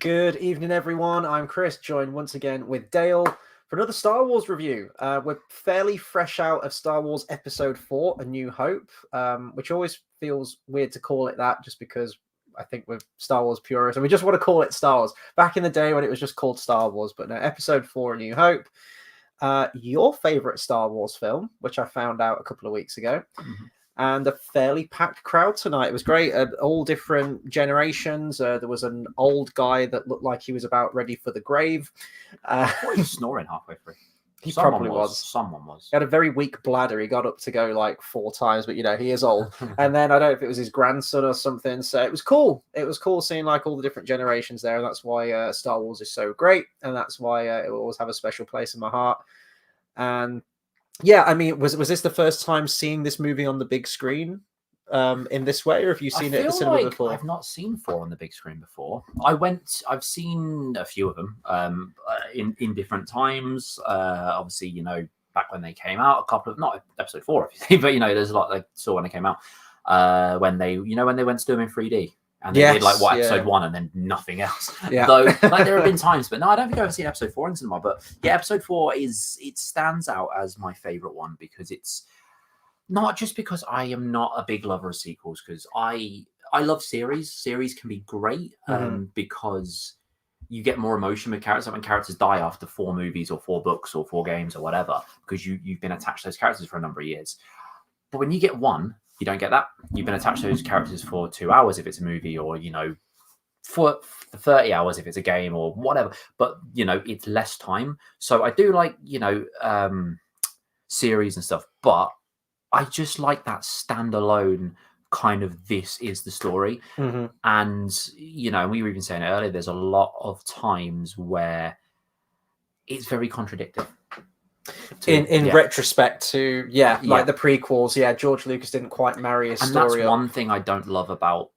Good evening, everyone. I'm Chris, joined once again with Dale for another Star Wars review. We're fairly fresh out of Star Wars Episode 4, A New Hope, which always feels weird to call it that just because I think we're Star Wars purists and we just want to call it Star Wars. Back in the day when it was just called Star Wars, but no, Episode 4, A New Hope. Your favourite Star Wars film, which I found out a couple of weeks ago. Mm-hmm. And a fairly packed crowd tonight. It was great. All different generations. There was an old guy that looked like he was about ready for the grave. He was snoring halfway through. Someone probably was. Someone was. He had a very weak bladder. He got up to go like 4 times, but he is old. And then I don't know if it was his grandson or something. So it was cool. It was cool seeing like all the different generations there. And that's why Star Wars is so great. And that's why it will always have a special place in my heart. And yeah, I mean, was this the first time seeing this movie on the big screen in this way, or have you seen it at the cinema before? I've not seen 4 on the big screen before. I've seen a few of them in different times. Obviously, back when they came out, a couple of, not episode 4, obviously, but there's a lot I saw when they came out. When they went to do them in 3D. And they did episode 1 and then nothing else. Yeah. Though there have been times, but no, I don't think I've ever seen episode 4 in cinema. But yeah, episode 4 stands out as my favorite one because it's not just because I am not a big lover of sequels, because I love series. Series can be great because you get more emotion with characters. When characters die after 4 movies or 4 books or 4 games or whatever, because you've been attached to those characters for a number of years. But when you get one, you don't get that. You've been attached to those characters for 2 hours if it's a movie, or for 30 hours if it's a game or whatever. But it's less time. So I do like series and stuff, but I just like that standalone kind of, this is the story. And we were even saying it earlier, there's a lot of times where it's very contradictory. In retrospect to like the prequels, George Lucas didn't quite marry his story. And that's one thing I don't love about,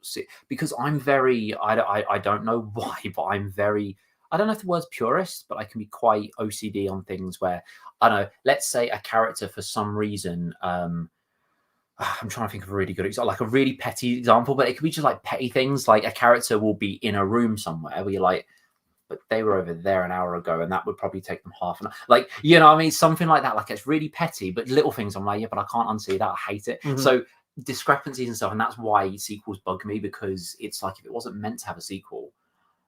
because I'm very, I don't know why, but I'm very, I don't know if the word's purist, but I can be quite OCD on things where, I don't know, let's say a character for some reason, I'm trying to think of a really good example, like a really petty example, but it could be just like petty things, like a character will be in a room somewhere where you're like, but they were over there an hour ago, and that would probably take them half an hour. Like, what I mean? Something like that. Like, it's really petty, but little things I'm like, yeah, but I can't unsee that. I hate it. So discrepancies and stuff, and that's why sequels bug me, because it's like, if it wasn't meant to have a sequel,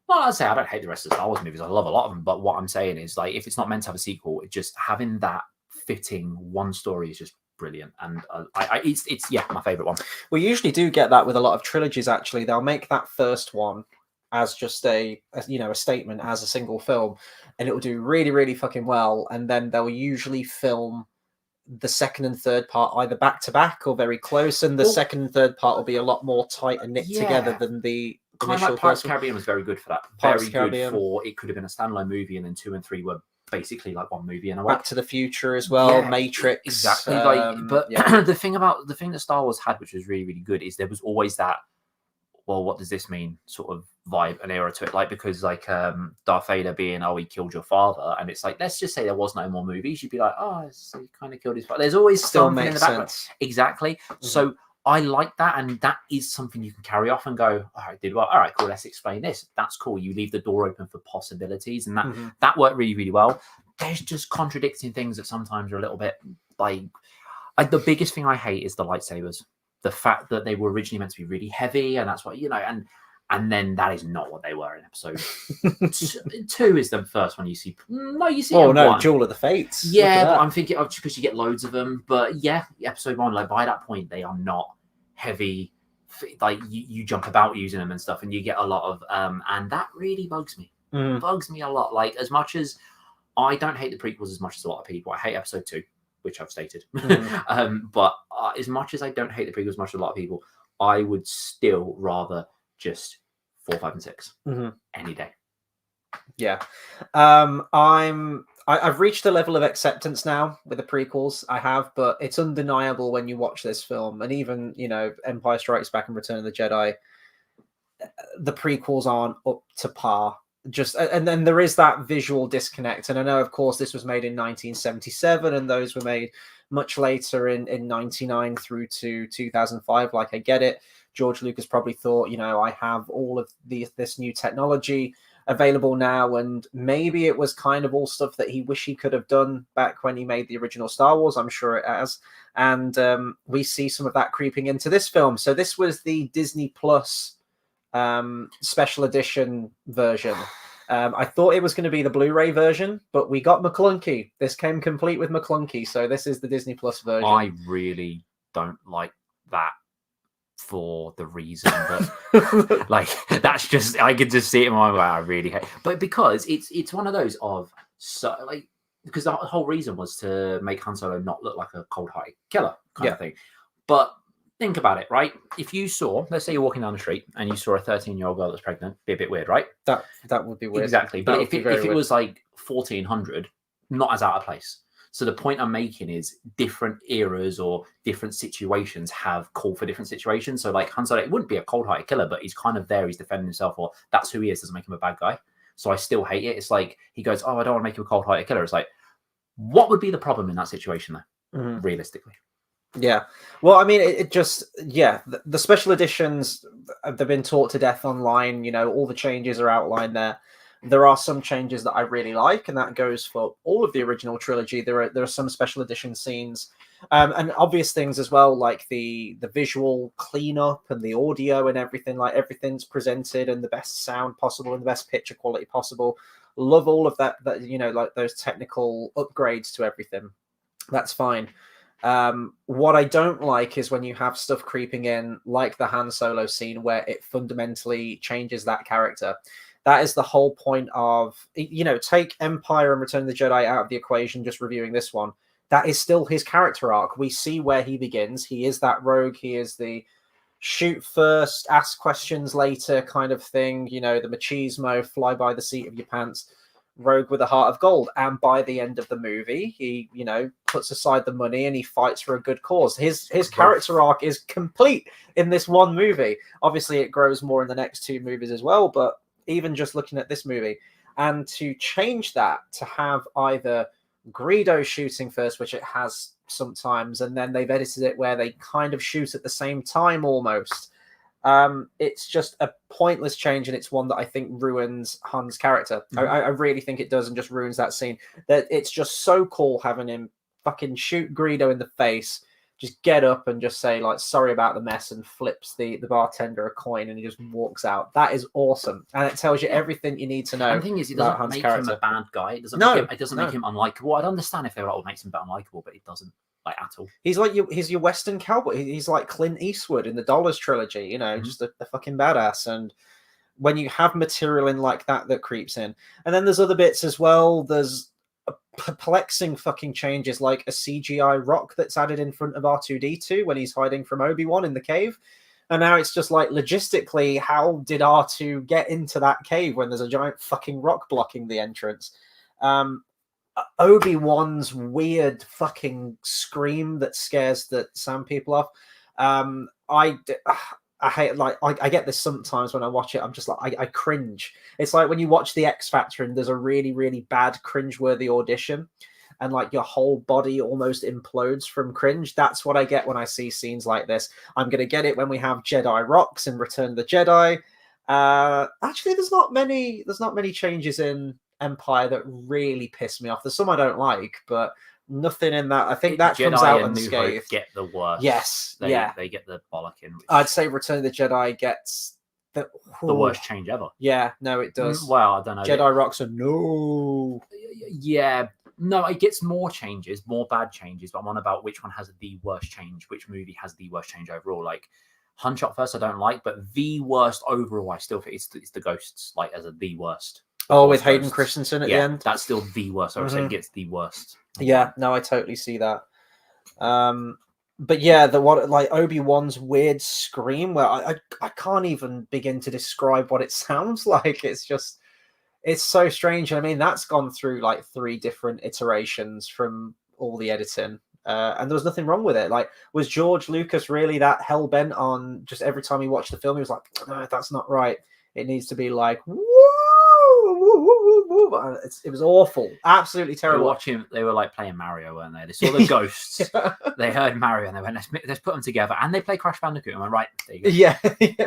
well, I'd say I don't hate the rest of the Star Wars movies. I love a lot of them, but what I'm saying is, like, if it's not meant to have a sequel, it just having that fitting one story is just brilliant. And it's my favorite one. We usually do get that with a lot of trilogies. Actually, they'll make that first one as just a statement, as a single film, and it will do really, really fucking well. And then they'll usually film the second and third part either back to back or very close, and the second and third part will be a lot more tight and knit together than the kind of like Pirates of the Caribbean was very good for that. Very good for, it could have been a standalone movie, and then 2 and 3 were basically like one movie in a way. Back to the Future as well, Matrix, exactly. The thing that Star Wars had, which was really, really good, is there was always that, well, what does this mean sort of vibe and era to it? Like, because like Darth Vader being, oh, he killed your father, and it's like, let's just say there was no more movies, you'd be like, oh, so he kind of killed his father. There's always still something makes in the background. sense. Exactly. So I like that, and that is something you can carry off and go, all right, all right, cool, let's explain this. That's cool. You leave the door open for possibilities, and that worked really, really well. There's just contradicting things that sometimes are a little bit like, the biggest thing I hate is the lightsabers. The fact that they were originally meant to be really heavy, and that's what, and then that is not what they were in episode 2 is the first one you see. No, you see. Oh no, Duel of the Fates. Yeah, but I'm thinking of, because you get loads of them. But yeah, episode 1, like by that point, they are not heavy. Like you jump about using them and stuff, and you get a lot of and that really bugs me. Bugs me a lot. Like, as much as I don't hate the prequels as much as a lot of people, I hate episode 2. Which I've stated. But as much as I don't hate the prequels as much as a lot of people, I would still rather just 4, 5, and 6 any day. Yeah. I've reached a level of acceptance now with the prequels. I have, but it's undeniable when you watch this film, and even, Empire Strikes Back and Return of the Jedi, the prequels aren't up to par. And then there is that visual disconnect. And I know, of course, this was made in 1977, and those were made much later in 99 through to 2005. Like, I get it. George Lucas probably thought, I have all of this new technology. available now, and maybe it was kind of all stuff that he wish he could have done back when he made the original Star Wars. I'm sure it has, and we see some of that creeping into this film. So this was the Disney Plus special edition version. I thought it was going to be the Blu-ray version, but we got McClunky. This came complete with McClunky, so this is the Disney Plus version. I really don't like that for the reason that like that's just I could just see it in my mind. I really hate, but because it's one of those of so like because the whole reason was to make Han Solo not look like a cold-hearted killer kind of thing. But think about it, right? If you saw, let's say you're walking down the street and you saw a 13-year-old girl that's pregnant, be a bit weird, right? That would be weird. Exactly. But if it was like 1400, not as out of place. So the point I'm making is different eras or different situations have called for different situations. So like Han Solo, it wouldn't be a cold-hearted killer, but he's kind of there. He's defending himself, or that's who he is. Doesn't make him a bad guy. So I still hate it. It's like he goes, "Oh, I don't want to make him a cold-hearted killer." It's like, what would be the problem in that situation, though? Realistically. Yeah. Well, I mean, it just, the special editions, they've been taught to death online. You know, all the changes are outlined there. There are some changes that I really like, and that goes for all of the original trilogy. There are some special edition scenes and obvious things as well, like the visual cleanup and the audio and everything. Like everything's presented in the best sound possible and the best picture quality possible. Love all of that, you know, like those technical upgrades to everything. That's fine. What I don't like is when you have stuff creeping in, like the Han Solo scene, where it fundamentally changes that character. That is the whole point of, you know, take Empire and Return of the Jedi out of the equation, just reviewing this one. That is still his character arc. We see where he begins. He is that rogue. He is the shoot first, ask questions later kind of thing. You know, the machismo, fly by the seat of your pants, rogue with a heart of gold. And by the end of the movie, he, you know, puts aside the money and he fights for a good cause. His character arc is complete in this one movie. Obviously, it grows more in the next two movies as well, but even just looking at this movie, and to change that to have either Greedo shooting first, which it has sometimes, and then they've edited it where they kind of shoot at the same time almost. It's just a pointless change, and it's one that I think ruins Han's character. I really think it does, and just ruins that scene. That it's just so cool having him fucking shoot Greedo in the face, just get up and just say, like, sorry about the mess, and flips the bartender a coin, and he just walks out. That is awesome. And it tells you everything you need to know. And the thing is, it doesn't make him a bad guy. It doesn't make him unlikable. I'd understand if they were like, makes him unlikable, but it doesn't, like, at all. He's like he's your Western cowboy. He's like Clint Eastwood in the Dollars trilogy, you know, just a fucking badass. And when you have material in like that creeps in. And then there's other bits as well. There's perplexing fucking changes, like a CGI rock that's added in front of R2-D2 when he's hiding from Obi-Wan in the cave. And now it's just like, logistically, how did R2 get into that cave when there's a giant fucking rock blocking the entrance? Obi-Wan's weird fucking scream that scares some people off. I hate, like, I get this sometimes when I watch it. I'm just like, I cringe. It's like when you watch The X Factor and there's a really, really bad cringe-worthy audition and like your whole body almost implodes from cringe. That's what I get when I see scenes like this. I'm going to get it when we have Jedi rocks in Return of the Jedi. Actually, there's not many changes in Empire that really piss me off. There's some I don't like, but nothing in that. I think that Jedi comes out and unscathed. Get the worst. Yes, they get the bollocking. I'd say Return of the Jedi gets the worst change ever. Yeah, no, it does. Well, I don't know. Jedi rocks are no. Yeah, no, it gets more changes, more bad changes. But I'm on about which one has the worst change. Which movie has the worst change overall? Like Han Shot First, I don't like, but the worst overall, I still think it's the Ghosts, like as the worst. Oh, with Hayden Christensen at the end. That's still the worst. I would say it gets the worst. Yeah, no, I totally see that. But yeah, like Obi-Wan's weird scream, where I can't even begin to describe what it sounds like. It's so strange. I mean, that's gone through like 3 different iterations from all the editing, and there was nothing wrong with it. Like, was George Lucas really that hell bent on just every time he watched the film, he was like, no, that's not right. It needs to be like, woo! It was awful, absolutely terrible. They were like playing Mario, weren't they? They saw the ghosts, they heard Mario, and they went, let's put them together. And they play Crash Bandicoot. And I went, right, there you go. Yeah.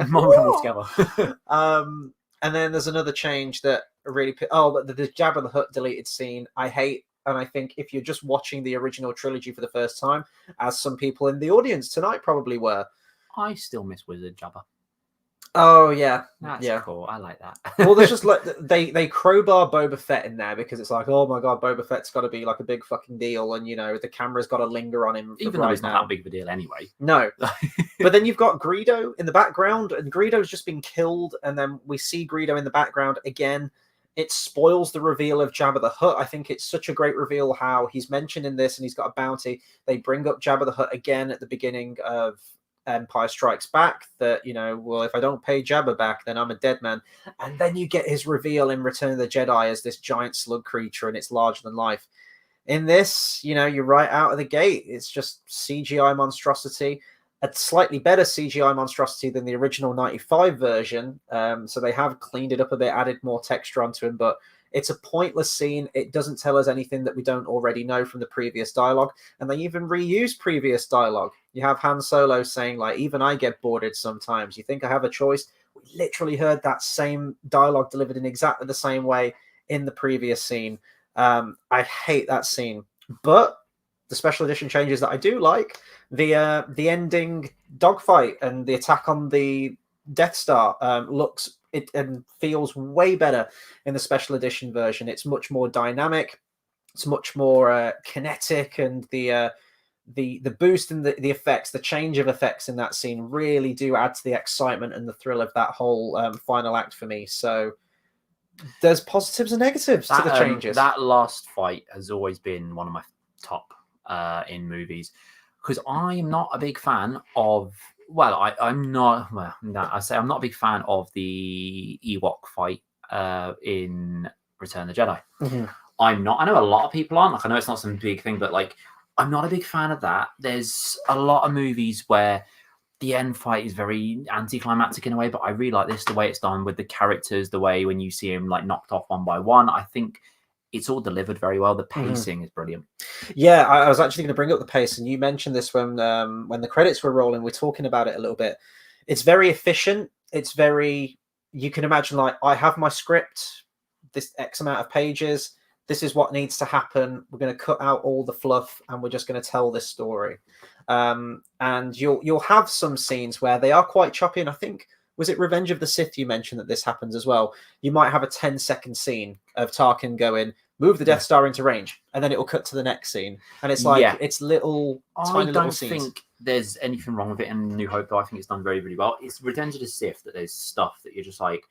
Mold them all together. And then there's another change that really. But the Jabba the Hutt deleted scene, I hate. And I think if you're just watching the original trilogy for the first time, as some people in the audience tonight probably were, I still miss Wizard Jabba. Oh yeah, That's yeah. cool. I like that. Well, there's just like they crowbar Boba Fett in there because it's like, oh my god, Boba Fett's got to be like a big fucking deal, and the camera's got to linger on him. Even though it's not that big of a deal anyway. No, but then you've got Greedo in the background, and Greedo's just been killed, and then we see Greedo in the background again. It spoils the reveal of Jabba the Hutt. I think it's such a great reveal how he's mentioned in this, and he's got a bounty. They bring up Jabba the Hutt again at the beginning of Empire Strikes Back that, well, if I don't pay Jabba back, then I'm a dead man. And then you get his reveal in Return of the Jedi as this giant slug creature, and it's larger than life. In this, you're right out of the gate. It's just CGI monstrosity, a slightly better CGI monstrosity than the original 95 version. So they have cleaned it up a bit, added more texture onto him, but it's a pointless scene. It doesn't tell us anything that we don't already know from the previous dialogue. And they even reuse previous dialogue. You have Han Solo saying, like, even I get bored sometimes. You think I have a choice? We literally heard that same dialogue delivered in exactly the same way in the previous scene. I hate that scene. But the special edition changes that I do like, the ending dogfight and the attack on the Death Star looks and feels way better in the special edition version. It's much more dynamic. It's much more kinetic, and the boost and the effects, the change of effects in that scene really do add to the excitement and the thrill of that whole final act for me. So there's positives and negatives to the changes. That last fight has always been one of my top in movies, because I'm not a big fan of. Well, I'm not. Well, no, I say I'm not a big fan of the Ewok fight in Return of the Jedi. Mm-hmm. I'm not. I know a lot of people aren't. Like, I know it's not some big thing, but like, I'm not a big fan of that. There's a lot of movies where the end fight is very anticlimactic in a way, but I really like this, the way it's done with the characters, the way when you see him like knocked off one by one. I think it's all delivered very well. The pacing is brilliant. Yeah, I was actually going to bring up the pace, and you mentioned this when the credits were rolling. We're talking about it a little bit. It's very efficient. It's very, you can imagine, like, I have my script, this X amount of pages. This is what needs to happen. We're going to cut out all the fluff, and we're just going to tell this story. And you'll have some scenes where they are quite choppy, and I think, was it Revenge of the Sith you mentioned that this happens as well? You might have a 10-second scene of Tarkin going, move the Death Star into range, and then it will cut to the next scene. And it's like, it's little, tiny little scenes. I don't think there's anything wrong with it in New Hope, though. I think it's done very, really well. It's Revenge of the Sith that there's stuff that you're just like,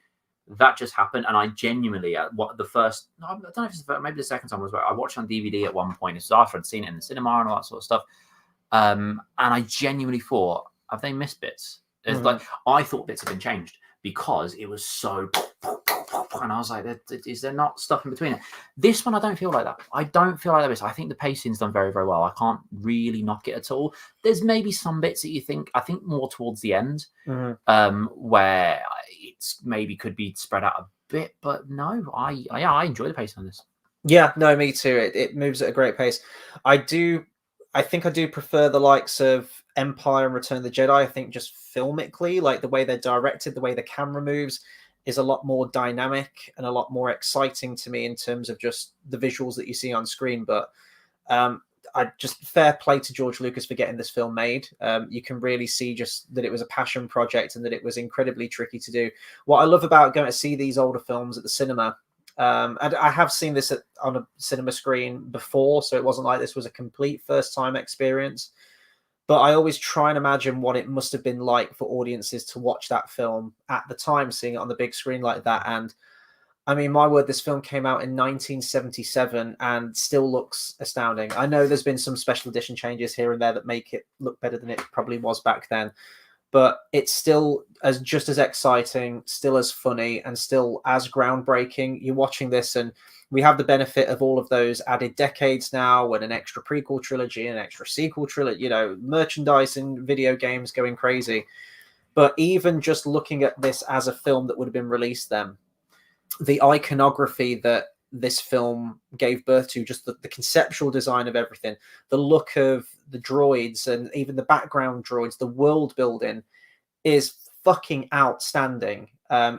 that just happened. And I genuinely, I don't know if it's maybe the second time I watched on DVD at one point. It's after I'd seen it in the cinema and all that sort of stuff. And I genuinely thought, have they missed bits? It's like, I thought bits had been changed because it was so, and I was like, is there not stuff in between it? This one, I don't feel like that. I don't feel like that. I think the pacing's done very, very well. I can't really knock it at all. There's maybe some bits that I think more towards the end, where it's maybe could be spread out a bit, but no, I enjoy the pace on this. Yeah, no, me too. It moves at a great pace. I think I do prefer the likes of Empire and Return of the Jedi. I think just filmically, like the way they're directed, the way the camera moves is a lot more dynamic and a lot more exciting to me in terms of just the visuals that you see on screen. But I just fair play to George Lucas for getting this film made. You can really see just that it was a passion project and that it was incredibly tricky to do. What I love about going to see these older films at the cinema, and I have seen this on a cinema screen before, so it wasn't like this was a complete first-time experience. But I always try and imagine what it must have been like for audiences to watch that film at the time, seeing it on the big screen like that. And I mean, my word, this film came out in 1977 and still looks astounding. I know there's been some special edition changes here and there that make it look better than it probably was back then. But it's still just as exciting, still as funny, and still as groundbreaking. You're watching this, and we have the benefit of all of those added decades now, and an extra prequel trilogy, an extra sequel trilogy, merchandise and video games going crazy. But even just looking at this as a film that would have been released then, the iconography that this film gave birth to, just the conceptual design of everything, the look of the droids and even the background droids, the world building is fucking outstanding.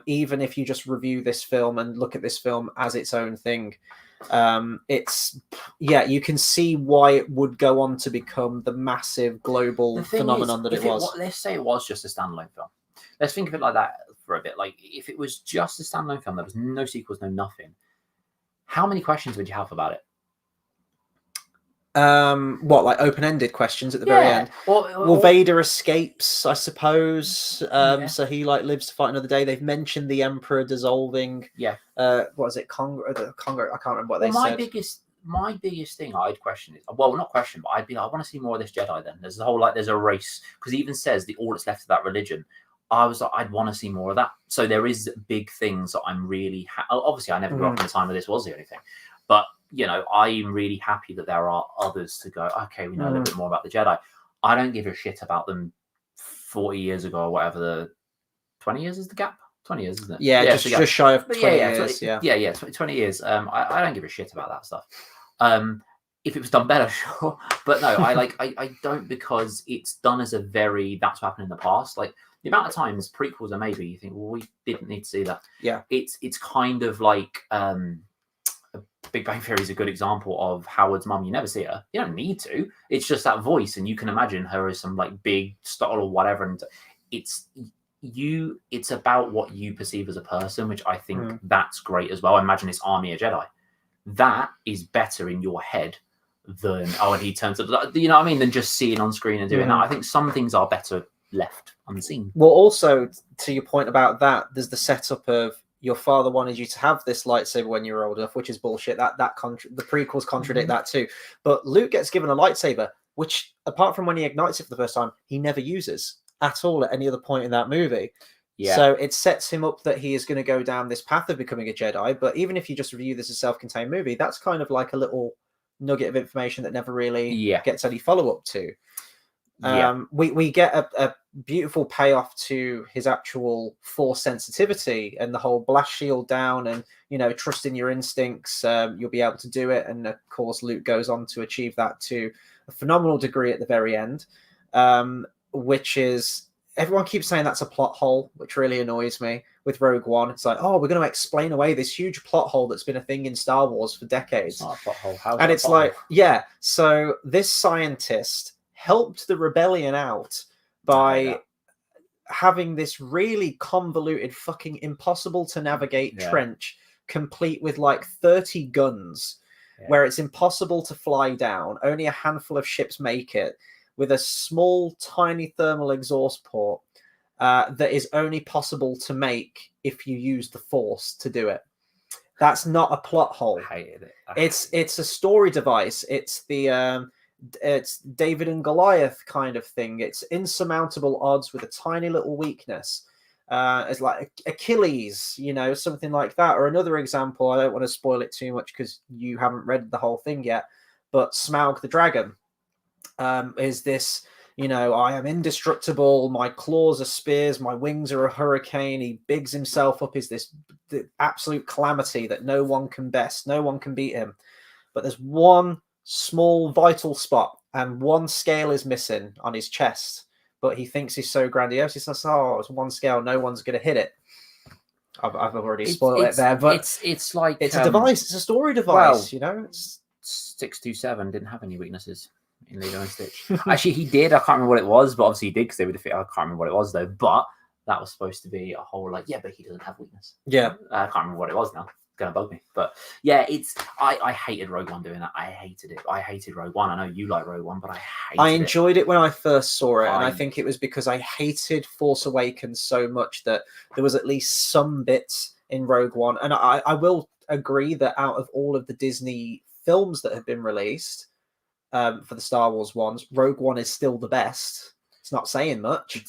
even if you just review this film and look at this film as its own thing. You can see why it would go on to become the massive global phenomenon that it was. Let's say it was just a standalone film. Let's think of it like that for a bit. Like, if it was just a standalone film, there was no sequels, no nothing. How many questions would you have about it? Like open-ended questions at the very end? Well, Vader escapes, I suppose. So he like lives to fight another day. They've mentioned the Emperor dissolving. Yeah. What is it? Congo? I can't remember what they said. My biggest thing I'd question is, well, not question, but I'd be like, I want to see more of this Jedi. Then there's the whole there's a race, because it even says all that's left of that religion. I was like, I'd want to see more of that. So there is big things that I'm really obviously I never grew up in the time where this was the only thing, but I'm really happy that there are others to go, okay, we know a little bit more about the Jedi. I don't give a shit about them 40 years ago or whatever. The 20 years is the gap. 20 years, isn't it? Yeah, just shy of 20 years. 20 years. I don't give a shit about that stuff. If it was done better, sure. But no, I don't, because it's done as that's what happened in the past. Like, the amount of times prequels are made where you think, well, we didn't need to see that. Yeah. It's kind of like Big Bang Theory is a good example of Howard's mum. You never see her. You don't need to. It's just that voice, and you can imagine her as some like big star or whatever. And it's about what you perceive as a person, which I think that's great as well. Imagine this army of Jedi. That is better in your head than and he turns up. You know what I mean? Than just seeing on screen and doing that. I think some things are better left unseen. Well, also to your point about that, there's the setup of your father wanted you to have this lightsaber when you were old enough, which is bullshit. The prequels contradict that too. But Luke gets given a lightsaber, which, apart from when he ignites it for the first time, he never uses at all at any other point in that movie. Yeah. So it sets him up that he is going to go down this path of becoming a Jedi. But even if you just review this as a self-contained movie, that's kind of like a little nugget of information that never really gets any follow-up to. We get a beautiful payoff to his actual Force sensitivity and the whole blast shield down and trust in your instincts. You'll be able to do it, and of course Luke goes on to achieve that to a phenomenal degree at the very end, which is, everyone keeps saying that's a plot hole, which really annoys me. With Rogue One, it's like, oh, we're going to explain away this huge plot hole that's been a thing in Star Wars for decades. It's not a plot hole. And it's like, yeah, so this scientist helped the rebellion out by having this really convoluted, fucking impossible to navigate trench, complete with like 30 guns, where it's impossible to fly down. Only a handful of ships make it, with a small, tiny thermal exhaust port that is only possible to make if you use the Force to do it. That's not a plot hole. I hated it. It's a story device. It's it's David and Goliath kind of thing. It's insurmountable odds with a tiny little weakness. It's like Achilles, something like that. Or another example, I don't want to spoil it too much because you haven't read the whole thing yet, but Smaug the dragon is this, I am indestructible, my claws are spears, my wings are a hurricane. He bigs himself up as the absolute calamity that no one can best, no one can beat him. But there's one small vital spot, and one scale is missing on his chest, but he thinks he's so grandiose. He says, "Oh, it's one scale, no one's going to hit it." I've already spoiled it there, but it's like it's a device. It's a story device. It's 627 didn't have any weaknesses in Lilo and Stitch. Actually, he did. I can't remember what it was, but obviously he did because they were defeated. I can't remember what it was though. But that was supposed to be a whole but he doesn't have weakness. Yeah, I can't remember what it was now. Gonna bug me, but yeah, I hated Rogue One doing that. I hated it. I hated Rogue One. I know you like Rogue One, but I enjoyed it when I first saw it, and I think it was because I hated Force Awakens so much that there was at least some bits in Rogue One, and I will agree that out of all of the Disney films that have been released for the Star Wars ones, Rogue One is still the best. It's not saying much,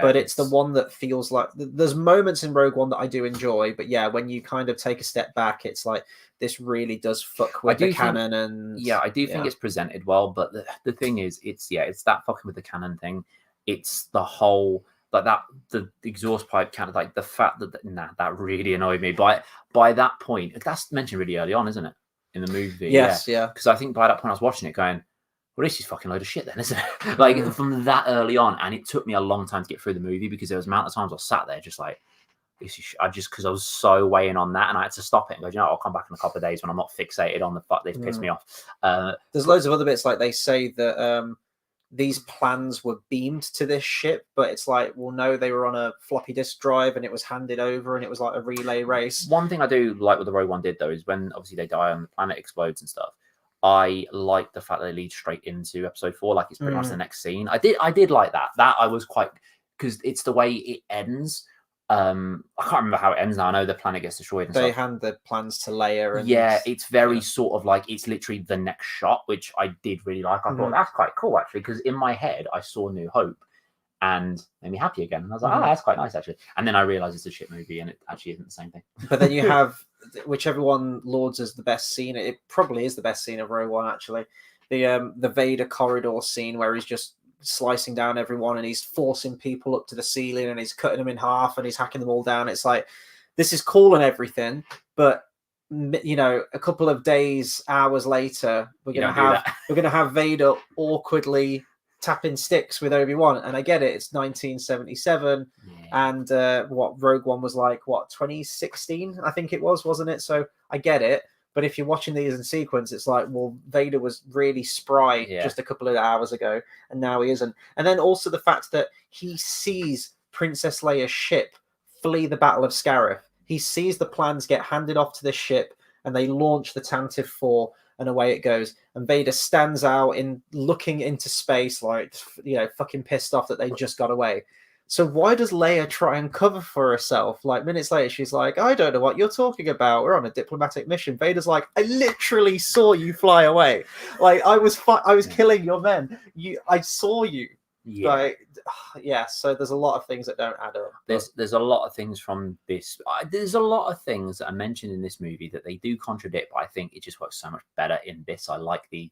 but it's the one that feels like there's moments in Rogue One that I do enjoy, but when you kind of take a step back, it's like this really does fuck with the canon. And I do think it's presented well, but the thing is, it's that fucking with the canon thing. It's the whole the exhaust pipe canon, like the fact that really annoyed me. By that point, that's mentioned really early on, isn't it, in the movie? Yes, because I think by that point I was watching it going, well, this is fucking load of shit then, isn't it? Like, from that early on, and it took me a long time to get through the movie because there was an amount of times I sat there just like, I just because I was so weighing on that, and I had to stop it and go, you know, I'll come back in a couple of days when I'm not fixated on the fuck they've pissed me off. There's loads of other bits, like they say that these plans were beamed to this ship, but it's like, well, no, they were on a floppy disk drive and it was handed over, and it was like a relay race. One thing I do like what the Rogue One did though is when obviously they die and the planet explodes and stuff. I like the fact that they lead straight into episode 4, like it's pretty much the next scene. I did like that. That I was quite, because it's the way it ends. I can't remember how it ends now. I know the planet gets destroyed and They stuff. hand the plans to Leia, and yeah, it's very sort of like it's literally the next shot, which I did really like. I thought that's quite cool actually, because in my head I saw New Hope and made me happy again. And I was like, oh, that's quite nice actually. And then I realized it's a shit movie and it actually isn't the same thing. But then you have, which everyone lauds as the best scene. It probably is the best scene of Rogue One actually. The Vader corridor scene where he's just slicing down everyone and he's forcing people up to the ceiling and he's cutting them in half and he's hacking them all down. It's like, this is cool and everything, but you know, a couple of days, hours later, we're gonna have Vader awkwardly tapping sticks with Obi-Wan. And I get it, it's 1977, and what Rogue One was like, what, 2016 I think it was, wasn't it? So I get it. But if you're watching these in sequence, it's like, well, Vader was really spry just a couple of hours ago, and now he isn't. And then also the fact that he sees Princess Leia's ship flee the Battle of Scarif. He sees the plans get handed off to the ship, and they launch the Tantive 4, and away it goes. And Vader stands out in looking into space, like, you know, fucking pissed off that they just got away. So why does Leia try and cover for herself? Like minutes later, she's like, I don't know what you're talking about. We're on a diplomatic mission. Vader's like, I literally saw you fly away. Like I was killing your men. I saw you. Yeah. Like, yeah. So there's a lot of things that don't add up. There's a lot of things from this. There's a lot of things that are mentioned in this movie that they do contradict, but I think it just works so much better in this. I like the.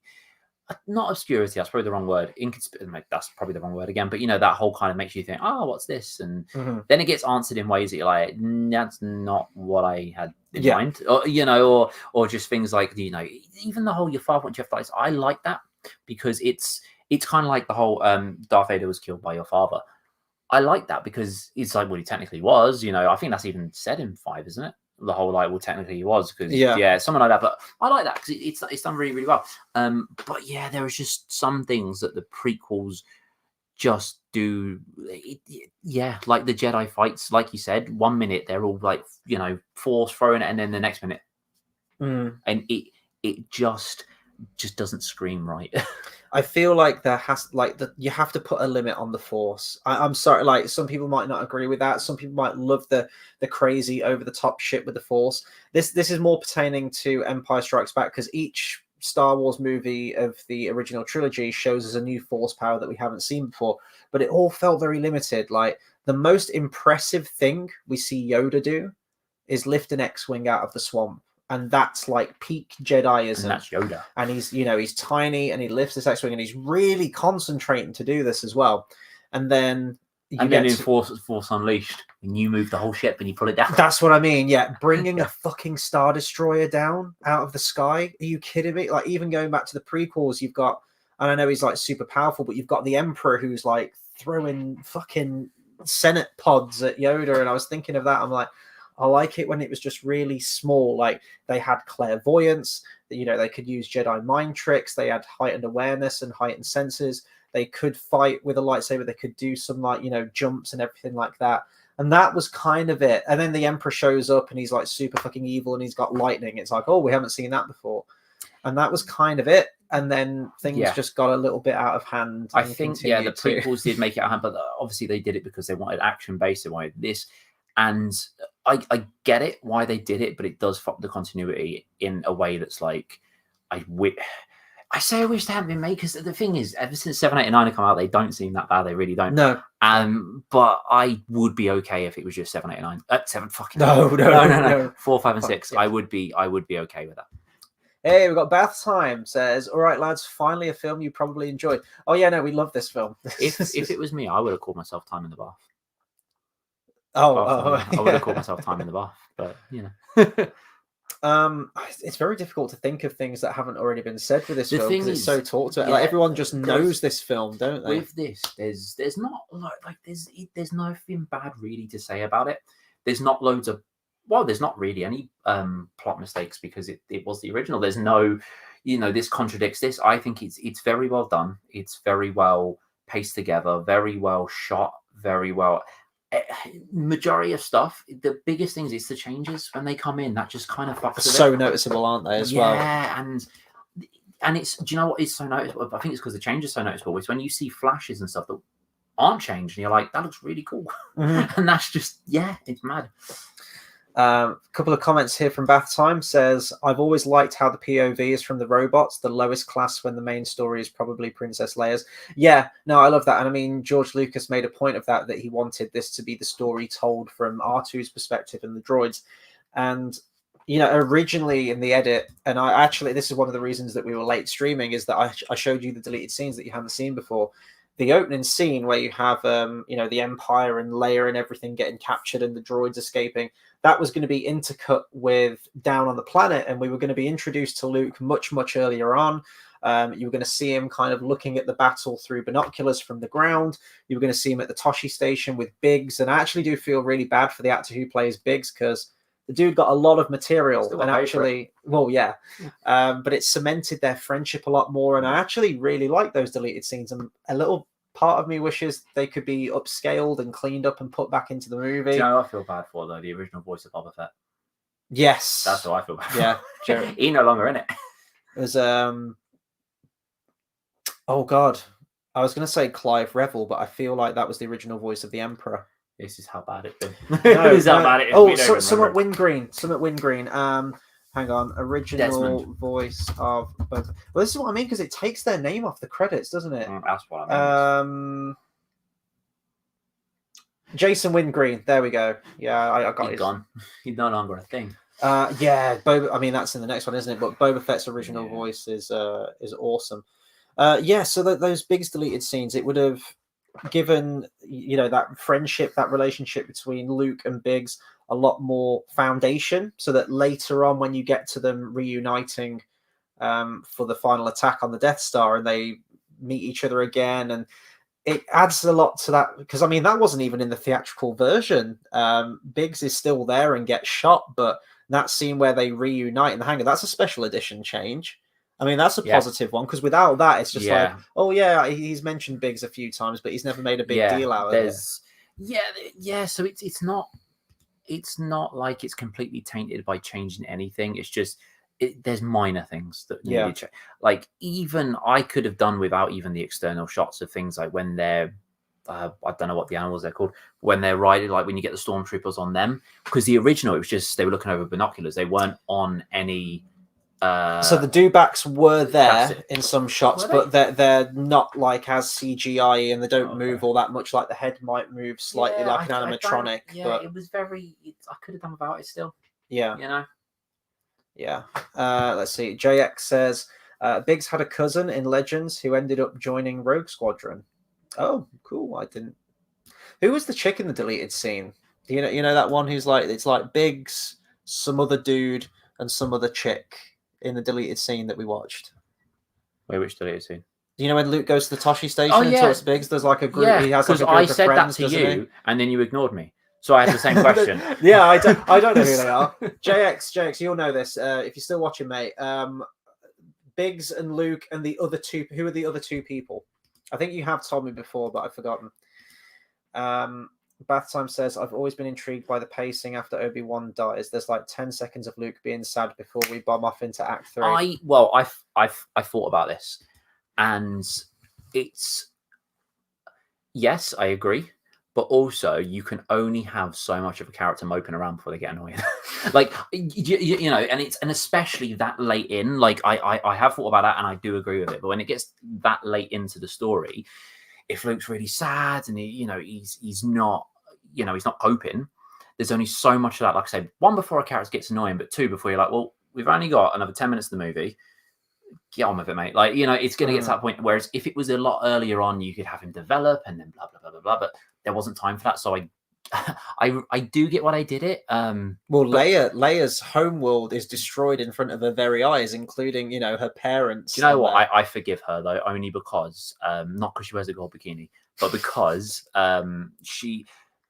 Not obscurity, that's probably the wrong word. That's probably the wrong word again. But you know, that whole kind of makes you think, oh, what's this? And then it gets answered in ways that you're like, that's not what I had in mind. Or you know, or just things like, you know, even the whole your father wants Jeff dies. I like that because it's kind of like the whole Darth Vader was killed by your father. I like that because it's like, well, he technically was. You know, I think that's even said in 5, isn't it? The whole like, well, technically he was, because something like that. But I like that because it's done really, really well. But yeah, there is just some things that the prequels just do. Like the Jedi fights, like you said, 1 minute they're all like, you know, force throwing it, and then the next minute, and it just doesn't scream right. I feel like you have to put a limit on the Force. I'm sorry, like some people might not agree with that. Some people might love the crazy over the top shit with the Force. This is more pertaining to Empire Strikes Back, because each Star Wars movie of the original trilogy shows us a new Force power that we haven't seen before. But it all felt very limited. Like the most impressive thing we see Yoda do is lift an X-wing out of the swamp. And that's like peak Jediism. And that's Yoda. And he's tiny and he lifts this X-wing and he's really concentrating to do this as well. And then in Force Unleashed, and you move the whole ship and you pull it down. That's what I mean. Yeah, bringing a fucking Star Destroyer down out of the sky. Are you kidding me? Like even going back to the prequels, you've got, and I know he's like super powerful, but you've got the Emperor who's like throwing fucking Senate pods at Yoda. And I was thinking of that. I'm like, I like it when it was just really small. Like they had clairvoyance, you know, they could use Jedi mind tricks. They had heightened awareness and heightened senses. They could fight with a lightsaber. They could do some like, you know, jumps and everything like that. And that was kind of it. And then the Emperor shows up and he's like super fucking evil and he's got lightning. It's like, oh, we haven't seen that before. And that was kind of it. And then things just got a little bit out of hand. I think, the prequels did make it out of hand, but obviously they did it because they wanted action-based. They wanted this. And I get it why they did it, but it does fuck the continuity in a way that's like, I wish they hadn't been made, because the thing is, ever since 7, 8, and 9 have come out, they don't seem that bad. They really don't. No. But I would be okay if it was just 7, 8, and 9. 7 fucking no. 4, 5, and 6. Yeah. I would be okay with that. Hey, we've got Bath Time says, all right, lads, finally a film you probably enjoyed. Oh yeah, no, we love this film. If it was me, I would have called myself Time in the Bath. I would have called myself Time in the Bath, but you know. It's very difficult to think of things that haven't already been said with this film, because it's so talked about. Yeah, like everyone just knows this film, don't they? With this, there's not there's nothing bad really to say about it. there's not loads of there's not really any plot mistakes because it was the original. There's no, this contradicts this. I think it's very well done. It's very well paced together, very well shot, very well. Majority of stuff, the biggest things is the changes when they come in. That just kind of fucks with so it. noticeable, aren't they? As well. Yeah, and it's, do you know what is so noticeable? I think it's because the change is so noticeable. It's when you see flashes and stuff that aren't changed, and you're like, that looks really cool. And that's just, it's mad. A couple of comments here from Bath Time says, I've always liked how the POV is from the robots, the lowest class when the main story is probably Princess Leia's. Yeah, no, I love that. And I mean, George Lucas made a point of that he wanted this to be the story told from R2's perspective and the droids. And, originally in the edit, and this is one of the reasons that we were late streaming, is that I showed you the deleted scenes that you haven't seen before. The opening scene where you have, the Empire and Leia and everything getting captured and the droids escaping, that was going to be intercut with Down on the Planet, and we were going to be introduced to Luke much, much earlier on. You were going to see him kind of looking at the battle through binoculars from the ground. You were going to see him at the Toshi station with Biggs, and I actually do feel really bad for the actor who plays Biggs because the dude got a lot of material, and actually, but it cemented their friendship a lot more, and I actually really like those deleted scenes, and a little part of me wishes they could be upscaled and cleaned up and put back into the movie. Do you know what I feel bad for, though? The original voice of Boba Fett. Yes. That's what I feel bad for. Yeah. He's no longer in it. There's, oh, God. I was going to say Clive Revel, but I feel like that was the original voice of the Emperor. This is how bad it's been. Summit Windgreen. Hang on, original voice of both. Well, this is what I mean, because it takes their name off the credits, doesn't it? That's what I mean. Jason Windgreen. There we go. Yeah, I got it. He's gone. He's no longer a thing. Boba. I mean, that's in the next one, isn't it? But Boba Fett's original voice is awesome. So those Biggs deleted scenes, it would have given that friendship, that relationship between Luke and Biggs a lot more foundation, so that later on when you get to them reuniting for the final attack on the Death Star and they meet each other again, and it adds a lot to that, because I mean that wasn't even in the theatrical version. Biggs is still there and gets shot, but that scene where they reunite in the hangar, that's a special edition change. I mean, that's a positive one, because without that, it's just like, oh yeah, he's mentioned Biggs a few times, but he's never made a big deal out of it. So it's not like it's completely tainted by changing anything. It's just there's minor things that need to change. Like, even I could have done without even the external shots of things like when they're I don't know what the animals they're called, when they're riding, like when you get the stormtroopers on them, because the original, it was just they were looking over binoculars. They weren't on any. So the dewbacks were there in some shots, but they're not like as CGI, and they don't move all that much. Like the head might move slightly like an animatronic. But it was very. I could have done without it still. Yeah. Let's see. JX says Biggs had a cousin in Legends who ended up joining Rogue Squadron. Oh, cool! I didn't. Who was the chick in the deleted scene? You know that one who's like, it's like Biggs, some other dude, and some other chick in the deleted scene that we watched. Wait, which deleted scene? You know when Luke goes to the Toshi station and talks to Biggs? There's like a group. Yeah, he has like a group I of said friends, that to you, and then you ignored me. So I had the same question. I don't know who they are. JX, you'll know this if you're still watching, mate. Biggs and Luke and the other two. Who are the other two people? I think you have told me before, but I've forgotten. Bath Time says, I've always been intrigued by the pacing after Obi-Wan dies. There's like 10 seconds of Luke being sad before we bomb off into Act 3. I thought about this, and it's, yes, I agree, but also you can only have so much of a character moping around before they get annoying. Like, and especially that late in, like I have thought about that, and I do agree with it, but when it gets that late into the story, if Luke's really sad and he's not, he's not coping, there's only so much of that. Like I said, one, before a character gets annoying, but two, before you're like, well, we've only got another 10 minutes of the movie. Get on with it, mate. Like, it's going to get to that point. Whereas if it was a lot earlier on, you could have him develop and then blah, blah, blah, blah, blah. But there wasn't time for that. So I do get why I did it. Leia's homeworld is destroyed in front of her very eyes, including, her parents. Do you know what? I forgive her, though, only because, not because she wears a gold bikini, but because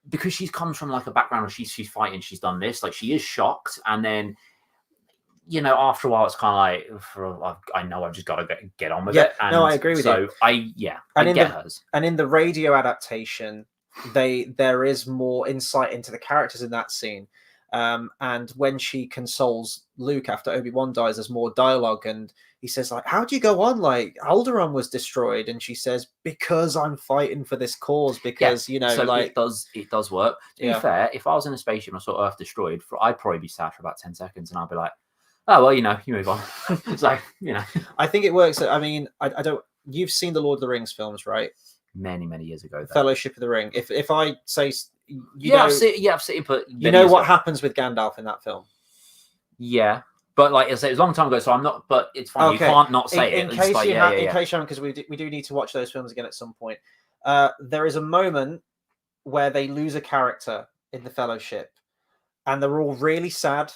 because she's comes from like a background where she's fighting, she's done this, like she is shocked, and then after a while it's kind of like I know I've just got to get on with it. And no, I agree with you. So I get hers. And in the radio adaptation, there is more insight into the characters in that scene. And when she consoles Luke after Obi-Wan dies, there's more dialogue, and he says like, "How do you go on? Like Alderaan was destroyed," and she says, "Because I'm fighting for this cause." Because so like it does work. To be fair, if I was in a spaceship and I saw Earth destroyed, I'd probably be sad for about 10 seconds, and I'd be like, "Oh well, you move on." So I think it works. I mean, I don't. You've seen the Lord of the Rings films, right? Many years ago. Though. Fellowship of the Ring. If I say I've seen it, but you know what happens with Gandalf in that film. Yeah, but like I say, it was a long time ago, so I'm not. But it's fine. Okay. You can't not say it. In case you haven't, because we do need to watch those films again at some point. There is a moment where they lose a character in the Fellowship, and they're all really sad,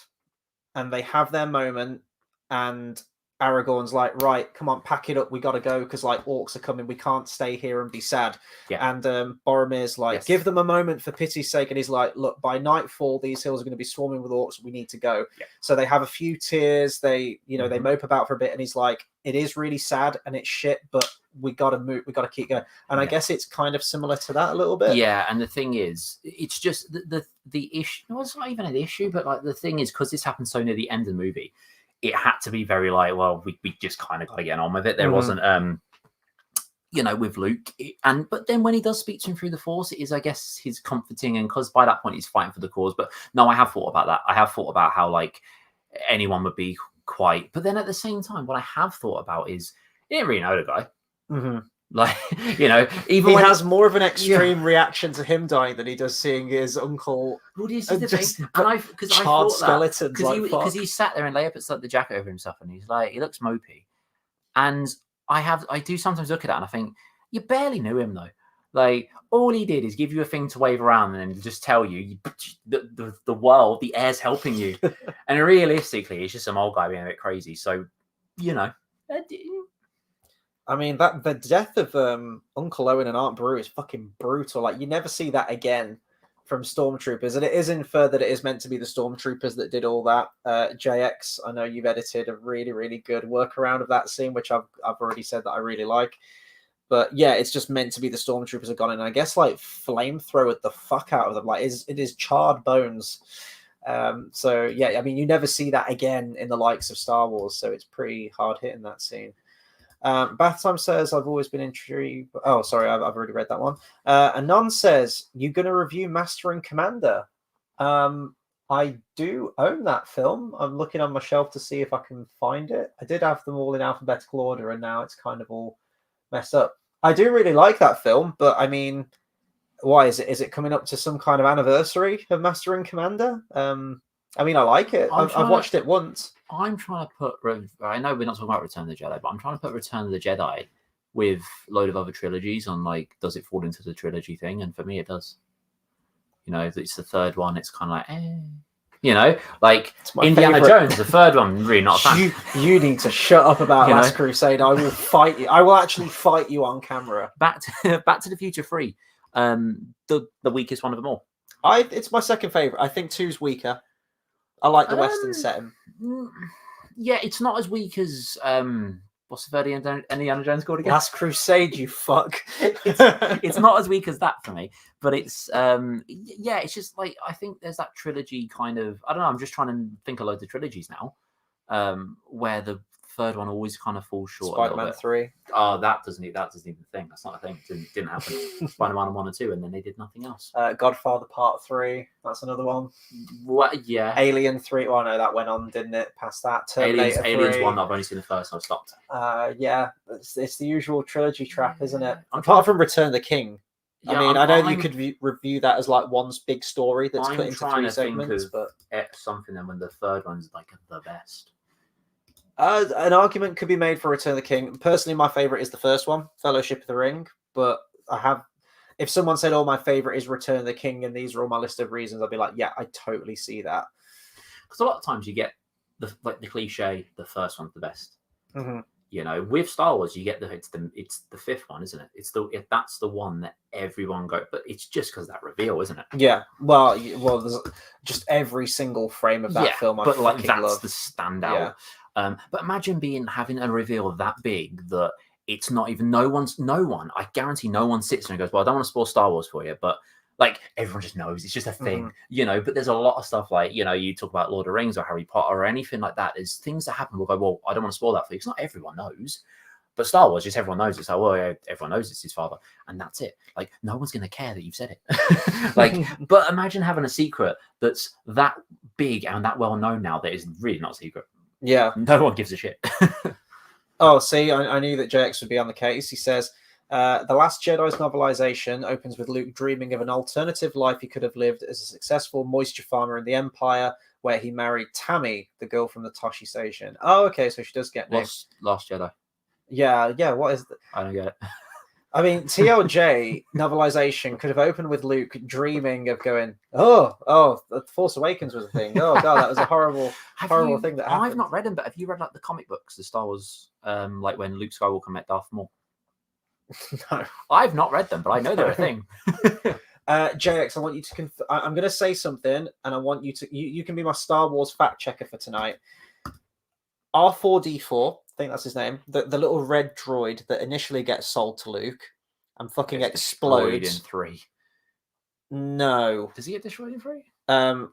and they have their moment, and Aragorn's like, "Right, come on, pack it up. We got to go because like orcs are coming. We can't stay here and be sad." Yeah. And Boromir's like, "Give them a moment for pity's sake." And he's like, "Look, by nightfall, these hills are going to be swarming with orcs. We need to go." Yeah. So they have a few tears. They, they mope about for a bit, and he's like, "It is really sad and it's shit, but we got to move. We got to keep going." And I guess it's kind of similar to that a little bit. Yeah. And the thing is, it's just the issue. No, it's not even an issue, but like the thing is, because this happened so near the end of the movie. It had to be very like, well, we just kind of got to get on with it. There wasn't, with Luke. But then when he does speak to him through the Force, it is, I guess, his comforting. And because by that point he's fighting for the cause. But no, I have thought about that. I have thought about how like anyone would be quite. But then at the same time, what I have thought about is he didn't really know the guy. Mm-hmm. Like, even he has more of an extreme reaction to him dying than he does seeing his uncle. Well, charred skeletons. Because he sat there and lay up the jacket over himself, and he's like, he looks mopey. And I do sometimes look at that, and I think you barely knew him though. Like all he did is give you a thing to wave around, and then just tell you the world, the air's helping you. And realistically, it's just some old guy being a bit crazy. So, I mean, the death of Uncle Owen and Aunt Beru is fucking brutal. Like, you never see that again from Stormtroopers. And it is inferred that it is meant to be the Stormtroopers that did all that. JX, I know you've edited a really, really good workaround of that scene, which I've already said that I really like. But yeah, it's just meant to be the Stormtroopers have gone in. I guess, like, flamethrowered the fuck out of them. Like, it is charred bones. So, yeah, I mean, you never see that again in the likes of Star Wars. So it's pretty hard hitting that scene. Bath Time says, I've always been intrigued. Oh, sorry, I've already read that one. Anon says, you're going to review Master and Commander. I do own that film. I'm looking on my shelf to see if I can find it. I did have them all in alphabetical order, and now it's kind of all messed up. I do really like that film, but I mean, why is it? Is it coming up to some kind of anniversary of Master and Commander? I mean, I like it. I've watched it once. I'm trying to put. I know we're not talking about Return of the Jedi, but I'm trying to put Return of the Jedi with a load of other trilogies on. Like, does it fall into the trilogy thing? And for me, it does. It's the third one. It's kind of like, like Indiana Jones, the third one. Really not a fan. You need to shut up about Last Crusade. I will fight you. I will actually fight you on camera. Back to the Future 3. The weakest one of them all. It's my second favorite. I think 2's weaker. I like the Western setting. Yeah, it's not as weak as what's the third Indiana Jones called again? Last Crusade, you fuck. It's not as weak as that for me, but it's it's just like I think there's that trilogy kind of. I don't know. I'm just trying to think of loads of trilogies now, where the third one always kind of falls short. Spider-Man 3. Oh, that doesn't even think. That's not a thing. Didn't happen. Spider-Man 1 and 2, and then they did nothing else. Godfather Part 3. That's another one. What? Yeah. Alien 3. Well, no, that went on, didn't it? Past that. Terminator Aliens 1. I've only seen the first, and I've stopped. Yeah, it's the usual trilogy trap, isn't it? Apart from Return of the King. Yeah, I mean, I know you could review that as like one big story that's cut into 3 segments, but something then when the third one's like the best. An argument could be made for Return of the King. Personally, my favorite is the first one, Fellowship of the Ring. But if someone said, "Oh, my favorite is Return of the King," and these are all my list of reasons, I'd be like, "Yeah, I totally see that." Because a lot of times you get the cliche, the first one's the best. Mm-hmm. You know, with Star Wars, you get it's the fifth one, isn't it? That's the one that everyone go, but it's just because that reveal, isn't it? Yeah, well, there's just every single frame of that film. But like that's love. the standout. But imagine having a reveal that big that it's not even no one. I guarantee no one sits there and goes, "Well, I don't want to spoil Star Wars for you," but like everyone just knows it's just a thing, you know. But there's a lot of stuff like, you know, you talk about Lord of the Rings or Harry Potter or anything like that. There's things that happen. We'll go, well, I don't want to spoil that for you because not everyone knows. But Star Wars, just everyone knows. It's like, well, yeah, everyone knows it's his father, and that's it. Like, no one's going to care that you've said it. Like, but imagine having a secret that's that big and that well known now that is really not a secret. Yeah, no one gives a shit. Oh, see, I knew that JX would be on the case. He says, The Last Jedi's novelization opens with Luke dreaming of an alternative life he could have lived as a successful moisture farmer in the Empire, where he married Tammy, the girl from the Toshi station. Oh, okay, so she does get named. Last Jedi. Yeah, what is that? I don't get it. I mean, TLJ novelization could have opened with Luke dreaming of going, the Force Awakens was a thing. Oh, God, that was a horrible thing that happened. I've not read them, but have you read like the comic books, the Star Wars, like when Luke Skywalker met Darth Maul? No. I've not read them, but I know they're a thing. JX, I want you to I'm going to say something, and I want you to... You can be my Star Wars fact checker for tonight. R4D4... I think that's his name. The little red droid that initially gets sold to Luke and fucking explodes in 3. No. Does he get destroyed in 3?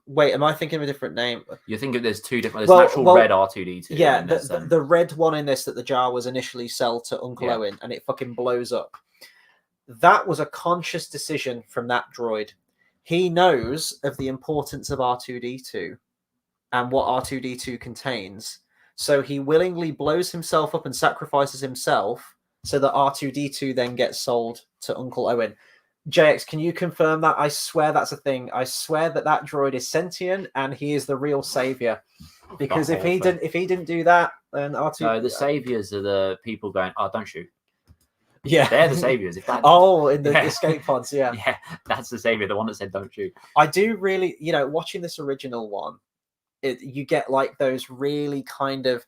Wait, am I thinking of a different name? You're thinking there's two different. There's an actual red R2D2. Yeah, the red one in this that the jar was initially sold to Uncle Owen, and it fucking blows up. That was a conscious decision from that droid. He knows of the importance of R2D2 and what R2D2 contains. So he willingly blows himself up and sacrifices himself so that R2D2 then gets sold to Uncle Owen. JX, can you confirm that? I swear that's a thing. I swear that droid is sentient and he is the real savior. Because if he didn't do that, then R2... No, the saviors are the people going, oh, don't shoot. Yeah. They're the saviors. In the escape pods, yeah. Yeah, that's the savior, the one that said don't shoot. I do really, watching this original one, you get like those really kind of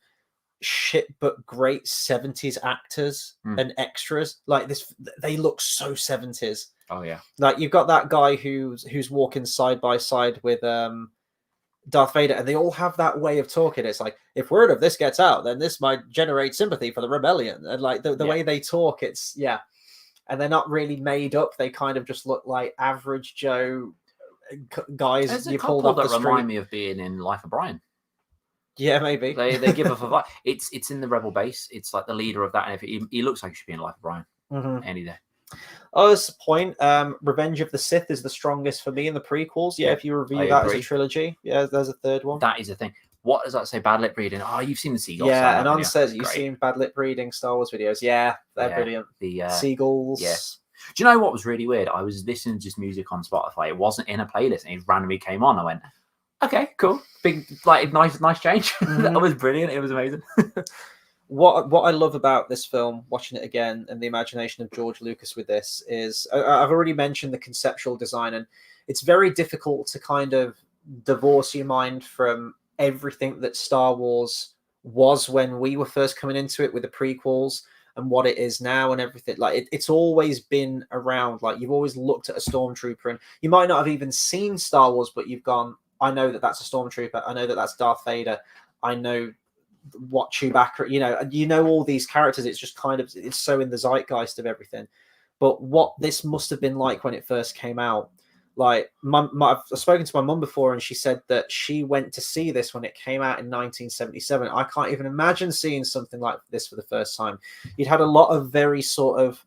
shit but great 70s actors and extras like this. They look so 70s. Oh yeah, like you've got that guy who's walking side by side with Darth Vader, and they all have that way of talking. It's like, if word of this gets out, then this might generate sympathy for the rebellion, and like the way they talk, it's and they're not really made up. They kind of just look like average Joe guys. There's you a pulled couple off that the street. remind me of being in Life of Brian. Yeah, maybe they give off a vibe. It's in the Rebel base. It's like the leader of that, and he looks like he should be in Life of Brian any day. Oh, that's the point. Revenge of the Sith is the strongest for me in the prequels. Yeah, if you review that as a trilogy, there's a third one. That is a thing. What does that say? Bad lip reading. Oh, you've seen the seagulls. Yeah, Anon says you've seen bad lip reading Star Wars videos. Yeah, they're brilliant. The seagulls. Yeah. Do you know what was really weird? I was listening to just music on Spotify. It wasn't in a playlist, and it randomly came on. I went, okay, cool, big, like, nice change. That was brilliant. It was amazing. What I love about this film, watching it again, and the imagination of George Lucas with this is, I've already mentioned the conceptual design, and it's very difficult to kind of divorce your mind from everything that Star Wars was when we were first coming into it with the prequels and what it is now and everything. Like it's always been around. Like you've always looked at a stormtrooper, and you might not have even seen Star Wars, but you've gone, I know that that's a stormtrooper. I know that that's Darth Vader. I know what Chewbacca, you know all these characters. It's just kind of, it's so in the zeitgeist of everything. But what this must have been like when it first came out, like I've spoken to my mum before, and she said that she went to see this when it came out in 1977. I can't even imagine seeing something like this for the first time. You'd had a lot of very sort of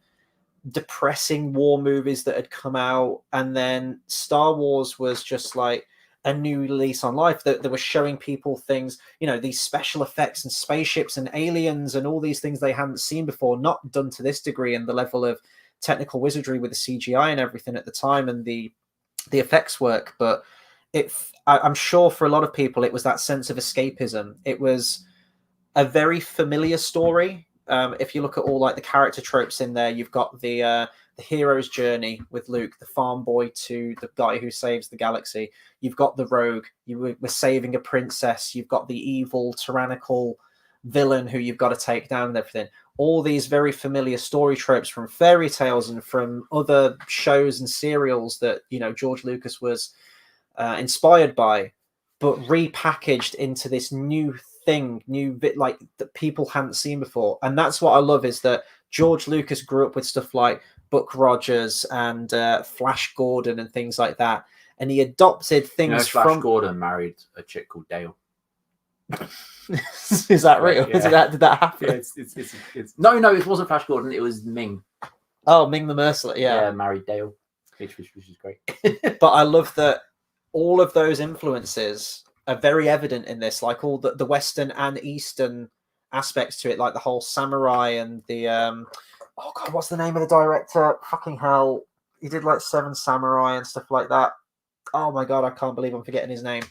depressing war movies that had come out, and then Star Wars was just like a new lease on life, that were showing people things, these special effects and spaceships and aliens and all these things they hadn't seen before, not done to this degree, and the level of technical wizardry with the CGI and everything at the time, and the effects work. But I'm sure for a lot of people it was that sense of escapism. It was a very familiar story. If you look at all like the character tropes in there, you've got the hero's journey with Luke, the farm boy to the guy who saves the galaxy. You've got the rogue. You were saving a princess. You've got the evil, tyrannical villain who you've got to take down and everything. All these very familiar story tropes from fairy tales and from other shows and serials that, you know, George Lucas was inspired by, but repackaged into this new thing, new bit like that people hadn't seen before. And that's what I love, is that George Lucas grew up with stuff like Buck Rogers and Flash Gordon and things like that, and he adopted things Flash Gordon married a chick called Dale. Is that real? Yeah. Did that happen? Yeah, it's no, it wasn't Flash Gordon. It was Ming. Oh, Ming the Merciless. Yeah, married Dale, which is great. But I love that all of those influences are very evident in this, like all the Western and Eastern aspects to it, like the whole samurai and the oh god, what's the name of the director? Fucking hell, he did like Seven Samurai and stuff like that. Oh my god, I can't believe I'm forgetting his name.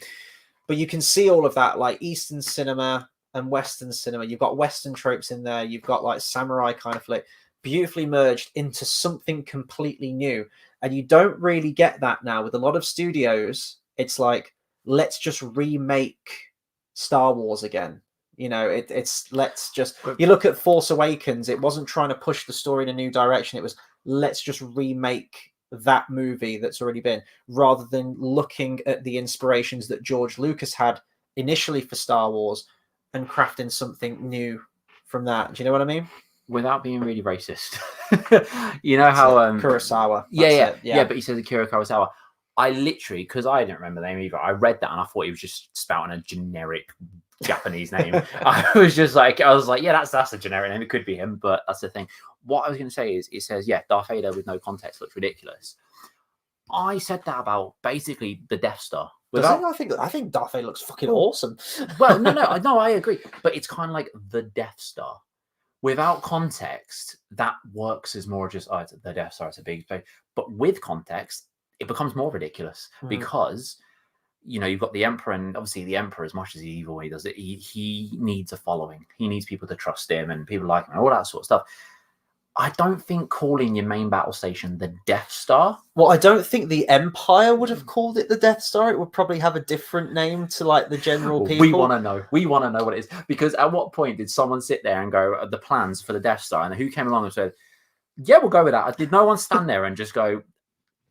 But you can see all of that, like Eastern cinema and Western cinema. You've got Western tropes in there. You've got like samurai kind of flick, beautifully merged into something completely new. And you don't really get that now with a lot of studios. It's like, let's just remake Star Wars again. You know, it's let's just, you look at Force Awakens, it wasn't trying to push the story in a new direction. It was, let's just remake that movie that's already been, rather than looking at the inspirations that George Lucas had initially for Star Wars and crafting something new from that. Do you know what I mean? Without being really racist. You know how Kurosawa. Yeah, but he says Akira Kurosawa. I literally, because I didn't remember the name either, I read that and I thought he was just spouting a generic Japanese name. I was like, yeah, that's a generic name. It could be him, but that's the thing. What I was going to say is, it says, yeah, Darth Vader with no context looks ridiculous. I said that about basically the Death Star. I think Darth Vader looks fucking awesome. Well, no, I agree. But it's kind of like the Death Star. Without context, that works as more just, it's the Death Star, it's a big place. But with context, it becomes more ridiculous because, you know, you've got the Emperor, and obviously the Emperor, as much as he's evil, he does it, he needs a following. He needs people to trust him and people like him and all that sort of stuff. I don't think calling your main battle station the Death Star. Well, I don't think the Empire would have called it the Death Star. It would probably have a different name to like the general people. We want to know. We want to know what it is. Because at what point did someone sit there and go, the plans for the Death Star? And who came along and said, yeah, we'll go with that. Did no one stand there and just go,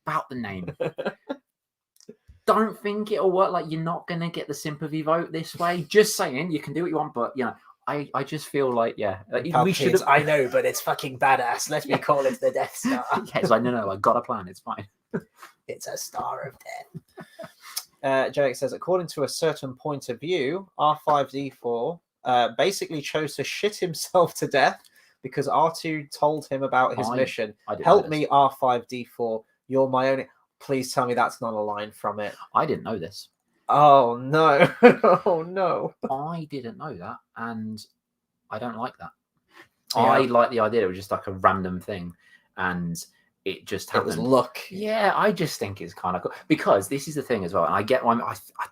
about the name? Don't think it'll work. Like, you're not going to get the sympathy vote this way. Just saying, you can do what you want, but, you know, I just feel like, we should have. I know, but it's fucking badass. Let me call it the Death Star. It's like, no, I got a plan. It's fine. It's a star of death. Jake says, according to a certain point of view, R5D4 basically chose to shit himself to death because R2 told him about his mission. Help me, R5D4. You're my only. Please tell me that's not a line from it. I didn't know this. Oh no. Oh no. I didn't know that, and I don't like that. Yeah. I like the idea it was just like a random thing and it just happened. It was luck. Yeah, I just think it's kind of cool. Because this is the thing as well, and I don't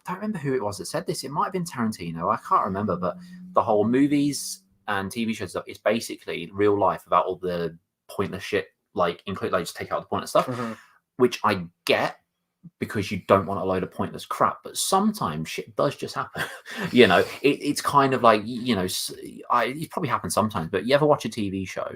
remember who it was that said this. It might have been Tarantino. I can't remember, but the whole movies and TV shows stuff is basically real life about all the pointless shit, like include like just take out the pointless stuff, which I get, because you don't want a load of pointless crap, but sometimes shit does just happen. You know, it's kind of like, you know, it probably happens sometimes, but you ever watch a TV show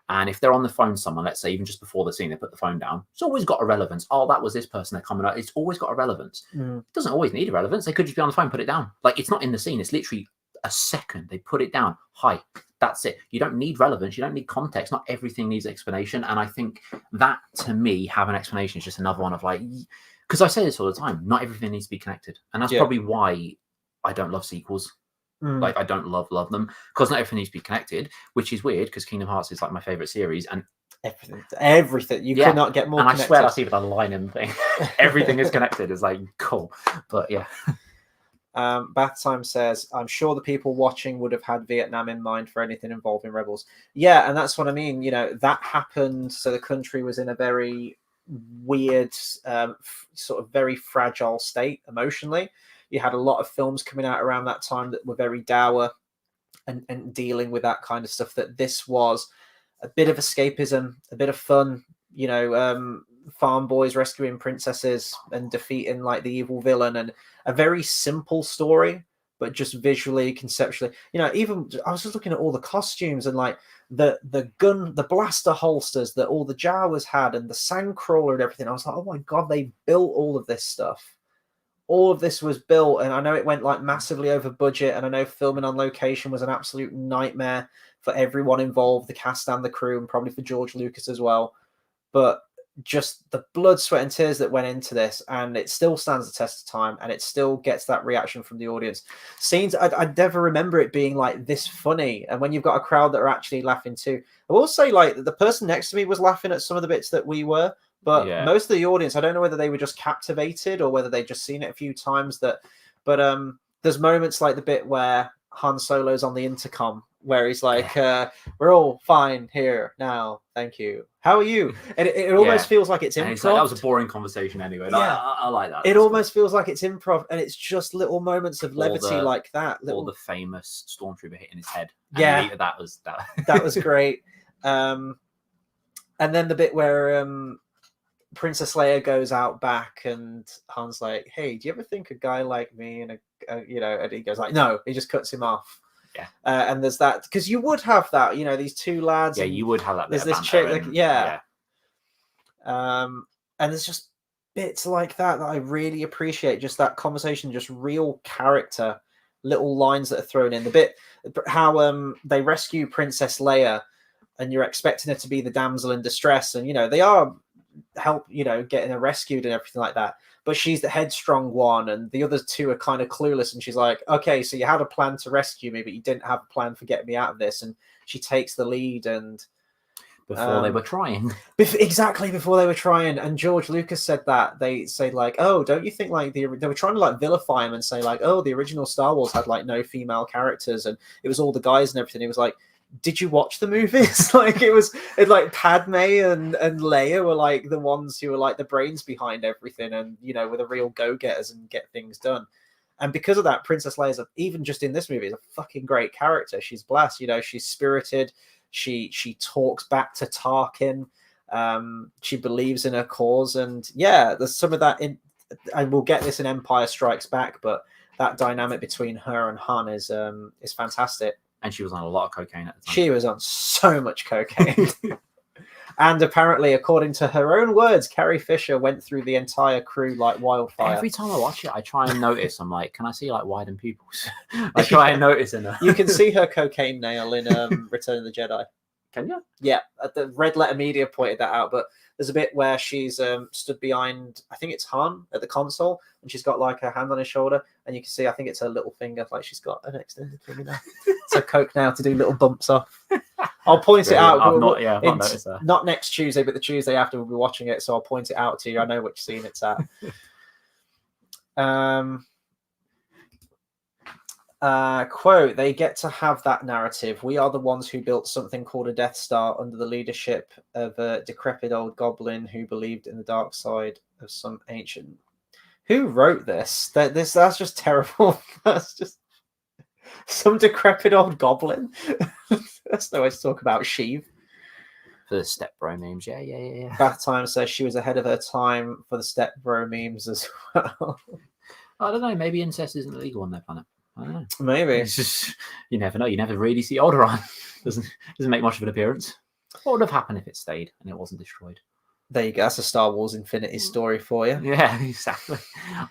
and if they're on the phone to someone, let's say even just before the scene, they put the phone down, it's always got a relevance. Oh, that was this person they're coming up. It's always got a relevance. It doesn't always need a relevance. They could just be on the phone, put it down. Like, it's not in the scene. It's literally a second. They put it down. Hi. That's it. You don't need relevance. You don't need context. Not everything needs explanation. And I think that, to me, have an explanation is just another one of like, because I say this all the time, not everything needs to be connected. And that's probably why I don't love sequels. Like, I don't love them, because not everything needs to be connected, which is weird, because Kingdom Hearts is like my favorite series. And everything. You cannot get more connected. I swear that's even a line in the thing. Everything is connected. It's like, cool. But yeah. Bath Time says, I'm sure the people watching would have had Vietnam in mind for anything involving rebels. Yeah, and that's what I mean. You know, that happened. So the country was in a very weird, sort of very fragile state emotionally. You had a lot of films coming out around that time that were very dour and dealing with that kind of stuff. That this was a bit of escapism, a bit of fun, you know, farm boys rescuing princesses and defeating like the evil villain, and a very simple story, but just visually, conceptually, even I was just looking at all the costumes and like the blaster holsters that all the Jawas had and the sandcrawler and everything. I was like, oh my God, they built all of this stuff. All of this was built, and I know it went like massively over budget, and I know filming on location was an absolute nightmare for everyone involved, the cast and the crew, and probably for George Lucas as well. But just the blood, sweat, and tears that went into this, and it still stands the test of time, and it still gets that reaction from the audience. Scenes, I never remember it being like this funny, and when you've got a crowd that are actually laughing too. I will say, like, the person next to me was laughing at some of the bits that we were, but most of the audience, I don't know whether they were just captivated or whether they'd just seen it a few times. But there's moments like the bit where Han Solo's on the intercom, where he's like, we're all fine here now, thank you. How are you? And it almost feels like it's improv. It's like, that was a boring conversation anyway. I like that. It almost feels like it's improv, and it's just little moments of levity like that. All the famous stormtrooper hitting his head. And that was great. And then the bit where Princess Leia goes out back, and Han's like, "Hey, do you ever think a guy like me and and he goes like, "No," he just cuts him off. Yeah. And there's that, because you would have that, these two lads. Yeah, you would have that. There's this chick, and there's just bits like that I really appreciate. Just that conversation, just real character, little lines that are thrown in. The bit how they rescue Princess Leia, and you're expecting her to be the damsel in distress, and they are getting her rescued and everything like that, but she's the headstrong one, and the other two are kind of clueless, and she's like, okay, so you had a plan to rescue me, but you didn't have a plan for getting me out of this. And she takes the lead, and before they were trying. Exactly, before they were trying. And George Lucas said that. They say like, oh, don't you think like they were trying to like vilify him and say like, oh, the original Star Wars had like no female characters and it was all the guys and everything. It was like, did you watch the movies? Like like Padme and Leia were like the ones who were like the brains behind everything, and were the real go-getters and get things done. And because of that, Princess Leia, even just in this movie, is a fucking great character. She's blessed, she's spirited. She talks back to Tarkin. She believes in her cause, and there's some of that in, and we'll get this in Empire Strikes Back. But that dynamic between her and Han is fantastic. And she was on a lot of cocaine at the time. She was on so much cocaine. And apparently, according to her own words, Carrie Fisher went through the entire crew like wildfire. Every time I watch it, I try and notice. I'm like, can I see like widened pupils? I try and notice in her. You can see her cocaine nail in Return of the Jedi. Can you? Yeah, the Red Letter Media pointed that out. But there's a bit where she's stood behind, I think it's Han at the console, and she's got like her hand on his shoulder, and you can see, I think it's her little finger, like she's got an extended finger now. So coke now to do little bumps off. I'll point it out. I've not noticed that. Not next Tuesday, but the Tuesday after we'll be watching it, so I'll point it out to you. I know which scene it's at. Quote, they get to have that narrative. We are the ones who built something called a Death Star under the leadership of a decrepit old goblin who believed in the dark side of some ancient... Who wrote this? That's just terrible. That's just some decrepit old goblin. That's no way to talk about Sheev. For the step bro memes, yeah. Bath Time says she was ahead of her time for the step bro memes as well. I don't know, maybe incest isn't illegal on their planet. I don't know. Maybe. It's just, you never know. You never really see Alderaan. Doesn't make much of an appearance. What would have happened if it stayed and it wasn't destroyed? There you go. That's a Star Wars Infinity story for you. Yeah, exactly.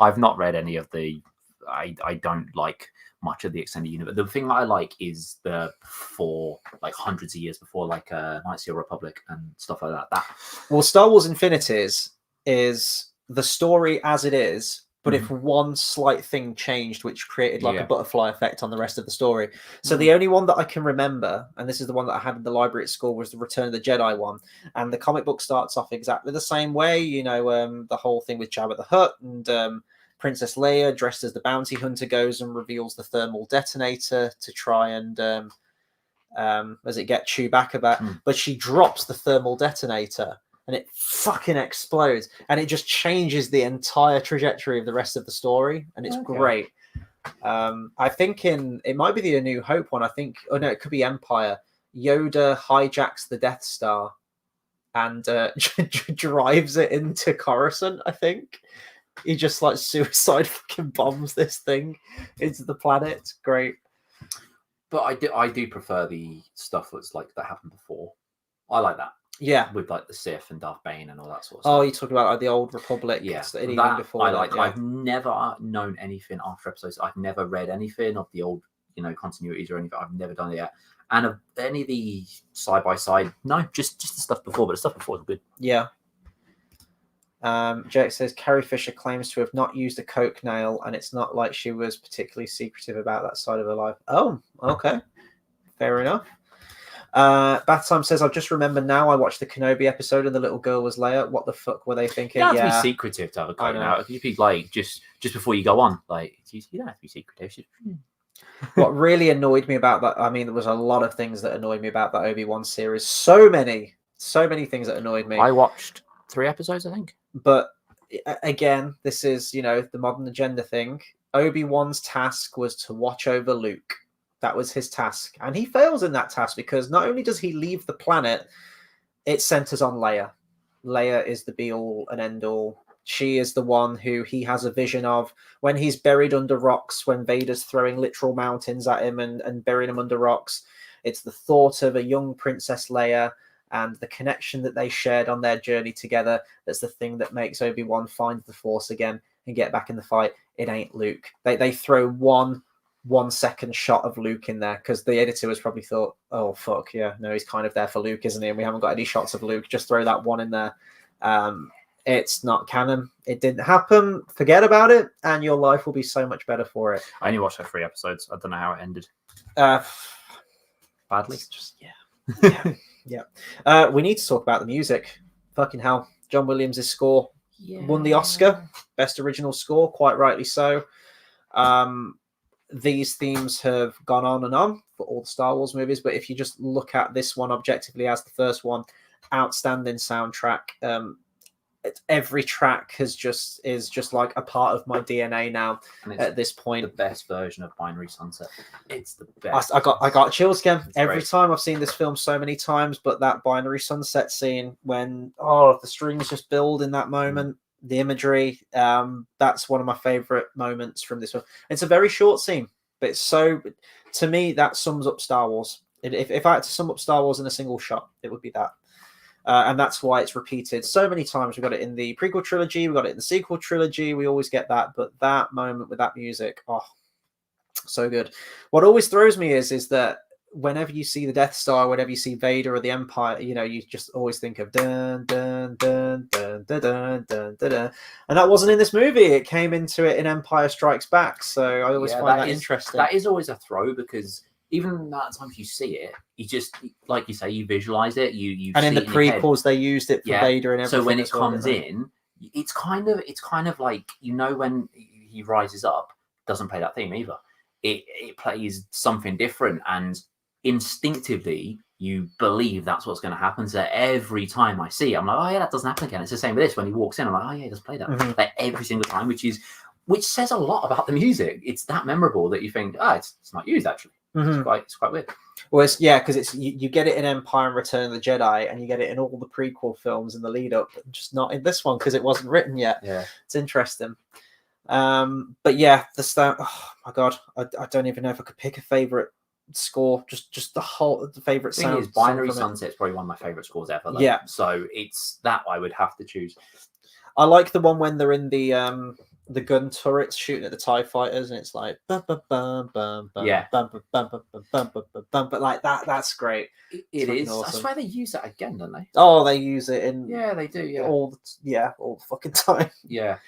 I've not read any of the... I don't like much of the extended universe. The thing that I like is the before, like hundreds of years before, like Knights of the Republic and stuff like that. Well, Star Wars Infinities is the story as it is, but if one slight thing changed, which created like a butterfly effect on the rest of the story. So the only one that I can remember, and this is the one that I had in the library at school, was the Return of the Jedi one. And the comic book starts off exactly the same way, the whole thing with Jabba the Hutt, and Princess Leia, dressed as the bounty hunter, goes and reveals the thermal detonator to try and get Chewbacca back. But she drops the thermal detonator, and it fucking explodes, and it just changes the entire trajectory of the rest of the story, and it's great. I think it might be the A New Hope one. I think, it could be Empire. Yoda hijacks the Death Star and drives it into Coruscant, I think. He just like suicide fucking bombs this thing into the planet. It's great. But I do prefer the stuff that's like that happened before. I like that. Yeah. With like the Sith and Darth Bane and all that sort of Oh, stuff. you talk about like the old Republic. Yeah, Even that before I that, like. yeah. I've never known anything after episodes. I've never read anything of the old, continuities or anything. I've never done it yet. And of any of the side by side, no, just the stuff before. But the stuff before is good. Yeah. Jake says Carrie Fisher claims to have not used a coke nail, and it's not like she was particularly secretive about that side of her life. Oh, okay, fair enough. Bath Time says, I've just remembered now I watched the Kenobi episode and the little girl was Leia. What the fuck were they thinking? You don't have to be secretive to have a coke nail. You'd be like just before you go on, like you don't have to be secretive. What really annoyed me about that, I mean, there was a lot of things that annoyed me about that Obi-Wan series. So many things that annoyed me. I watched 3 episodes, I think. But again, this is, the modern agenda thing. Obi-Wan's task was to watch over Luke. That was his task. And he fails in that task because not only does he leave the planet, it centers on Leia. Leia is the be-all and end-all. She is the one who he has a vision of when he's buried under rocks, when Vader's throwing literal mountains at him and burying him under rocks. It's the thought of a young Princess Leia and the connection that they shared on their journey together. That's the thing that makes Obi-Wan find the Force again and get back in the fight. It ain't Luke. They throw one 1 second shot of Luke in there because the editor was probably thought, oh fuck yeah, no, he's kind of there for Luke, isn't he? And we haven't got any shots of Luke. Just throw that one in there. It's not canon. It didn't happen. Forget about it, and your life will be so much better for it. I only watched 3 episodes. I don't know how it ended. Badly. Just yeah. We need to talk about the music. Fucking hell, John Williams' score won the Oscar, best original score, quite rightly so. These themes have gone on and on for all the Star Wars movies, but if you just look at this one objectively as the first one, outstanding soundtrack. Every track is just like a part of my DNA now. At this point, the best version of Binary Sunset. It's the best. I got chills again every time. I've seen this film so many times, but that Binary Sunset scene when the strings just build in that moment. The imagery, that's one of my favorite moments from this film. It's a very short scene, but it's so, to me, that sums up Star Wars. If I had to sum up Star Wars in a single shot, it would be that. And that's why it's repeated so many times. We got it in the prequel trilogy, we got it in the sequel trilogy, we always get that, but that moment with that music, so good. What always throws me is that whenever you see the Death Star, whenever you see Vader or the Empire, you just always think of dun dun dun dun dun dun dun dun, dun. And that wasn't in this movie. It came into it in Empire Strikes Back. So I always find that interesting. That is always a throw because even that times you see it, you just, like you say, you visualize it. You and see in the prequels they used it for Vader and everything. So when it comes in, it's kind of like when he rises up, doesn't play that theme either. It plays something different and instinctively you believe that's what's going to happen. So every time I see it, I'm like, oh yeah, that doesn't happen again. It's the same with this. When he walks in, I'm like, oh yeah, he does play that. Like every single time, which says a lot about the music. It's that memorable that you think, it's not used actually. It's quite weird. Well, because it's you get it in Empire and Return of the Jedi, and you get it in all the prequel films in the lead up, just not in this one because it wasn't written yet. Yeah, it's interesting. But yeah, the sound. Oh my god, I don't even know if I could pick a favorite score. Just the favorite sound. Is Binary Sunset is probably one of my favorite scores ever. Though. Yeah, so it's that I would have to choose. I like the one when they're in the gun turrets shooting at the TIE fighters, and it's like bum bum bum bum bum bum bum bum bum bum bum bum, but like that's great. It is. Awesome. I swear they use that again, don't they? Oh, they use it in. Yeah, they do. Yeah, all the fucking time. Yeah.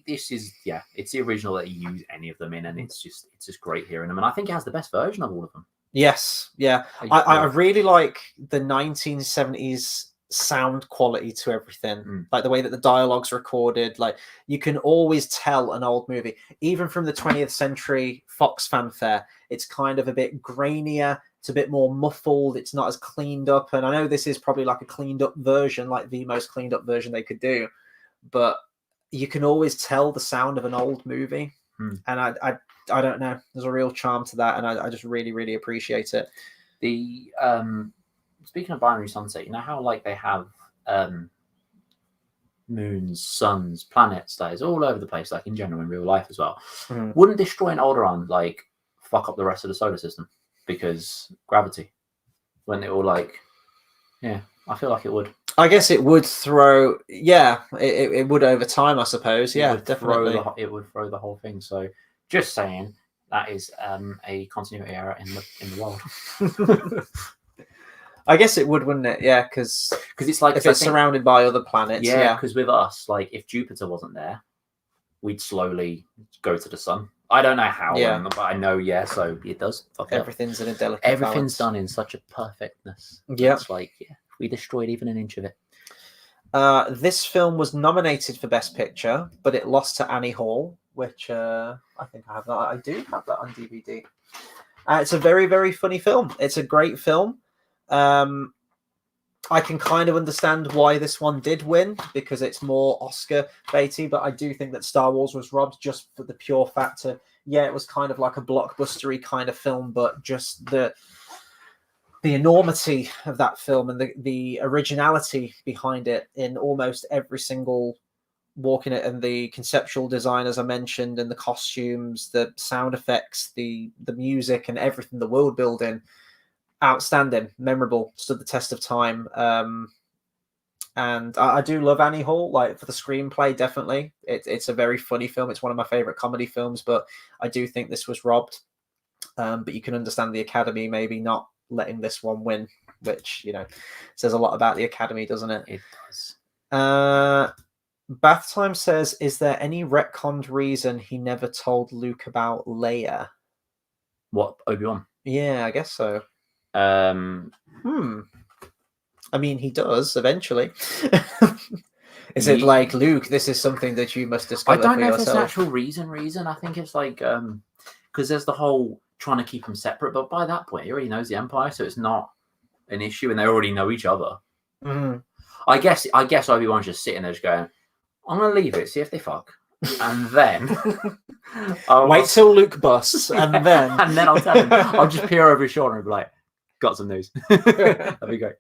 It's the original that you use any of them in, and it's just great hearing them. And I think it has the best version of all of them. Yes, yeah. I really like the 1970s sound quality to everything, like the way that the dialogue's recorded. Like you can always tell an old movie, even from the 20th century Fox fanfare. It's kind of a bit grainier. It's a bit more muffled. It's not as cleaned up. And I know this is probably like a cleaned up version, like the most cleaned up version they could do, but you can always tell the sound of an old movie. And I don't know, there's a real charm to that, and I just really, really appreciate it. The speaking of Binary Sunset, you know how like they have moons, suns, planets, that is all over the place, like in general in real life as well. Mhm. Wouldn't destroying Alderaan like fuck up the rest of the solar system because gravity? When it all like, yeah, I feel like it would. I guess it would throw. Yeah, it would over time, I suppose. Yeah, definitely. It would throw the whole thing. So, just saying that is a continuity error in the world. I guess it would, wouldn't it? Yeah, because it's like if it's surrounded by other planets. Yeah, because with us, like if Jupiter wasn't there, we'd slowly go to the sun. I don't know how, but I know, so it does. Everything's in a delicate Everything's balance. done in such a perfectness. Yeah. It's like, we destroyed even an inch of it. This film was nominated for Best Picture, but it lost to Annie Hall, which I think I have that. I do have that on DVD. It's a very, very funny film. It's a great film. I can kind of understand why this one did win, because it's more Oscar baity, but I do think that Star Wars was robbed just for the pure fact of, it was kind of like a blockbustery kind of film, but just the enormity of that film and the originality behind it in almost every single walk in it, and the conceptual design, as I mentioned, and the costumes, the sound effects, the music, and everything, the world building. Outstanding, memorable, stood the test of time. And I do love Annie Hall, like for the screenplay, definitely. It's a very funny film. It's one of my favorite comedy films, but I do think this was robbed. But you can understand the Academy maybe not letting this one win, which, says a lot about the Academy, doesn't it? It does. Bath Time says, is there any retconned reason he never told Luke about Leia? What, Obi-Wan? Yeah, I guess so. I mean, he does eventually. Is it like, Luke, this is something that you must discover? I don't know for if yourself? it's actual reason. I think it's like because there's the whole trying to keep them separate, but by that point he already knows the Empire, so it's not an issue, and they already know each other. Mm-hmm. I guess Obi-Wan's just sitting there just going, I'm gonna leave it, see if they fuck, and then wait till Luke busts, and then I'll tell him. I'll just peer over his shoulder and be like, got some news. That'd be great.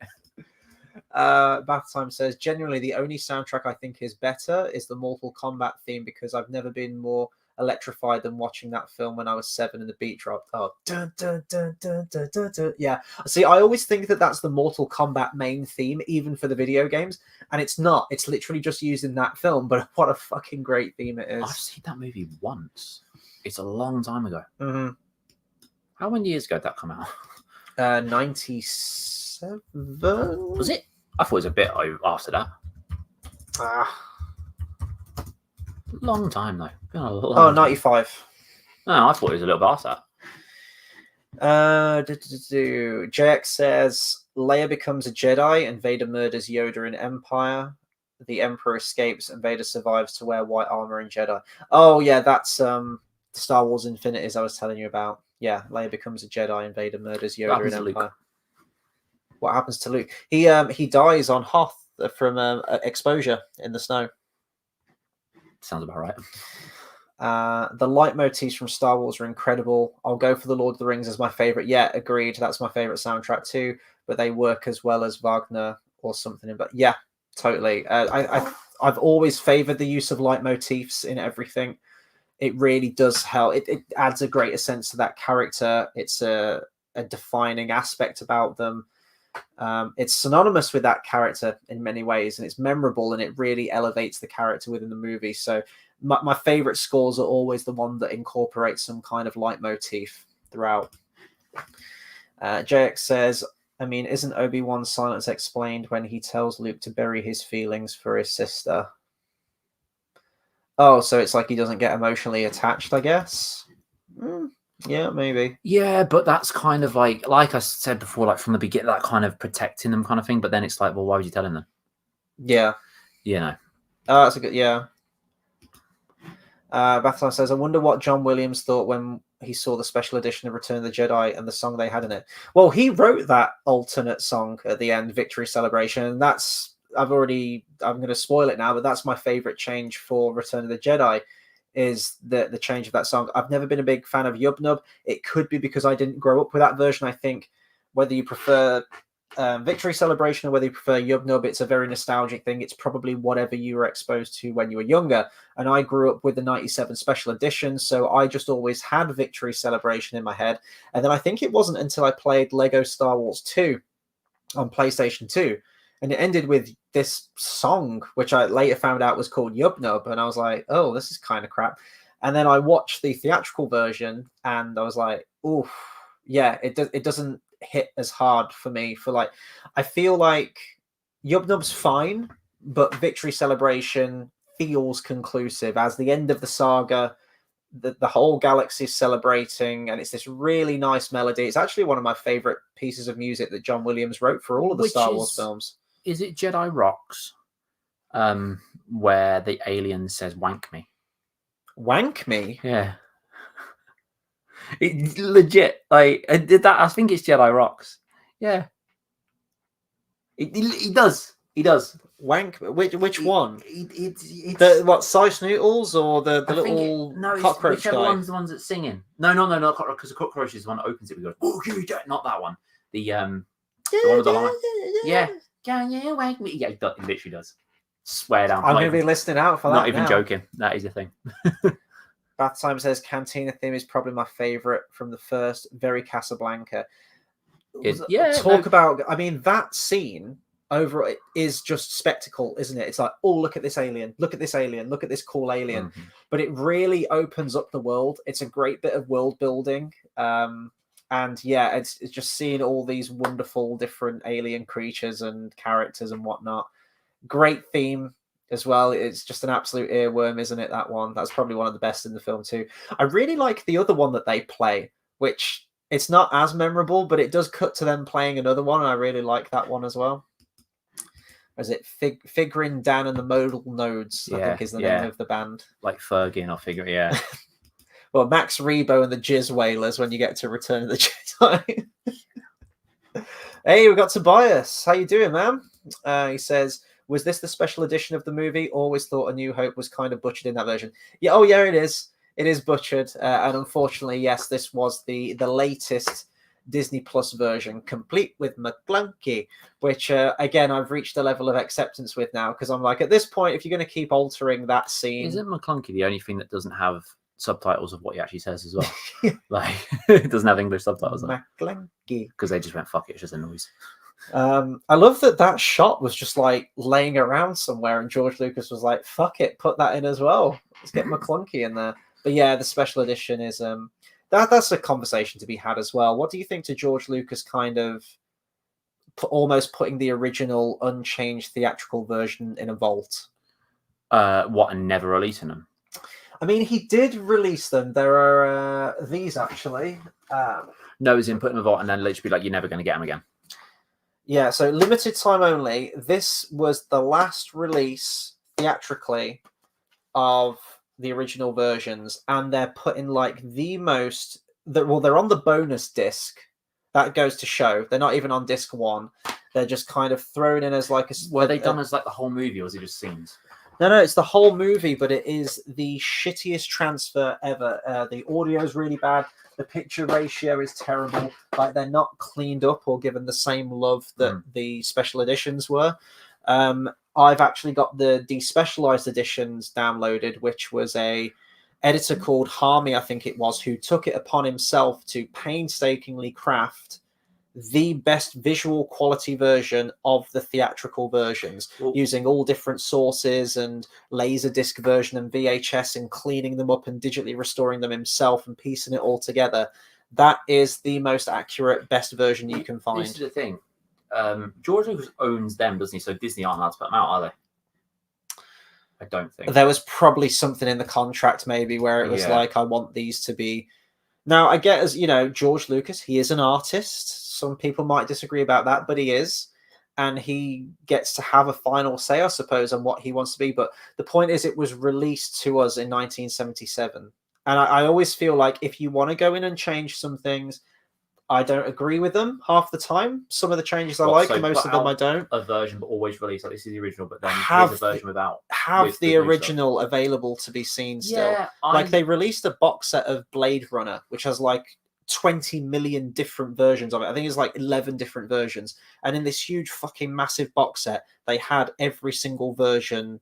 Bath Time says, genuinely the only soundtrack I think is better is the Mortal Kombat theme, because I've never been more electrified than watching that film when I was 7 and the beat dropped. Oh, dun, dun, dun, dun, dun, dun, dun. Yeah. See, I always think that that's the Mortal Kombat main theme, even for the video games, and it's not. It's literally just used in that film, but what a fucking great theme it is. I've seen that movie once. It's a long time ago. Mm-hmm. How many years ago did that come out? 97? Was it? I thought it was a bit after that. Long time though. Been a long 95. No, I thought it was a little bit after that. JX says Leia becomes a Jedi and Vader murders Yoda in Empire. The Emperor escapes and Vader survives to wear white armor in Jedi. Oh yeah, that's Star Wars Infinities I was telling you about. Yeah, Leia becomes a Jedi and Vader murders Yoda in Empire. Luke? What happens to Luke? He dies on Hoth from exposure in the snow. Sounds about right. The leitmotifs from Star Wars are incredible. I'll go for the Lord of the Rings as my favorite. Yeah, agreed. That's my favorite soundtrack too. But they work as well as Wagner or something. But yeah, totally. I've always favored the use of leitmotifs in everything. It really does help. It adds a greater sense to that character. It's a defining aspect about them. It's synonymous with that character in many ways, and it's memorable, and it really elevates the character within the movie. So my favorite scores are always the one that incorporates some kind of leitmotif throughout. JX says, I mean, isn't Obi-Wan's silence explained when he tells Luke to bury his feelings for his sister? Oh, so it's like he doesn't get emotionally attached, I guess. Yeah, maybe. Yeah, but that's kind of like I said before, like from the beginning, that kind of protecting them kind of thing. But then it's like, well, why would you tell him then? Yeah. You know. That's a good, yeah. Bathlon says, I wonder what John Williams thought when he saw the special edition of Return of the Jedi and the song they had in it. Well, he wrote that alternate song at the end, Victory Celebration, and that's, I'm going to spoil it now, but that's my favorite change for Return of the Jedi, is the change of that song. I've never been a big fan of Yub Nub. It could be because I didn't grow up with that version. I think whether you prefer Victory Celebration, or whether you prefer Yub Nub, it's a very nostalgic thing. It's probably whatever you were exposed to when you were younger. And I grew up with the 97 special edition, so I just always had Victory Celebration in my head. And then I think it wasn't until I played Lego Star Wars 2 on PlayStation 2, and it ended with this song, which I later found out was called Yub Nub, and I was like, oh, this is kind of crap. And then I watched the theatrical version, and I was like, oof, yeah, it doesn't hit as hard for me. For like, I feel like Yub Nub's fine, but Victory Celebration feels conclusive as the end of the saga. The whole galaxy is celebrating, and it's this really nice melody. It's actually one of my favorite pieces of music that John Williams wrote for all of the Star Wars films. Is it Jedi Rocks, where the alien says "wank me"? Wank me? Yeah. It legit. Like I did that. I think it's Jedi Rocks. Yeah. He does. He does. Wank. Which one? It's the what? Sice Noodles or the little cockroach whichever guy? one's the ones that's singing. No, not cockroach, because the cockroach is the one that opens it. We go, oh, you don't. Not that one. The one with the line. Yeah. Can you wake me? Yeah, he literally does. Swear down. I'm going to be listening out for that. Not even now. joking. That is a thing. Bath Time says Cantina theme is probably my favorite from the first. Very Casablanca. About. I mean, that scene over it is just spectacle, isn't it? It's like, oh, look at this alien, look at this alien, look at this cool alien. Mm-hmm. But it really opens up the world. It's a great bit of world building. And yeah, it's just seeing all these wonderful different alien creatures and characters and whatnot. Great theme as well. It's just an absolute earworm, isn't it? That one. That's probably one of the best in the film too. I really like the other one that they play, which it's not as memorable, but it does cut to them playing another one. And I really like that one as well. Is it Figuring Dan and the Modal Nodes? I think is the name of the band. Like Fergie or Figure, yeah. Well, Max Rebo and the Jizz Whalers when you get to Return of the Jedi. Hey, we got Tobias. How you doing, man? He says, was this the special edition of the movie? Always thought A New Hope was kind of butchered in that version. Yeah, oh yeah, it is. It is butchered. And unfortunately, yes, this was the latest Disney Plus version, complete with McClunky, which, again, I've reached a level of acceptance with now, because I'm like, at this point, if you're going to keep altering that scene... Isn't McClunky the only thing that doesn't have subtitles of what he actually says as well? Like, it doesn't have English subtitles. McClunky. Because they just went, fuck it, it's just a noise. I love that shot was just like laying around somewhere, and George Lucas was like, fuck it, put that in as well. Let's get McClunky in there. But yeah, the special edition is... That's a conversation to be had as well. What do you think to George Lucas kind of almost putting the original unchanged theatrical version in a vault? And never releasing them? I mean, he did release them. There are these, actually. No, as in put them in a vault and then literally be like, you're never going to get them again. Yeah, so limited time only. This was the last release theatrically of the original versions, and they're putting like they're on the bonus disc. That goes to show they're not even on disc 1. They're just kind of thrown in as like a... Were they done as like the whole movie, or was it just scenes? No, it's the whole movie, but it is the shittiest transfer ever. The audio is really bad. The picture ratio is terrible. Like, they're not cleaned up or given the same love that the special editions were. I've actually got the despecialized editions downloaded, which was a editor called Harmy, I think it was, who took it upon himself to painstakingly craft the best visual quality version of the theatrical versions, using all different sources and Laserdisc version and VHS, and cleaning them up and digitally restoring them himself and piecing it all together. That is the most accurate, best version you can find. This is the thing. George Lucas owns them, doesn't he? So Disney aren't allowed to put them out, are they? I don't think. There was probably something in the contract maybe where it was like, I want these to be... Now, I get, as you know, George Lucas, he is an artist. Some people might disagree about that, but he is. And he gets to have a final say, I suppose, on what he wants to be. But the point is, it was released to us in 1977. And I always feel like if you want to go in and change some things, I don't agree with them half the time. Some of the changes I like, and most of them I don't. A version, but always release like this is the original, but then here's a version without. Have the original available to be seen still. Like they released a box set of Blade Runner, which has like 20 million different versions of it. I think it's like 11 different versions. And in this huge fucking massive box set, they had every single version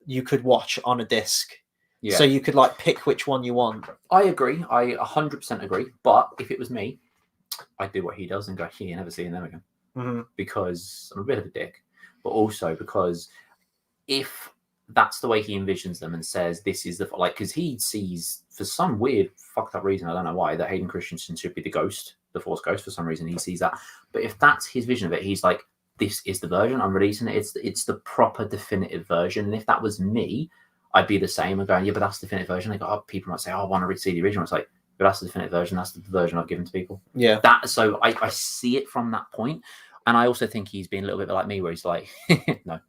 you could watch on a disc. Yeah. So you could like pick which one you want. I agree. I 100% agree. But if it was me, I'd do what he does and go, "You're never seeing them again," because I'm a bit of a dick, but also because if that's the way he envisions them and says this is the like, because he sees for some weird fucked up reason, I don't know why, that Hayden Christensen should be the ghost, the Force Ghost. For some reason, he sees that. But if that's his vision of it, he's like, "This is the version I'm releasing it. It's the proper definitive version." And if that was me, I'd be the same and going, "Yeah, but that's the definitive version." They go, people might say, "Oh, I want to see the original." It's like, but that's the definitive version. That's the version I've given to people. Yeah. So I see it from that point. And I also think he's been a little bit like me, where he's like, no.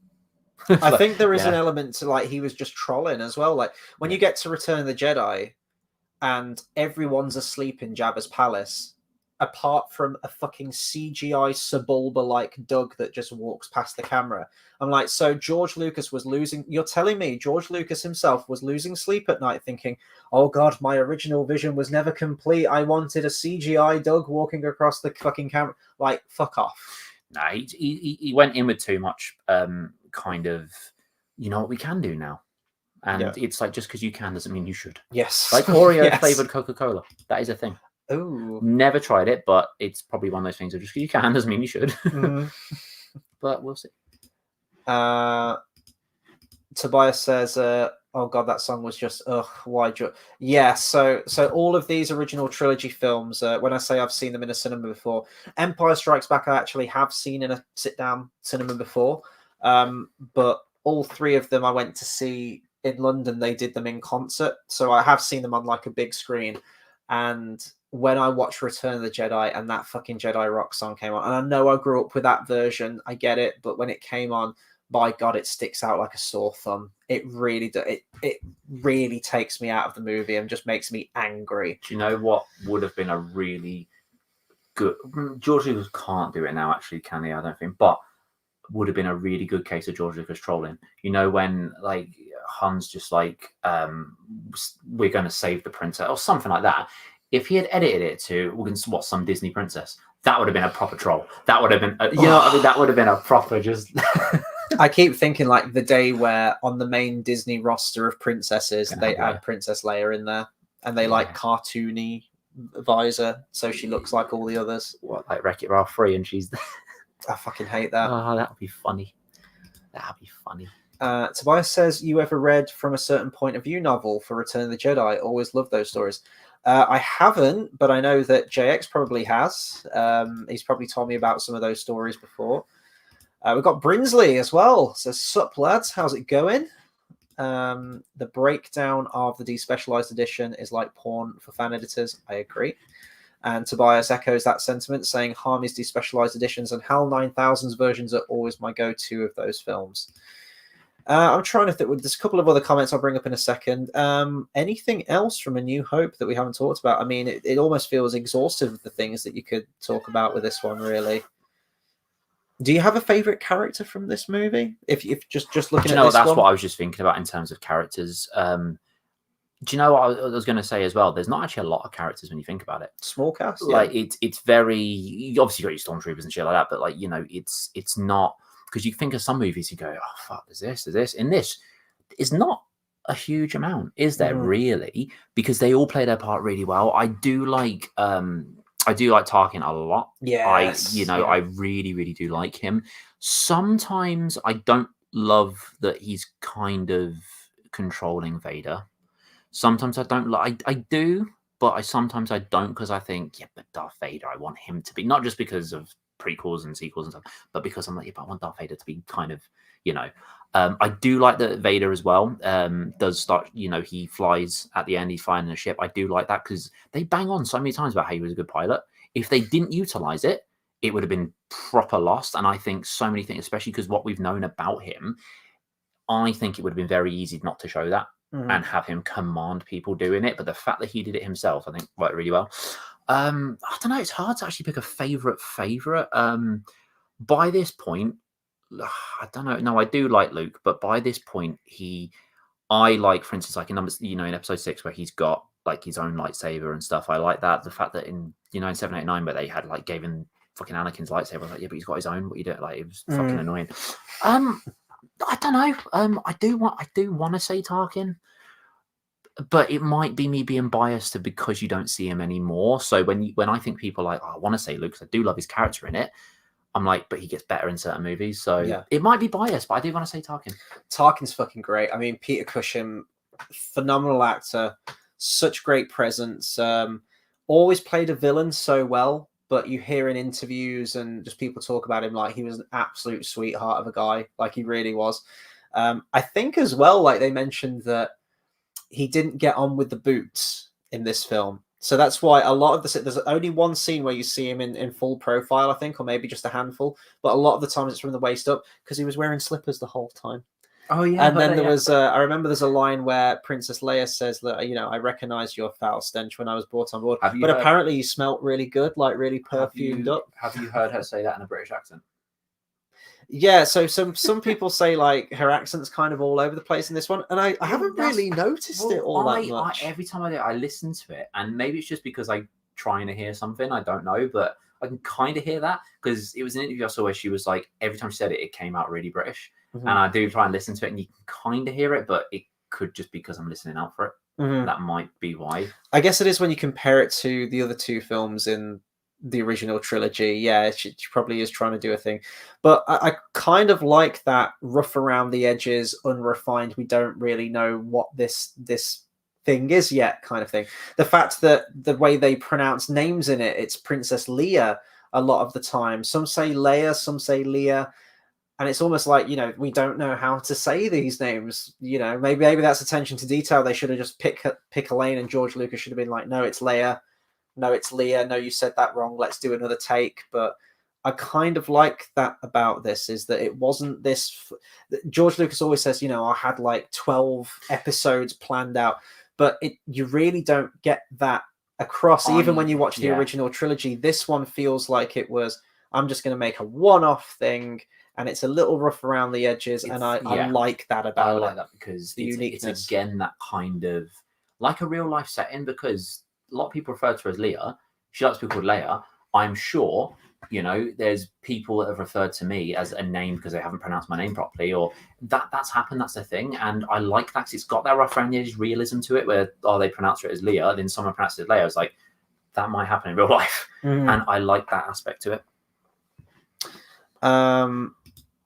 I think there is an element to like he was just trolling as well. Like when you get to Return of the Jedi and everyone's asleep in Jabba's palace, apart from a fucking CGI Sebulba like Doug that just walks past the camera. I'm like, so George Lucas was losing. You're telling me George Lucas himself was losing sleep at night thinking, "Oh God, my original vision was never complete. I wanted a CGI Doug walking across the fucking camera." Like, fuck off. Nah, he went in with too much kind of, you know what we can do now. And it's like, just because you can doesn't mean you should. Yes. Like Oreo flavored Coca-Cola. That is a thing. Oh. Never tried it, but it's probably one of those things that just because you can doesn't mean you should. But we'll see. Tobias says, "Oh God, that song was just why?" Yeah, so all of these original trilogy films. When I say I've seen them in a cinema before, Empire Strikes Back I actually have seen in a sit-down cinema before, but all three of them I went to see in London. They did them in concert, so I have seen them on like a big screen. And when I watched Return of the Jedi and that fucking Jedi Rock song came on, and I know I grew up with that version, I get it, but when it came on, by God, it sticks out like a sore thumb. It really does. It really takes me out of the movie and just makes me angry. Do you know what would have been a really good... George Lucas can't do it now, actually, can he? I don't think. But would have been a really good case of George Lucas trolling. You know, when like Han's just like, "We're going to save the princess," or something like that. If he had edited it to, "We're going to watch some Disney princess," that would have been a proper troll. That would have been, you know what I mean? That would have been a proper just... I keep thinking like the day where on the main Disney roster of princesses, they add Princess Leia in there and they like cartoony visor. So she looks like all the others. What, like Wreck-It Ralph 3 and she's... I fucking hate that. Oh, that would be funny. That would be funny. Tobias says, "You ever read From a Certain Point of View novel for Return of the Jedi? Always loved those stories." I haven't, but I know that JX probably has. He's probably told me about some of those stories before. We've got Brinsley as well. Says, "Sup, lads, how's it going?" The breakdown of the despecialized edition is like porn for fan editors. I agree. And Tobias echoes that sentiment, saying Harmy's despecialized editions and HAL 9000's versions are always my go-to of those films. I'm trying to think. There's a couple of other comments I'll bring up in a second. Anything else from A New Hope that we haven't talked about? I mean, it almost feels exhaustive of the things that you could talk about with this one, really. Do you have a favorite character from this movie? If just looking at this that's one? what I was just thinking about in terms of characters. Do you know what I was going to say as well? There's not actually a lot of characters when you think about it. Small cast, like it's very obviously you got your stormtroopers and shit like that, but like, you know, it's not, because you think of some movies, you go, "Oh fuck, there's this." In this, it's not a huge amount, is there really? Because they all play their part really well. I do like Tarkin a lot. Yes. I really, really do like him. Sometimes I don't love that he's kind of controlling Vader. Sometimes I don't like. I do, but sometimes I don't, because I think, yeah, but Darth Vader, I want him to be, not just because of prequels and sequels and stuff, but because I'm like, yeah, but I want Darth Vader to be kind of, you know. I do like that Vader as well does start, you know, he flies at the end, he's flying in a ship. I do like that because they bang on so many times about how he was a good pilot. If they didn't utilize it, it would have been proper lost. And I think so many things, especially because what we've known about him, I think it would have been very easy not to show that and have him command people doing it. But the fact that he did it himself, I think worked really well. I don't know. It's hard to actually pick a favorite. By this point, I don't know. No, I do like Luke, but by this point, I like, for instance, like in episode 6, where he's got like his own lightsaber and stuff. I like that. The fact that in 789, where they had like gave him fucking Anakin's lightsaber, I was like, yeah, but he's got his own. What you do? Like, it was fucking annoying. I don't know. I do want to say Tarkin, but it might be me being biased to because you don't see him anymore. So when I think people are like, oh, I want to say Luke, 'cause I do love his character in it. I'm like, but he gets better in certain movies. So it might be biased, but I do want to say Tarkin. Tarkin's fucking great. I mean, Peter Cushing, phenomenal actor, such great presence. Always played a villain so well, but you hear in interviews and just people talk about him like he was an absolute sweetheart of a guy, like he really was. I think as well, like they mentioned that he didn't get on with the boots in this film. So that's why a lot of there's only one scene where you see him in full profile, I think, or maybe just a handful. But a lot of the times it's from the waist up because he was wearing slippers the whole time. Oh yeah. And then there was, I remember there's a line where Princess Leia says that, I recognize your foul stench when I was brought on board. But apparently you smelt really good, like really perfumed up. Have you heard her say that in a British accent? Yeah, so some people say like her accent's kind of all over the place in this one, and I haven't really noticed it all that much. Every time I listen to it, and maybe it's just because I'm trying to hear something, I don't know, but I can kind of hear that because it was an interview I saw where she was like, every time she said it, it came out really British, and I do try and listen to it, and you can kind of hear it, but it could just be because I'm listening out for it. That might be why. I guess it is when you compare it to the other two films in the original trilogy. Yeah, she probably is trying to do a thing, but I kind of like that rough around the edges, unrefined, we don't really know what this thing is yet kind of thing. The fact that the way they pronounce names in it, it's Princess Leia a lot of the time. Some say Leia, some say Leia, and it's almost like, we don't know how to say these names. Maybe that's attention to detail. They should have just pick a lane, and George Lucas should have been like, no, it's Leia. No, it's Leah. No, you said that wrong. Let's do another take. But I kind of like that about this, is that it wasn't this. George Lucas always says, I had like 12 episodes planned out, but you really don't get that across. Even when you watch the original trilogy, this one feels like it was, I'm just going to make a one-off thing, and it's a little rough around the edges, and I like that about it. I like that because the uniqueness. It's again that kind of like a real-life setting, because a lot of people refer to her as Leah. She likes to be called Leia. I'm sure, there's people that have referred to me as a name because they haven't pronounced my name properly, or that's happened. That's the thing. And I like that. It's got that rough around the edges realism to it, where, they pronounce it as Leah, then someone pronounced it as Leia. It's like, that might happen in real life. And I like that aspect to it.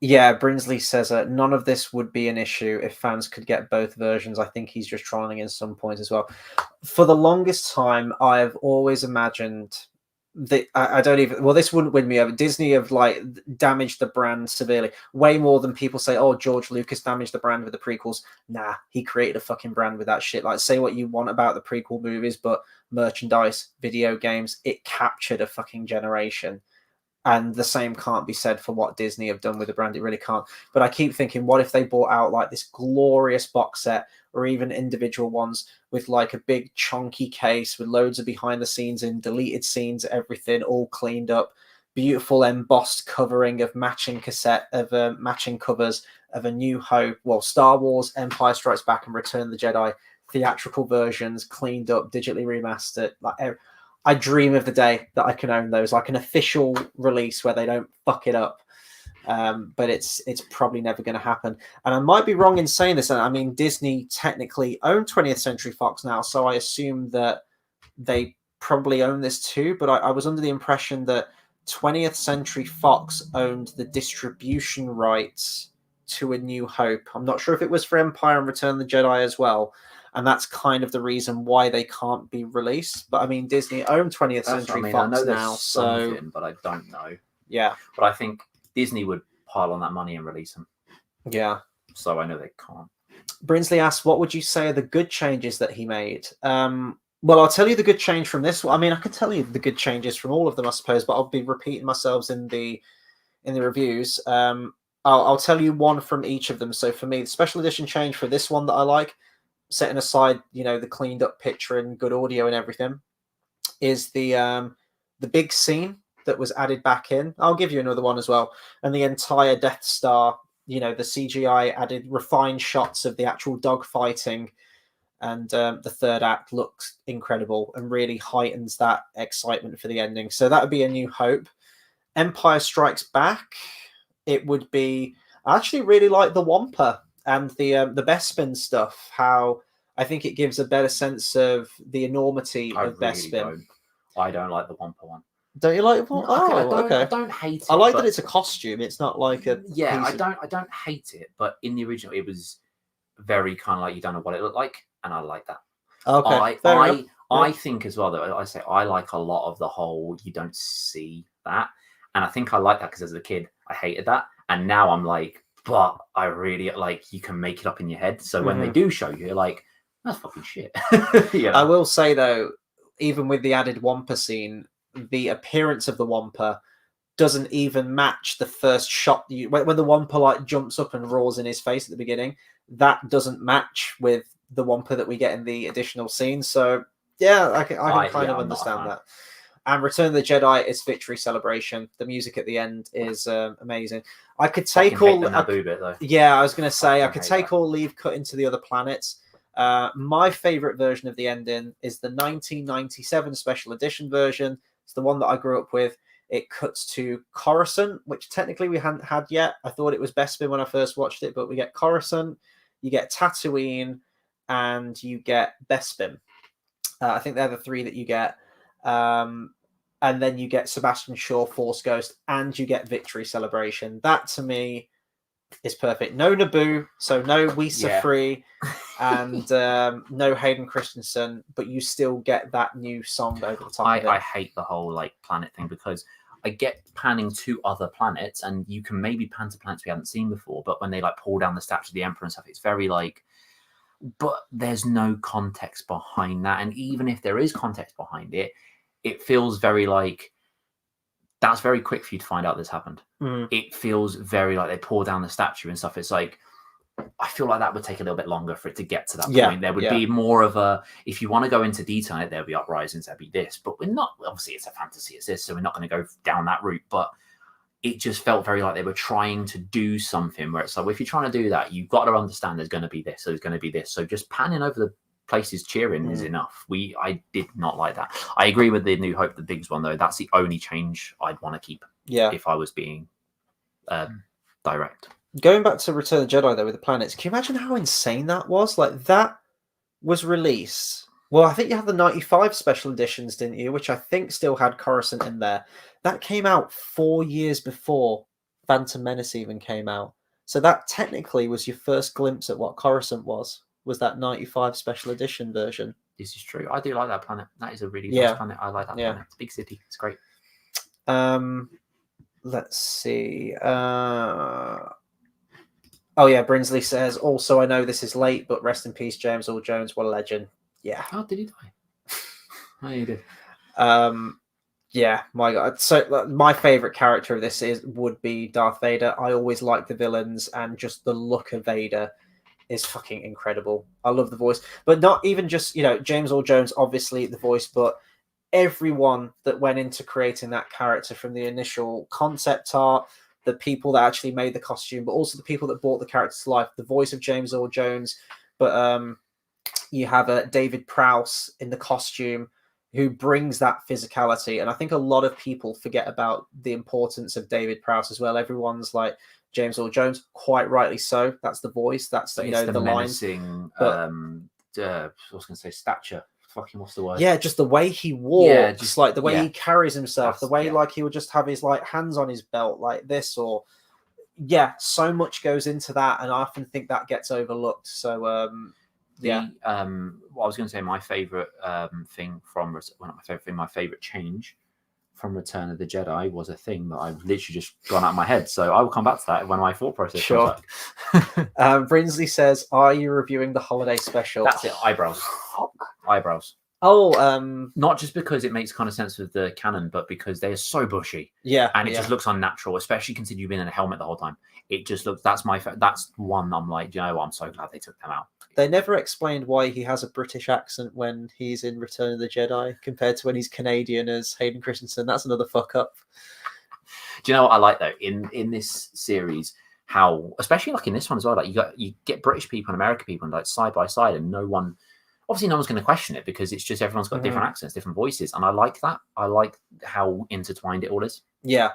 Yeah, Brinsley says none of this would be an issue if fans could get both versions. I think he's just trying in some points as well. For the longest time, I've always imagined that this wouldn't win me over. Disney have like damaged the brand severely, way more than people say, oh, George Lucas damaged the brand with the prequels. Nah, he created a fucking brand with that shit. Like, say what you want about the prequel movies, but merchandise, video games, it captured a fucking generation. And the same can't be said for what Disney have done with the brand. It really can't. But I keep thinking, what if they bought out like this glorious box set, or even individual ones with like a big chunky case with loads of behind the scenes and deleted scenes, everything all cleaned up, beautiful embossed covering of matching matching covers of A New Hope, Star Wars, Empire Strikes Back, and Return of the Jedi, theatrical versions, cleaned up, digitally remastered. Like, I dream of the day that I can own those, like an official release where they don't fuck it up. But it's probably never going to happen. And I might be wrong in saying this. I mean, Disney technically own 20th Century Fox now, so I assume that they probably own this too. But I was under the impression that 20th Century Fox owned the distribution rights to A New Hope. I'm not sure if it was for Empire and Return of the Jedi as well. And that's kind of the reason why they can't be released. But I mean, Disney own 20th Century Fox now, so but I don't know. Yeah, but I think Disney would pile on that money and release them. Yeah, so I know they can't. Brinsley asks, "What would you say are the good changes that he made?" Well, I'll tell you the good change from this one. I mean, I could tell you the good changes from all of them, I suppose, but I'll be repeating myself in the reviews. I'll tell you one from each of them. So for me, the special edition change for this one that I like, setting aside, the cleaned up picture and good audio and everything, is the big scene that was added back in. I'll give you another one as well. And the entire Death Star, the CGI added refined shots of the actual dog fighting. And the third act looks incredible and really heightens that excitement for the ending. So that would be A New Hope. Empire Strikes Back, it would be, I actually really like the Wampa and the Bespin stuff. How I think it gives a better sense of the enormity of Bespin. I don't like the Wampa one. Don't you like? No, okay. I don't hate it. I like that it's a costume. It's not like a I don't hate it, but in the original, it was very kind of like you don't know what it looked like, and I like that. Okay, I think as well though. I say I like a lot of the whole you don't see that, and I think I like that because as a kid I hated that, and now I'm like, but I really like you can make it up in your head. So when they do show you, you're like, that's fucking shit. I will say though, even with the added Wampa scene, the appearance of the Wampa doesn't even match the first shot. When the Wampa like jumps up and roars in his face at the beginning, that doesn't match with the Wampa that we get in the additional scenes. So yeah, I can kind of understand that. And Return of the Jedi is victory celebration. The music at the end is amazing. I could take all. Bit, though. Yeah, I was going to say I could take all leave cut into the other planets. My favorite version of the ending is the 1997 special edition version. It's the one that I grew up with. It cuts to Coruscant, which technically we hadn't had yet. I thought it was Bespin when I first watched it, but we get Coruscant, you get Tatooine, and you get Bespin. I think they're the three that you get. And then you get Sebastian Shaw, Force Ghost, and you get Victory Celebration. That to me is perfect. No Naboo, so no Wisa Free, and no Hayden Christensen, but you still get that new song over the top of it. I hate the whole like planet thing because I get panning to other planets, and you can maybe pan to planets we haven't seen before, but when they like pull down the statue of the Emperor and stuff, it's very like, but there's no context behind that, and even if there is context behind it, it feels very like that's very quick for you to find out this happened. It feels very like they pour down the statue and stuff. It's like, I feel like that would take a little bit longer for it to get to that point. There would be more of a, if you want to go into detail, there'll be uprisings, there'll be this, but we're not, obviously it's a fantasy, it's this, so we're not going to go down that route. But it just felt very like they were trying to do something where it's like, well, if you're trying to do that, you've got to understand there's going to be this, so there's going to be this. So just panning over the places cheering is enough. I did not like that. I agree with the New Hope, the biggest one though. That's the only change I'd want to keep. If I was being direct. Going back to Return of the Jedi though with the planets, can you imagine how insane that was? Like that was released. Well, I think you had the 95 special editions, didn't you? Which I think still had Coruscant in there. That came out 4 years before Phantom Menace even came out. So that technically was your first glimpse at what Coruscant was that 95 special edition version. This is true. I do like that planet. That is a really nice planet. I like that planet. It's a big city. It's great. Let's see. Oh yeah, Brinsley says, also I know this is late, but rest in peace, James Earl Jones. What a legend. Yeah. Oh, did he die? Oh, he did. Yeah, my God. So my favorite character of this would be Darth Vader. I always like the villains, and just the look of Vader is fucking incredible. I love the voice, but not even just, James Earl Jones, obviously the voice, but everyone that went into creating that character, from the initial concept art, the people that actually made the costume, but also the people that brought the character to life. The voice of James Earl Jones, but you have David Prowse in the costume, who brings that physicality. And I think a lot of people forget about the importance of David Prowse as well. Everyone's like James Earl Jones, quite rightly so. That's the voice. That's the menacing, I was going to say stature. Fucking, what's the word? Yeah, just the way he walks, just like the way he carries himself, the way like he would just have his like hands on his belt like this, or so much goes into that, and I often think that gets overlooked. So what I was going to say, my favorite thing from my favorite change from Return of the Jedi was a thing that I've literally just gone out of my head. So I will come back to that when my thought process comes back. Brinsley says, "Are you reviewing the holiday special?" That's it. Eyebrows. Eyebrows. Oh, not just because it makes kind of sense with the canon, but because they are so bushy. Yeah, and it just looks unnatural, especially considering you've been in a helmet the whole time. It just looks. That's one. I'm like, I'm so glad they took them out. They never explained why he has a British accent when he's in Return of the Jedi compared to when he's Canadian as Hayden Christensen. That's another fuck up. Do you know what I like though in this series? How, especially like in this one as well, like you get British people and American people and like side by side, and no one obviously no one's going to question it because it's just everyone's got different accents, different voices, and I like that. I like how intertwined it all is. Yeah,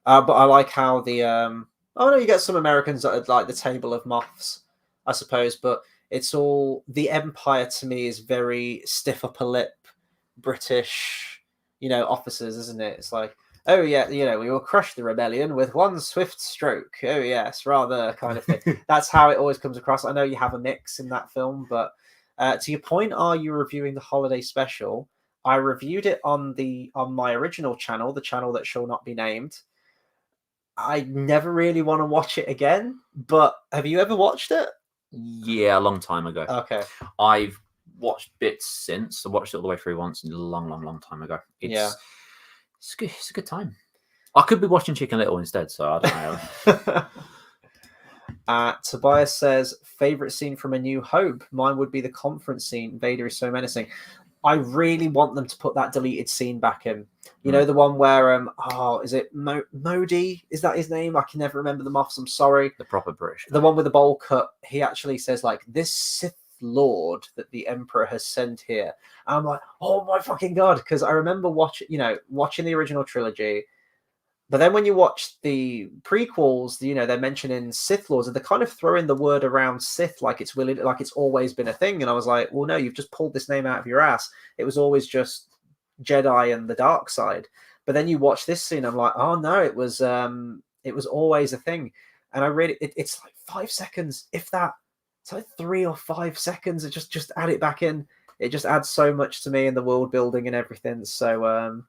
but I like how the oh no, you get some Americans that are like the Table of Moths, I suppose, but it's all the Empire to me is very stiff upper lip British, officers, isn't it? It's like, oh yeah, we will crush the rebellion with one swift stroke. Oh yes, rather kind of thing. That's how it always comes across. I know you have a mix in that film, but to your point, are you reviewing the holiday special? I reviewed it on my original channel, the channel that shall not be named. I never really want to watch it again, but have you ever watched it? Yeah, a long time ago. Okay. I've watched bits since. I watched it all the way through once, a long time ago. It's good. It's a good time. I could be watching Chicken Little instead, so I don't know. Tobias says, favorite scene from A New Hope? Mine would be the conference scene. Vader is so menacing. I really want them to put that deleted scene back in. You know, the one where, is it Modi? Is that his name? I can never remember the Moths. I'm sorry. The proper British guy. The one with the bowl cut. He actually says, like, this Sith Lord that the Emperor has sent here. And I'm like, oh my fucking God. Because I remember watching the original trilogy. But then when you watch the prequels, they're mentioning Sith Lords, and they're kind of throwing the word around Sith like it's always been a thing. And I was like, well, no, you've just pulled this name out of your ass. It was always just Jedi and the dark side. But then you watch this scene, I'm like, oh no, it was always a thing. And I really, it's like 5 seconds, if that. It's like 3 or 5 seconds. It just add it back in. It just adds so much to me in the world building and everything. So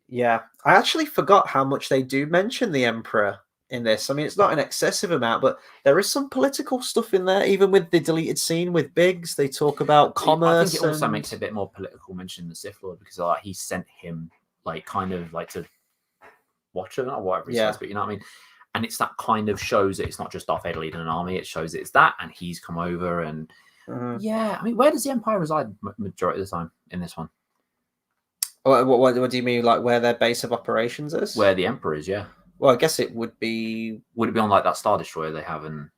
yeah, I actually forgot how much they do mention the Emperor in this. I mean, it's not an excessive amount, but there is some political stuff in there. Even with the deleted scene with Biggs, they talk about commerce. I think it also makes it a bit more political mentioning the Sith Lord because he sent him to watch him or whatever he says, but you know what I mean? And it's that kind of shows that it's not just Darth Vader leading an army. It shows it's that, and he's come over and yeah. I mean, where does the Empire reside majority of the time in this one? What do you mean, like where their base of operations is? Where the Emperor is, yeah. Well, I guess it would be. Would it be on like that Star Destroyer they have? And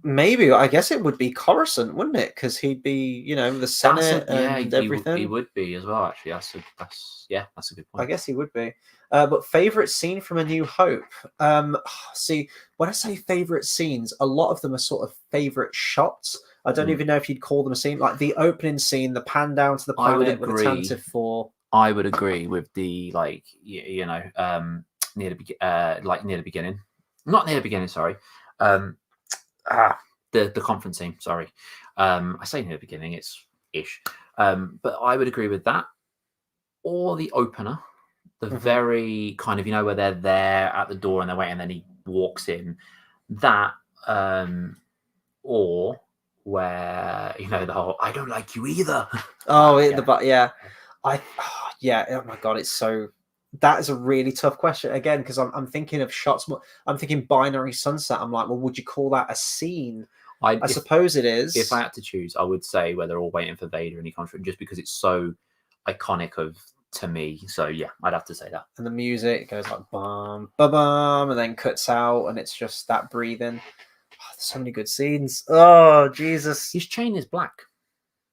maybe I guess it would be Coruscant, wouldn't it? Because he'd be, the Senate and everything. He would be as well. Actually, that's a good point. I guess he would be. But favorite scene from A New Hope. See, when I say favorite scenes, a lot of them are sort of favorite shots. I don't even know if you'd call them a scene. Like the opening scene, the pan down to the planet with the Tantive 4. I would agree with the near the beginning, not near the beginning. Sorry, the conference scene. Sorry, I say near the beginning. It's ish, but I would agree with that. Or the opener, the very kind of where they're there at the door and they're waiting, and then he walks in. That or where the whole "I don't like you either." Oh, yeah. Oh my God, it's so. That is a really tough question again because I'm thinking of shots. I'm thinking Binary Sunset. I'm like, well, would you call that a scene? I suppose it is. If I had to choose, I would say where they're all waiting for Vader and he comes through, just because it's so iconic to me. So yeah, I'd have to say that. And the music goes like bum, ba bum, and then cuts out, and it's just that breathing. Oh, there's so many good scenes. Oh Jesus, his chain is black.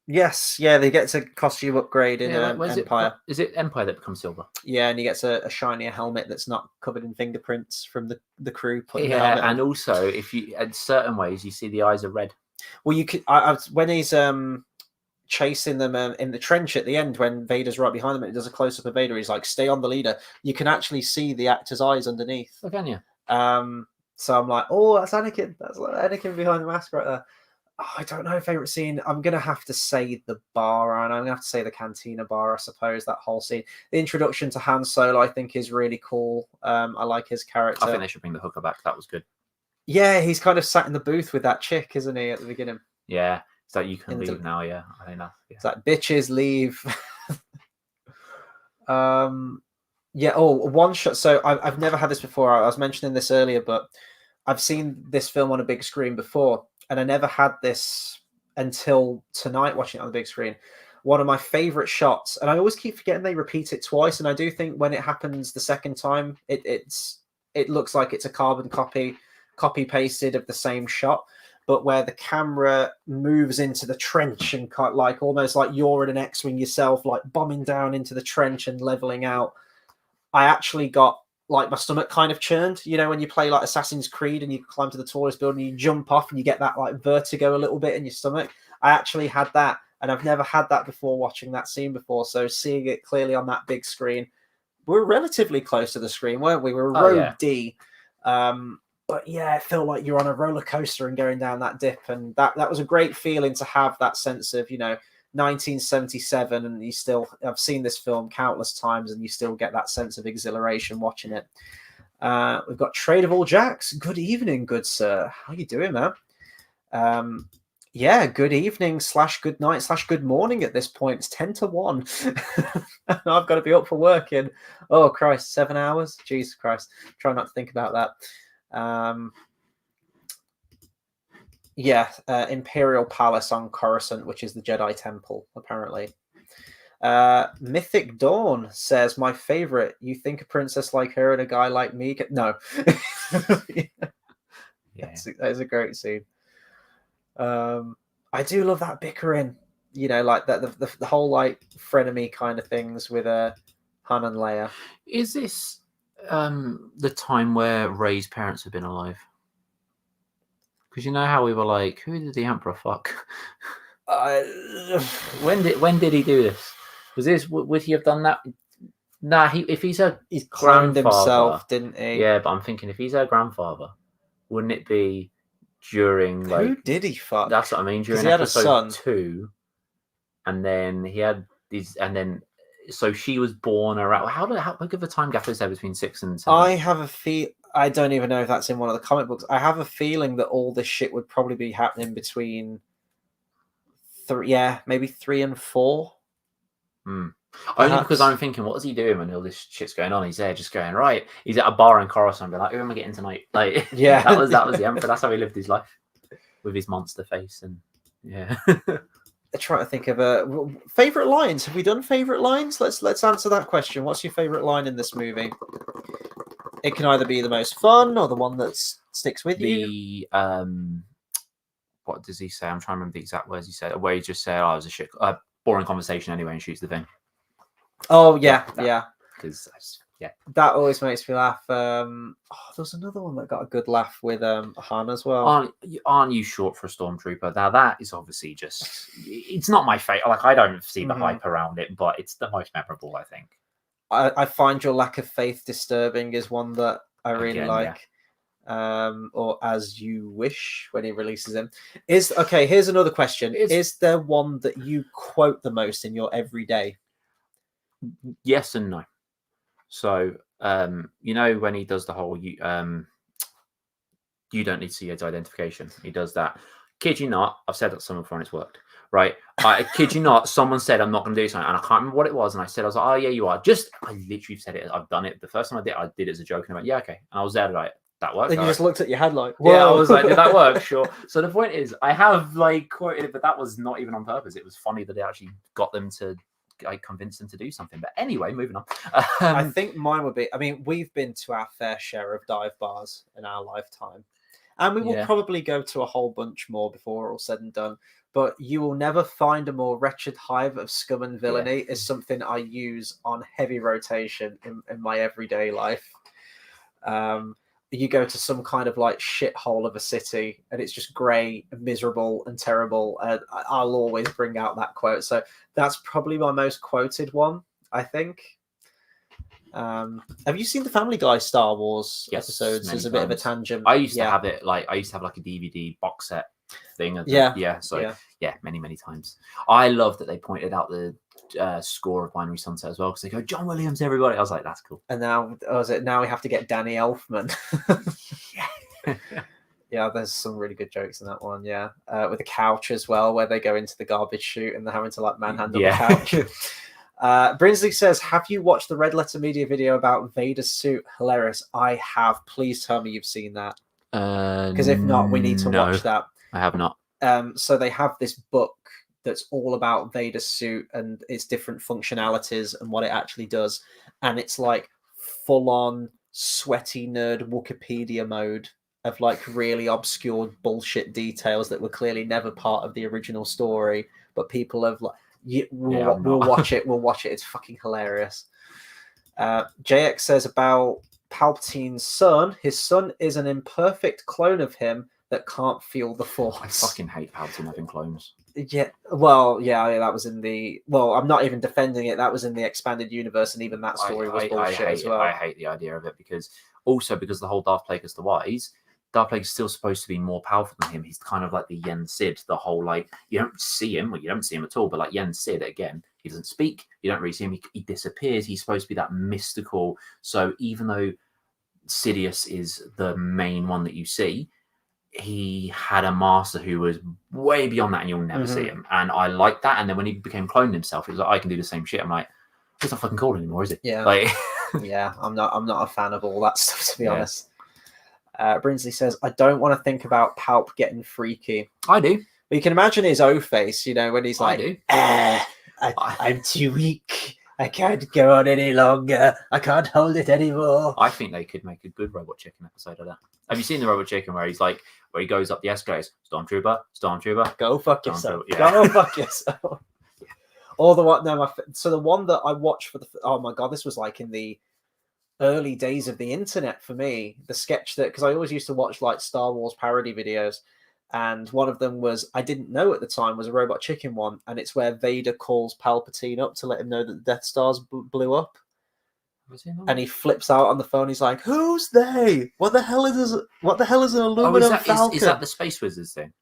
Yes, yeah, they get a costume upgrade in Empire. Is it Empire that becomes silver? Yeah, and he gets a shinier helmet that's not covered in fingerprints from the crew. Yeah, and also if you in certain ways you see the eyes are red. Well, you could when he's chasing them in the trench at the end when Vader's right behind them and it does a close up of Vader. He's like, "Stay on the leader." You can actually see the actor's eyes underneath. Oh, can you? So I'm like, oh, that's Anakin. That's like Anakin behind the mask right there. Oh, I don't know. Favorite scene. I'm gonna have to say the bar, and I'm gonna have to say the cantina bar. I suppose that whole scene, the introduction to Han Solo, I think is really cool. I like his character. I think they should bring the hooker back. That was good. Yeah, he's kind of sat in the booth with that chick, isn't he, at the beginning? Yeah, it's like you can leave now. Yeah, I think that. Yeah. It's like bitches leave. Yeah. Oh, one shot. So I've never had this before. I was mentioning this earlier, but I've seen this film on a big screen before. And I never had this until tonight watching it on the big screen. One of my favorite shots, and I always keep forgetting they repeat it twice. And I do think when it happens the second time, it looks like it's a carbon copy pasted of the same shot. but where the camera moves into the trench and kind of like almost like you're in an X-wing yourself, like bombing down into the trench and leveling out. I actually got like my stomach kind of churned, you know, when you play like Assassin's Creed and you climb to the tallest building, you jump off and you get that like vertigo a little bit in your stomach. I actually had that, and I've never had that before watching that scene before. So seeing it clearly on that big screen, we were relatively close to the screen, weren't we? We were row D. But yeah, it felt like you're on a roller coaster and going down that dip, and that was a great feeling to have that sense of, you know, 1977, and you still, I've seen this film countless times, and you still get that sense of exhilaration watching it. We've got Trade of All Jacks. Good evening, good sir. How you doing, man? Yeah, good evening / good night / good morning at this point. It's 10 to 1. I've got to be up for work in, oh Christ, 7 hours. Jesus Christ. Try not to think about that. Yeah, Imperial Palace on Coruscant, which is the Jedi Temple, apparently. Mythic Dawn says, my favorite. You think a princess like her and a guy like me? No. Yeah, that is a great scene. I do love that bickering, you know, like that the whole like frenemy kind of things with Han and Leia. Is this the time where Rey's parents have been alive? Because you know how we were like, who did the Emperor fuck? When did he do this? Was this, would he have done that? Nah, if he's her cloned himself, didn't he? Yeah, but I'm thinking if he's her grandfather, wouldn't it be during like, who did he fuck? That's what I mean. During episode 2, and then he had these, and then so she was born around. How big of a time gap is there between 6 and 7? I have a feel. I don't even know if that's in one of the comic books. I have a feeling that all this shit would probably be happening between maybe 3 and 4. Only because I'm thinking, what is he doing when all this shit's going on? He's there just going, right. He's at a bar in Coruscant, be like, who am I getting tonight? Like, yeah, that was the Emperor. That's how he lived his life, with his monster face. And yeah. I'm trying to think of favorite lines. Have we done favorite lines? Let's answer that question. What's your favorite line in this movie? It can either be the most fun or the one that sticks with you. What does he say? I'm trying to remember the exact words he said. Where he just said, "Oh, it was a shit, boring conversation anyway," and shoots the thing. Oh yeah. Because that always makes me laugh. There's another one that got a good laugh with Han as well. Aren't you short for a stormtrooper? Now that is obviously just, it's not my favorite. Like, I don't see the hype around it, but it's the most memorable, I think. I find your lack of faith disturbing is one that I really like. Yeah. Or As You Wish, when he releases him. Here's another question. Is there one that you quote the most in your everyday? Yes and no. So, you know, when he does the whole, you don't need to see his identification. He does that. Kid you not, I've said that to someone before and it's worked. Right? I kid you not, someone said I'm not going to do something, and I can't remember what it was. And I said, oh yeah, you are. I literally said it. I've done it. The first time I did it as a joke, and I went, yeah, okay. And I was there like, that worked. Then you just looked at your head like, whoa. Yeah, I was like, did that work? Sure. So the point is, I have like quoted it, but that was not even on purpose. It was funny that it actually got them to, I convinced them to do something. But anyway, moving on. I think mine would be, I mean, we've been to our fair share of dive bars in our lifetime, and we will probably go to a whole bunch more before we're all said and done. But you will never find a more wretched hive of scum and villainy. Is something I use on heavy rotation in my everyday life. You go to some kind of like shithole of a city and it's just grey and miserable and terrible, and I'll always bring out that quote. So that's probably my most quoted one, I think. Have you seen the Family Guy Star Wars episodes? As a bit of a tangent. I used to have it, like I used to have like a DVD box set thing. Many times. I love that they pointed out the score of Binary Sunset as well, because they go, John Williams, everybody. I was like, that's cool. And now we have to get Danny Elfman. Yeah, there's some really good jokes in that one. Yeah, with the couch as well, where they go into the garbage chute and they're having to like manhandle the couch. Brinsley says, have you watched the Red Letter Media video about Vader's suit? Hilarious. I have. Please tell me you've seen that. Because if not, we need to watch that. I have not. So they have this book that's all about Vader's suit and its different functionalities and what it actually does. And it's like full on sweaty nerd Wikipedia mode of like really obscure bullshit details that were clearly never part of the original story, but people have like, we'll watch it. We'll watch it. It's fucking hilarious. JX says about Palpatine's son. His son is an imperfect clone of him that can't feel the Force. I fucking hate Palpatine having clones. Yeah, well, yeah, that was in the. Well, I'm not even defending it. That was in the expanded universe, and even that story was bullshit as well. I hate the idea of it because the whole Darth Plagueis the Wise. Darth Plagueis is still supposed to be more powerful than him. He's kind of like the Yen Sid. The whole like you don't see him, you don't see him at all. But like Yen Sid again, he doesn't speak. You don't really see him. He disappears. He's supposed to be that mystical. So even though Sidious is the main one that you see, he had a master who was way beyond that, and you'll never see him. And I like that. And then when he became cloned himself, he was like, I can do the same shit. I'm like, it's not fucking cool anymore, is it? Yeah. Like, yeah, I'm not a fan of all that stuff, to be honest. Brinsley says, I don't want to think about Palp getting freaky. I do. But you can imagine his O face, you know, when he's like, I do. I'm too weak. I can't go on any longer. I can't hold it anymore. I think they could make a good Robot Chicken episode of that. Have you seen the Robot Chicken where he goes up the escalators? Stormtrooper. Go fuck yourself. Yeah. Go fuck yourself. Or the one, no, so the one that I watched for oh my God, this was like in the early days of the internet for me. The sketch that, because I always used to watch like Star Wars parody videos. And one of them was, I didn't know at the time, was a Robot Chicken one. And it's where Vader calls Palpatine up to let him know that the Death Stars blew up. And he flips out on the phone. He's like, "Who's they? What the hell is an aluminum Falcon?" Is that the Space Wizards thing?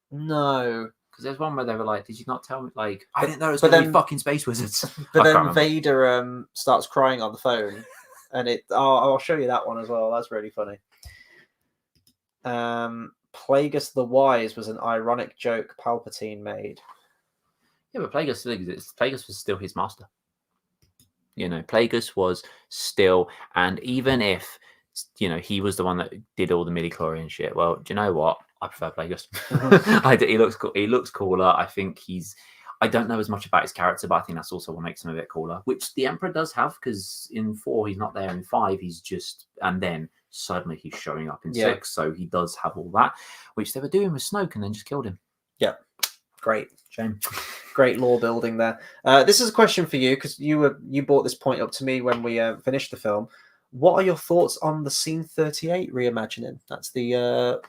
No. Because there's one where they were like, "Did you not tell me?" Like, I didn't know it was going to be fucking Space Wizards. But then Vader starts crying on the phone. And I'll show you that one as well. That's really funny. Plagueis the Wise was an ironic joke Palpatine made. Yeah, but Plagueis still exists. Plagueis was still his master. You know, Plagueis was still, and even if, you know, he was the one that did all the midi-chlorian shit, well, do you know what? I prefer Plagueis. He looks cool. He looks cooler. I think I don't know as much about his character, but I think that's also what makes him a bit cooler, which the Emperor does have, because in 4, he's not there. In 5, he's just, and then suddenly he's showing up in 6, so he does have all that, which they were doing with Snoke and then just killed him. Yeah, great. Shame. Great lore building there. This is a question for you, because you brought this point up to me when we finished the film. What are your thoughts on the Scene 38 reimagining? That's the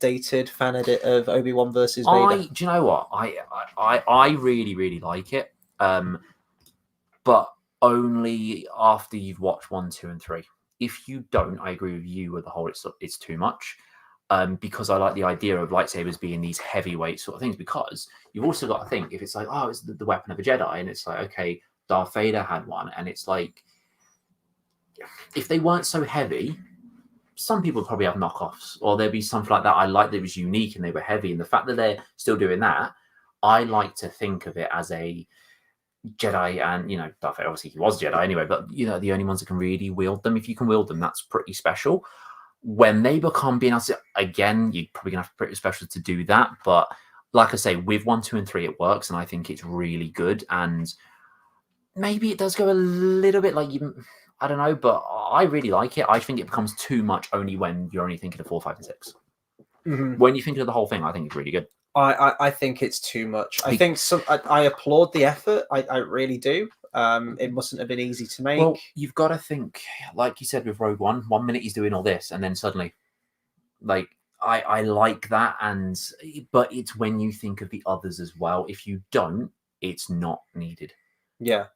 updated fan edit of Obi-Wan versus Vader. Do you know what? I really, really like it, but only after you've watched 1, 2, and 3. If you don't, I agree with you with the whole it's too much. Because I like the idea of lightsabers being these heavyweight sort of things, because you've also got to think, if it's like, oh, it's the weapon of a Jedi, and it's like, okay, Darth Vader had one, and it's like, if they weren't so heavy, some people probably have knockoffs, or there'd be something like that. I like that it was unique and they were heavy, and the fact that they're still doing that, I like to think of it as a Jedi, and, you know, Darth Vader, obviously he was Jedi anyway, but, you know, the only ones that can really wield them. If you can wield them, that's pretty special. When they become being able to, again, you're probably gonna have to be pretty special to do that. But like I say, with 1, 2, and 3, it works, and I think it's really good. And maybe it does go a little bit like I don't know, but I really like it. I think it becomes too much only when you're only thinking of 4, 5, and 6. Mm-hmm. When you think of the whole thing, I think it's really good. I think it's too much. I think I applaud the effort. I really do. It mustn't have been easy to make. Well, you've got to think, like you said with Rogue One, 1 minute he's doing all this, and then suddenly, like, I like that, but it's when you think of the others as well. If you don't, it's not needed. Yeah,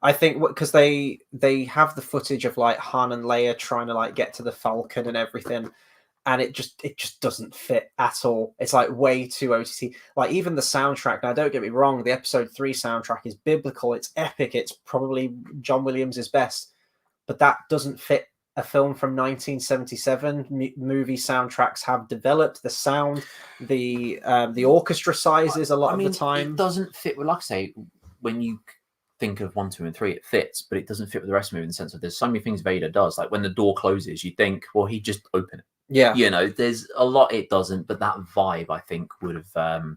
I think because they have the footage of like Han and Leia trying to like get to the Falcon and everything, and it just doesn't fit at all. It's like way too OTT. Like even the soundtrack. Now, don't get me wrong. The Episode 3 soundtrack is biblical. It's epic. It's probably John Williams' best. But that doesn't fit a film from 1977. Movie soundtracks have developed the sound, the orchestra sizes a lot of the time. It doesn't fit. Well, like I say, when you think of 1, 2, and 3, it fits, but it doesn't fit with the rest of the movie in the sense of there's so many things Vader does. Like when the door closes, you think, well, he just opened it. Yeah, you know, there's a lot it doesn't, but that vibe I think would have. But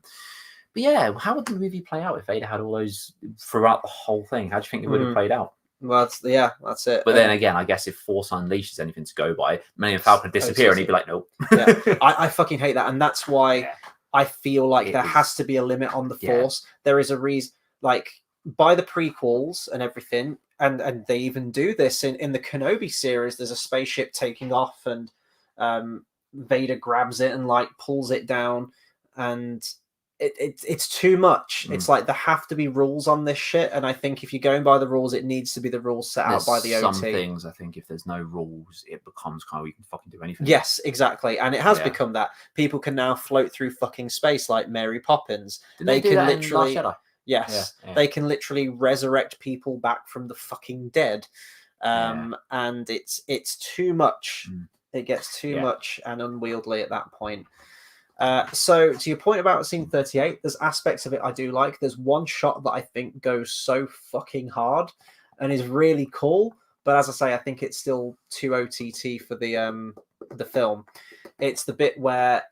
yeah, how would the movie play out if Vader had all those throughout the whole thing? How do you think it would have played out? Well, that's it. But then again, I guess if Force Unleashed is anything to go by, Millennium Falcon would disappear, and he'd be like, nope. Yeah, I fucking hate that, and that's why Yeah. I feel like there has to be a limit on the Force. There is a reason, like by the prequels and everything, and they even do this in the Kenobi series. There's a spaceship taking off, and Vader grabs it and like pulls it down, and it's too much. It's like there have to be rules on this shit, and I think if you're going by the rules, it needs to be the rules set out by the OT. Some things, I think, if there's no rules, it becomes kind of you can fucking do anything. Yes, exactly, and it has become that people can now float through fucking space like Mary Poppins. They can literally, yes, they can literally resurrect people back from the fucking dead, and it's too much. It gets too much and unwieldy at that point. So to your point about scene 38, there's aspects of it I do like. There's one shot that I think goes so fucking hard and is really cool, but as I say, I think it's still too OTT for the film. It's the bit where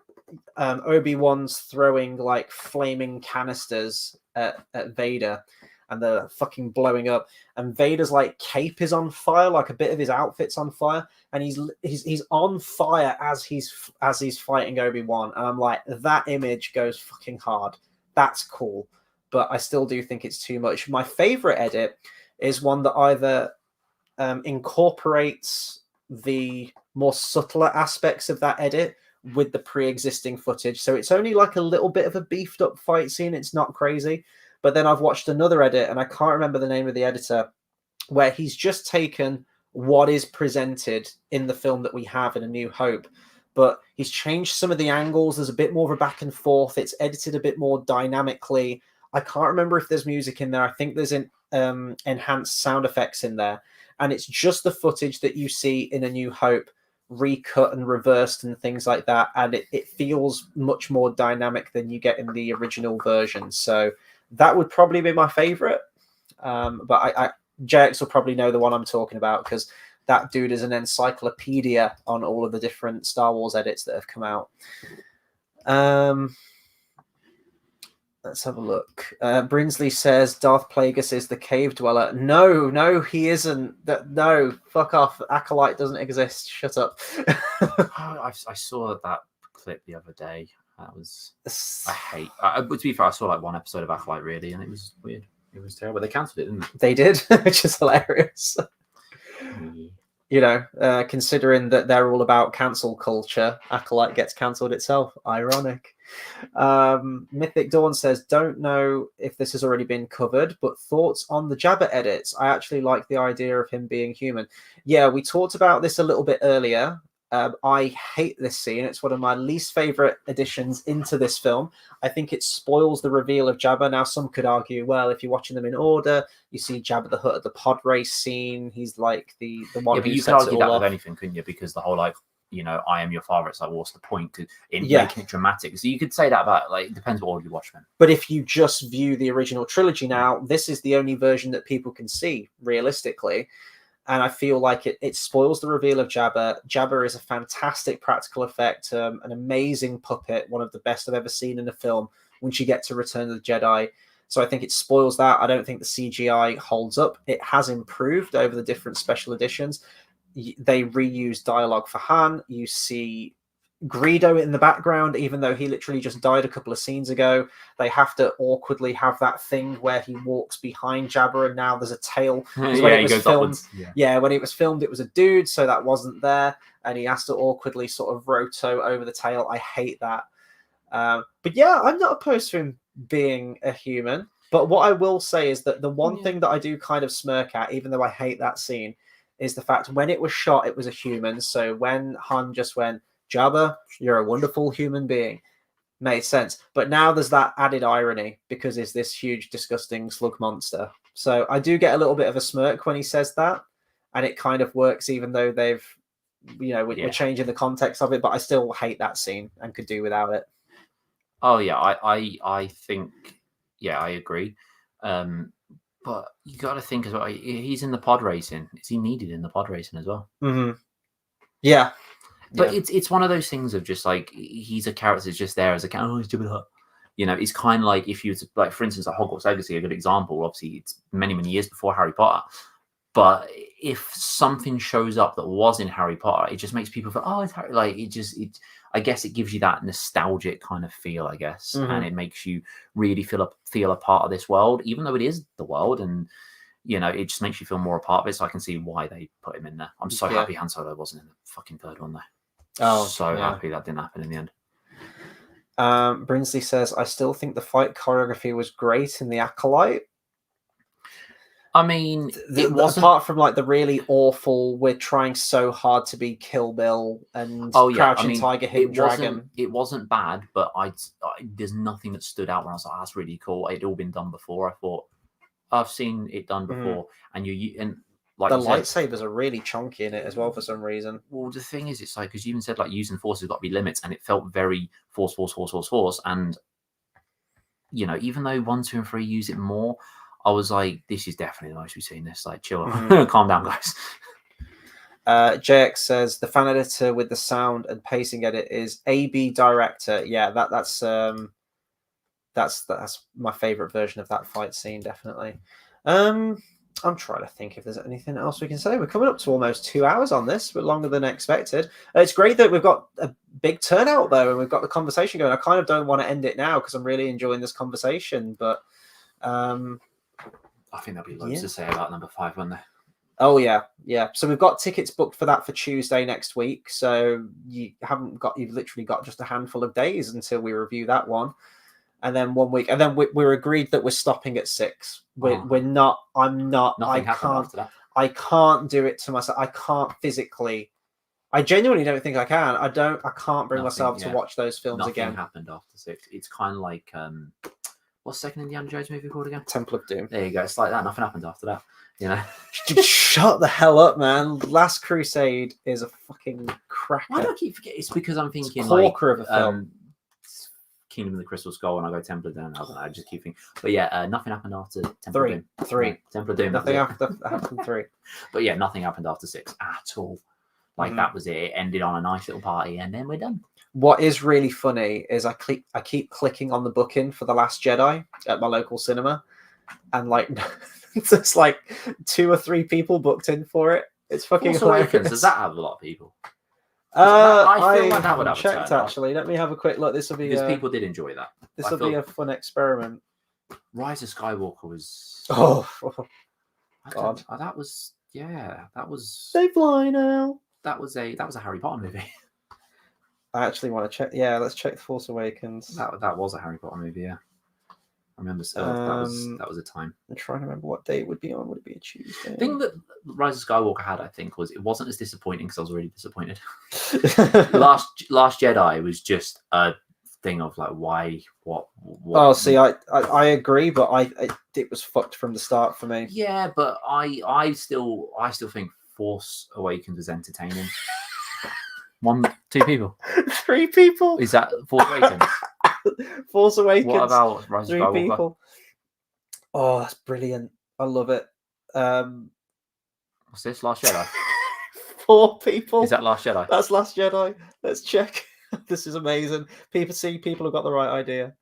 Obi-Wan's throwing like flaming canisters at Vader, and they're fucking blowing up, and Vader's like cape is on fire, like a bit of his outfit's on fire, and he's on fire as he's fighting Obi-Wan, and I'm like, that image goes fucking hard. That's cool, but I still do think it's too much. My favorite edit is one that either incorporates the more subtler aspects of that edit with the pre-existing footage, so it's only like a little bit of a beefed up fight scene. It's not crazy. But then I've watched another edit, and I can't remember the name of the editor, where he's just taken what is presented in the film that we have in A New Hope, but he's changed some of the angles. There's a bit more of a back and forth. It's edited a bit more dynamically. I can't remember if there's music in there. I think there's enhanced sound effects in there. And it's just the footage that you see in A New Hope recut and reversed and things like that. And it feels much more dynamic than you get in the original version. So that would probably be my favorite, but JX will probably know the one I'm talking about because that dude is an encyclopedia on all of the different Star Wars edits that have come out. Let's have a look. Brinsley says Darth Plagueis is the cave dweller. No, he isn't. No, fuck off. Acolyte doesn't exist. Shut up. I saw that clip the other day. That was to be fair, I saw like one episode of Acolyte really, and it was weird. It was terrible. They cancelled it, didn't they? They did, which is hilarious. You know, considering that they're all about cancel culture, Acolyte gets cancelled itself. Ironic. Mythic Dawn says, don't know if this has already been covered, but thoughts on the Jabba edits. I actually like the idea of him being human. Yeah, we talked about this a little bit earlier. I hate this scene. It's one of my least favorite additions into this film. I think it spoils the reveal of Jabba. Now, some could argue, well, if you're watching them in order, you see Jabba the Hutt at the pod race scene. He's like the one. Yeah, but you could argue that with anything, couldn't you? Because the whole like, you know, I am your father. It's like, what's the point in making it dramatic? So you could say that about like, it depends what order you watch them. But if you just view the original trilogy now, this is the only version that people can see realistically. And I feel like it spoils the reveal of Jabba. Jabba is a fantastic practical effect, an amazing puppet, one of the best I've ever seen in a film once you get to Return of the Jedi. So I think it spoils that. I don't think the CGI holds up. It has improved over the different special editions. They reuse dialogue for Han. You see Greedo in the background, even though he literally just died a couple of scenes ago. They have to awkwardly have that thing where he walks behind Jabba and now there's a tail. When it was filmed, when it was filmed, it was a dude, so that wasn't there, and he has to awkwardly sort of roto over the tail. I hate that. But yeah, I'm not opposed to him being a human. But what I will say is that the one thing that I do kind of smirk at, even though I hate that scene, is the fact when it was shot, it was a human. So when Han just went, Jabba, you're a wonderful human being, made sense. But now there's that added irony because it's this huge, disgusting slug monster. So I do get a little bit of a smirk when he says that, and it kind of works, even though they've, you know, we're changing the context of it. But I still hate that scene and could do without it. Oh yeah, I think, yeah, I agree. But you got to think as well. He's in the pod racing. Is he needed in the pod racing as well? Mm-hmm. Yeah. But it's one of those things of just like he's a character that's just there as a character. Oh, he's Jabba the Hutt. You know, it's kind of like if you like, for instance, like Hogwarts Legacy, a good example. Obviously, it's many years before Harry Potter, But if something shows up that was in Harry Potter, it just makes people feel, oh, it's Harry. Like I guess it gives you that nostalgic kind of feel, I guess, and it makes you really feel a part of this world, even though it is the world, and it just makes you feel more a part of it. So I can see why they put him in there. I'm so happy Han Solo wasn't in the fucking third one, though. Oh, so happy that didn't happen in the end. Brinsley says, I still think the fight choreography was great in The Acolyte. I mean, it wasn't, apart from like the really awful, we're trying so hard to be Kill Bill and Crouching Tiger, Hidden Dragon. It wasn't bad, but there's nothing that stood out where I was like, that's really cool. It'd all been done before. I thought, I've seen it done before, and like the lightsabers are really chunky in it as well for some reason. Well, the thing is, it's like, because you even said like using force has got to be limits, and it felt very force, and even though 1, 2, and 3 use it more, I was like, this is definitely the most we've seen this. Like, chill, calm down, guys. JX says the fan editor with the sound and pacing edit is AB director. Yeah, that's my favorite version of that fight scene, definitely. I'm trying to think if there's anything else we can say. We're coming up to almost 2 hours on this, but longer than expected. It's great that we've got a big turnout, though, and we've got the conversation going. I kind of don't want to end it now because I'm really enjoying this conversation, but I think there'll be loads to say about number 5, won't there? Oh, yeah. So we've got tickets booked for that for Tuesday next week, so you've literally got just a handful of days until we review that one. And then 1 week, and then we're agreed that we're stopping at 6. We're not. I'm not. Nothing happened after that. I can't do it to myself. I can't physically. I genuinely don't think I can. I can't bring myself to watch those films again. Nothing happened after 6. It's kind of like what's the second Indiana Jones movie called again? Temple of Doom. There you go. It's like that. Nothing happened after that. Shut the hell up, man. Last Crusade is a fucking cracker. Why do I keep forgetting? It's because I'm thinking it's corker of a film. Kingdom of the Crystal Skull, and I go Temple of Doom. I just keep thinking, but yeah, nothing happened after Temple of Doom. 3. Yeah, Temple of Doom. Nothing happened 3. But yeah, nothing happened after 6 at all. Like that was it. It ended on a nice little party, and then we're done. What is really funny is I keep clicking on the booking for The Last Jedi at my local cinema, and like there's like 2 or 3 people booked in for it. It's fucking hilarious. Does that have a lot of people? I feel like that would have checked actually. Let me have a quick look. This will be because people did enjoy that. This will be a fun experiment. Rise of Skywalker was God. That was They fly now. That was a Harry Potter movie. I actually want to check. Yeah, let's check The Force Awakens. That was a Harry Potter movie. Yeah, I remember. That was a time. I'm trying to remember what day it would be on. Would it be a Tuesday? The thing that Rise of Skywalker had, I think, was it wasn't as disappointing because I was really disappointed. Last Jedi was just a thing of like why what. Oh, see, I agree, but it was fucked from the start for me. Yeah, but I still think Force Awakens was entertaining. 1, 2 people, 3 people. Is that Force Awakens? Force Awakens. What about Rise of 3 Skywalker? people. Oh, that's brilliant. I love it. What's this? Last Jedi? 4 people. Is that Last Jedi? That's Last Jedi. Let's check. This is amazing. People have got the right idea.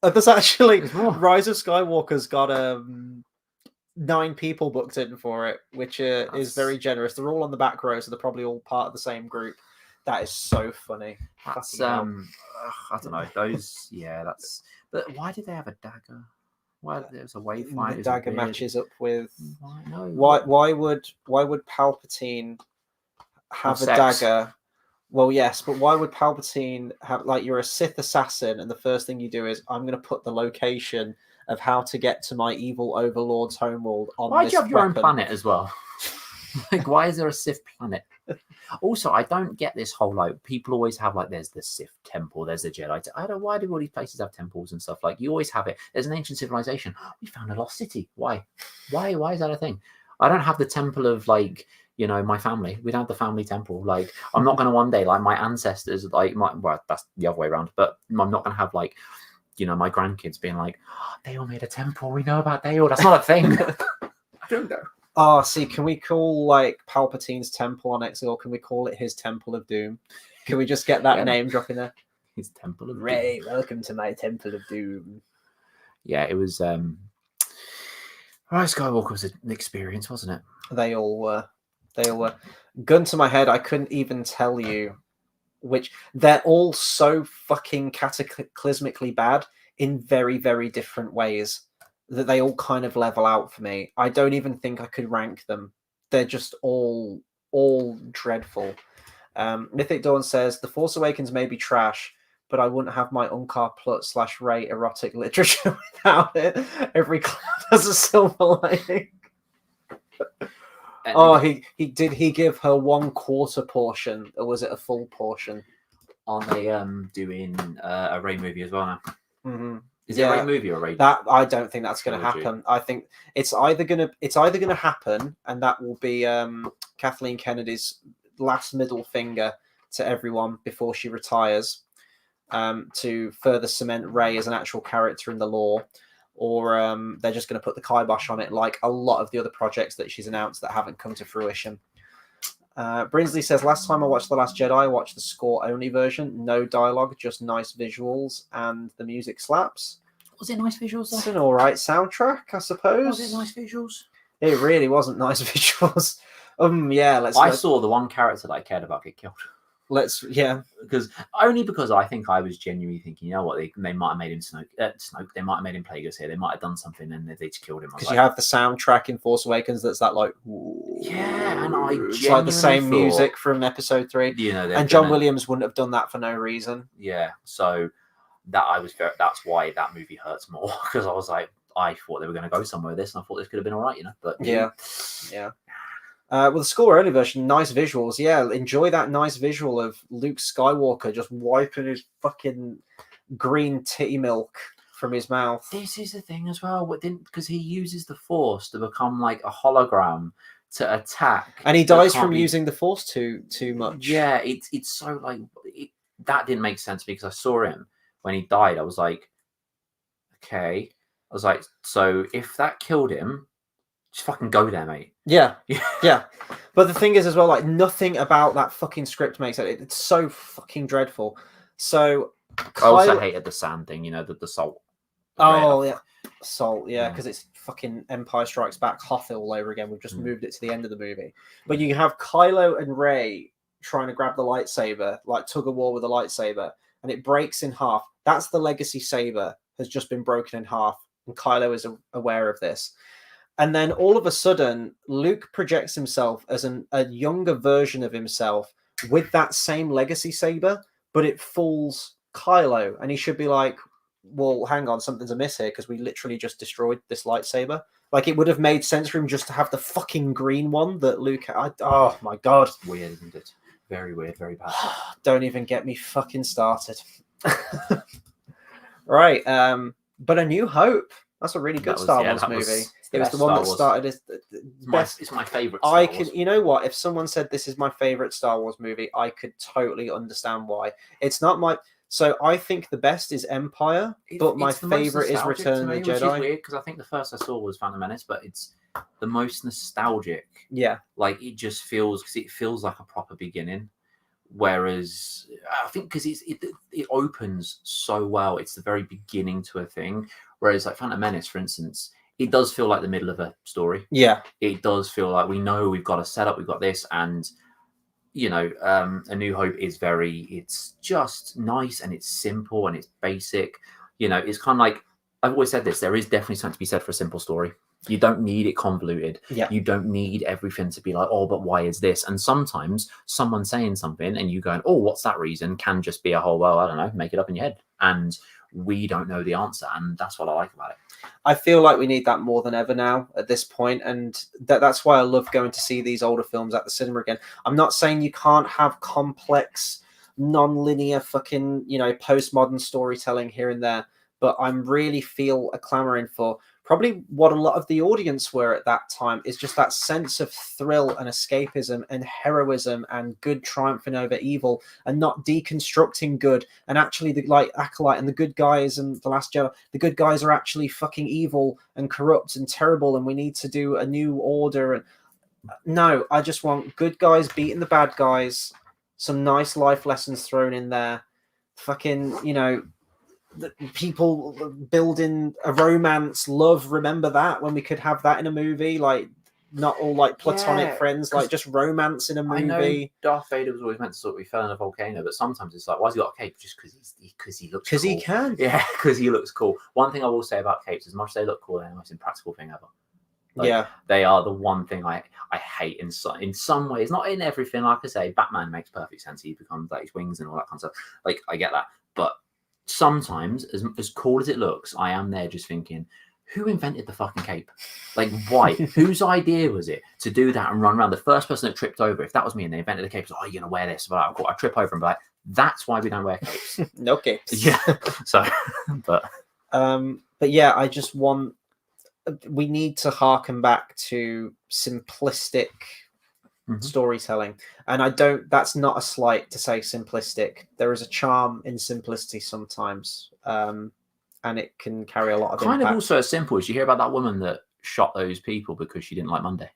There's actually Rise of Skywalker's got 9 people booked in for it, which is very generous. They're all on the back row, so they're probably all part of the same group. That is so funny. That's I don't know. Those that's. But why did they have a dagger? Why there's a wave fight? The dagger matches up with. Why would Palpatine have a dagger? Well, yes, but why would Palpatine have you're a Sith assassin, and the first thing you do is I'm going to put the location of how to get to my evil overlord's homeworld on. Why do you have your own planet as well? Like, why is there a Sith planet? Also, I don't get this whole people always have there's the Sith temple, there's the Jedi. I don't know why do all these places have temples and stuff. You always have it. There's an ancient civilization. We found a lost city. Why is that a thing? I don't have the temple of my family. We don't have the family temple. I'm not going to one day my ancestors that's the other way around. But I'm not going to have my grandkids being they all made a temple. We know about they all. That's not a thing. I don't know. Oh, see, can we call Palpatine's temple on Exegol? Can we call it his Temple of Doom? Can we just get that name drop in there? His Temple of Ray, Doom. Welcome to my Temple of Doom. Yeah, it was. Rise Skywalker was an experience, wasn't it? They all were. They all were. Gun to my head, I couldn't even tell you which. They're all so fucking cataclysmically bad in very, very different ways that they all kind of level out for me. I don't even think I could rank them. They're just all dreadful. Mythic Dawn says The Force Awakens may be trash, but I wouldn't have my Unkar Plut / Ray erotic literature without it. Every cloud has a silver lining. Oh, he did he give her 1/4 portion, or was it a full portion? Aren't they doing a Ray movie as well now? Mm-hmm. Is it a Ray movie or a Ray? That I don't think that's going to happen. I think it's either gonna happen, and that will be Kathleen Kennedy's last middle finger to everyone before she retires, to further cement Ray as an actual character in the lore, or they're just going to put the kibosh on it, like a lot of the other projects that she's announced that haven't come to fruition. Brinsley says, last time I watched The Last Jedi, I watched the score-only version. No dialogue, just nice visuals, and the music slaps. Was it nice visuals? It's an all right soundtrack, I suppose. Was it nice visuals? It really wasn't nice visuals. Yeah, I saw the one character that I cared about get killed. Because I think I was genuinely thinking, you know what, they might have made him Snoke. They might have made him Plagueis here. They might have done something, and they just killed him. Because you have the soundtrack in Force Awakens that's that like, yeah, and it's like the same music from Episode 3. You know, and John Williams wouldn't have done that for no reason. Yeah, so that's why that movie hurts more, because I was like, I thought they were going to go somewhere with this, and I thought this could have been all right, you know. But yeah. Well, the score-only version, nice visuals. Yeah, enjoy that nice visual of Luke Skywalker just wiping his fucking green titty milk from his mouth. This is the thing as well, because he uses the Force to become like a hologram to attack, and he dies from using the Force too much. Yeah, it's so like that didn't make sense because I saw him when he died. I was like, okay. I was like, so if that killed him, just fucking go there, mate. Yeah. But the thing is as well, like, nothing about that fucking script makes it. It's so fucking dreadful. So I also hated the sand thing, you know, the salt. Oh, yeah. Salt, yeah, because it's fucking Empire Strikes Back Hoth all over again. We've just moved it to the end of the movie. But you have Kylo and Rey trying to grab the lightsaber, like tug of war with a lightsaber, and it breaks in half. That's the legacy saber has just been broken in half, and Kylo is aware of this. And then all of a sudden, Luke projects himself as a younger version of himself with that same legacy saber, but it fools Kylo. And he should be like, well, hang on, something's amiss here because we literally just destroyed this lightsaber. Like, it would have made sense for him just to have the fucking green one that Luke... oh, my God. It's weird, isn't it? Very weird, very bad. Don't even get me fucking started. Right. But A New Hope. That's a really good Star Wars movie. It was the one that started as the best. It's my favorite. Star Wars. You know what? If someone said this is my favorite Star Wars movie, I could totally understand why. It's not my. So I think the best is Empire, but my favorite is Return of the Jedi. Which is weird because I think the first I saw was Phantom Menace, but it's the most nostalgic. Yeah, like it just feels because it feels like a proper beginning. Whereas I think because it opens so well, it's the very beginning to a thing. Whereas like Phantom Menace, for instance, it does feel like the middle of a story. Yeah, it does feel like we know we've got a setup, we've got this, and you know, A New Hope is it's just nice and it's simple and it's basic. You know, it's kind of like I've always said this. There is definitely something to be said for a simple story. You don't need it convoluted. Yeah. You don't need everything to be like, oh, but why is this? And sometimes someone saying something and you going, oh, what's that reason? Can just be a whole, well, I don't know, make it up in your head. And we don't know the answer. And that's what I like about it. I feel like we need that more than ever now at this point, and that's why I love going to see these older films at the cinema again. I'm not saying you can't have complex, non-linear fucking, you know, postmodern storytelling here and there, but I'm really feel a clamoring for probably what a lot of the audience were at that time is just that sense of thrill and escapism and heroism and good triumphing over evil and not deconstructing good. And actually the like Acolyte and the good guys and The Last Jedi, the good guys are actually fucking evil and corrupt and terrible. And we need to do a new order. And no, I just want good guys beating the bad guys. Some nice life lessons thrown in there. Fucking, you know, people building a romance, love. Remember that when we could have that in a movie, like not all like platonic friends, like just romance in a movie. I know Darth Vader was always meant to sort of be fell in a volcano, but sometimes it's like, why has he got a cape? Just because he looks cool. He can. Yeah, because he looks cool. One thing I will say about capes, as much as they look cool, they're the most impractical thing ever. Like, they are the one thing I hate in some ways, not in everything. Like I say, Batman makes perfect sense. He becomes like his wings and all that kind of stuff. Like, I get that, but sometimes, as cool as it looks, I am there just thinking, who invented the fucking cape? Like, why? Whose idea was it to do that and run around? The first person that tripped over, if that was me and they invented the cape, was, oh, you're gonna wear this, but I trip over and be like, that's why we don't wear capes. No capes. Yeah. So, but yeah, I just want. We need to harken back to simplistic storytelling, and I don't. That's not a slight to say simplistic. There is a charm in simplicity sometimes, and it can carry a lot of kind impact. of also as simple as you hear about that woman that shot those people because she didn't like Monday.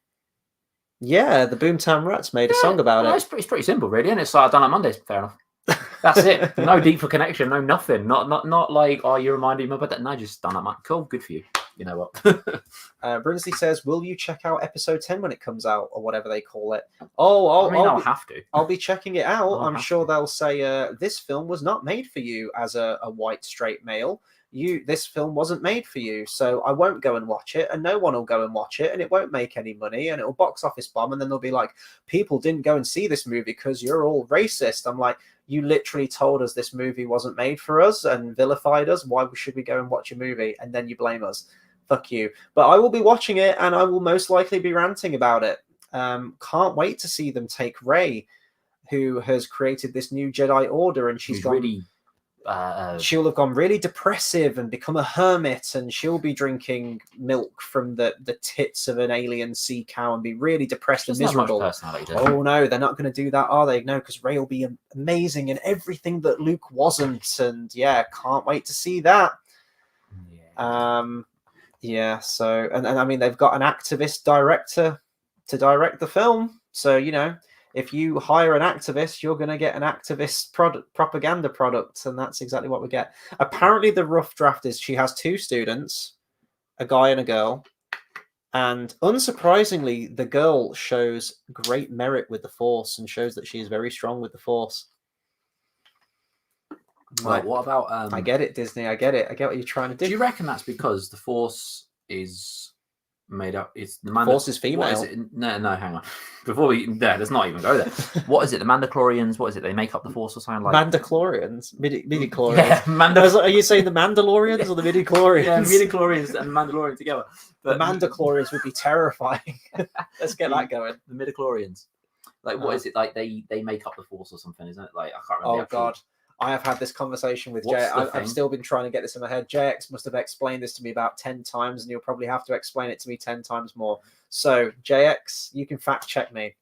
Yeah, the Boomtown Rats made a song about it. It's pretty simple, really, and it's like, I don't like Mondays. Fair enough. That's it. No deeper connection. No nothing. Not like, oh, you reminded me about that. No, just done that. Cool, good for you. You know what? Brinsley says, will you check out episode 10 when it comes out, or whatever they call it? I'll have to. I'll be checking it out. I'm sure they'll say, this film was not made for you as a white straight male. This film wasn't made for you, so I won't go and watch it, and no one will go and watch it, and it won't make any money, and it'll box office bomb, and then they'll be like, people didn't go and see this movie because you're all racist. I'm like, you literally told us this movie wasn't made for us and vilified us. Why should we go and watch a movie? And then you blame us. Fuck you. But I will be watching it, and I will most likely be ranting about it. Can't wait to see them take Rey, who has created this new Jedi Order, and she's gone really... she'll have gone really depressive and become a hermit, and she'll be drinking milk from the tits of an alien sea cow and be really depressed and miserable. Oh no, they're not going to do that, are they? No, because Rey will be amazing in everything that Luke wasn't, and yeah, can't wait to see that. Yeah, so and I mean, they've got an activist director to direct the film, so you know, if you hire an activist, you're going to get an activist propaganda product, and that's exactly what we get. Apparently, the rough draft is she has 2 students, a guy and a girl, and unsurprisingly, the girl shows great merit with the Force and shows that she is very strong with the Force. Well, what about... I get it, Disney. I get it. I get what you're trying to do. Do you reckon that's because the Force is... made up? It's the Force is female. What is it? No, hang on. Before we let's not even go there. What is it? The Mandalorians? What is it? They make up the Force or something like Mandalorians, midi-chlorians. Yeah, Are you saying the Mandalorians or the midi-chlorians? Yeah, midi-chlorians and Mandalorian together. But the Mandalorians would be terrifying. Let's get that going. The midi-chlorians. Like, what is it? Like they make up the Force or something, isn't it? Like, I can't remember. Oh God. I have had this conversation with Jay. I've still been trying to get this in my head. JX must have explained this to me about 10 times, and you'll probably have to explain it to me 10 times more. So, JX, you can fact check me.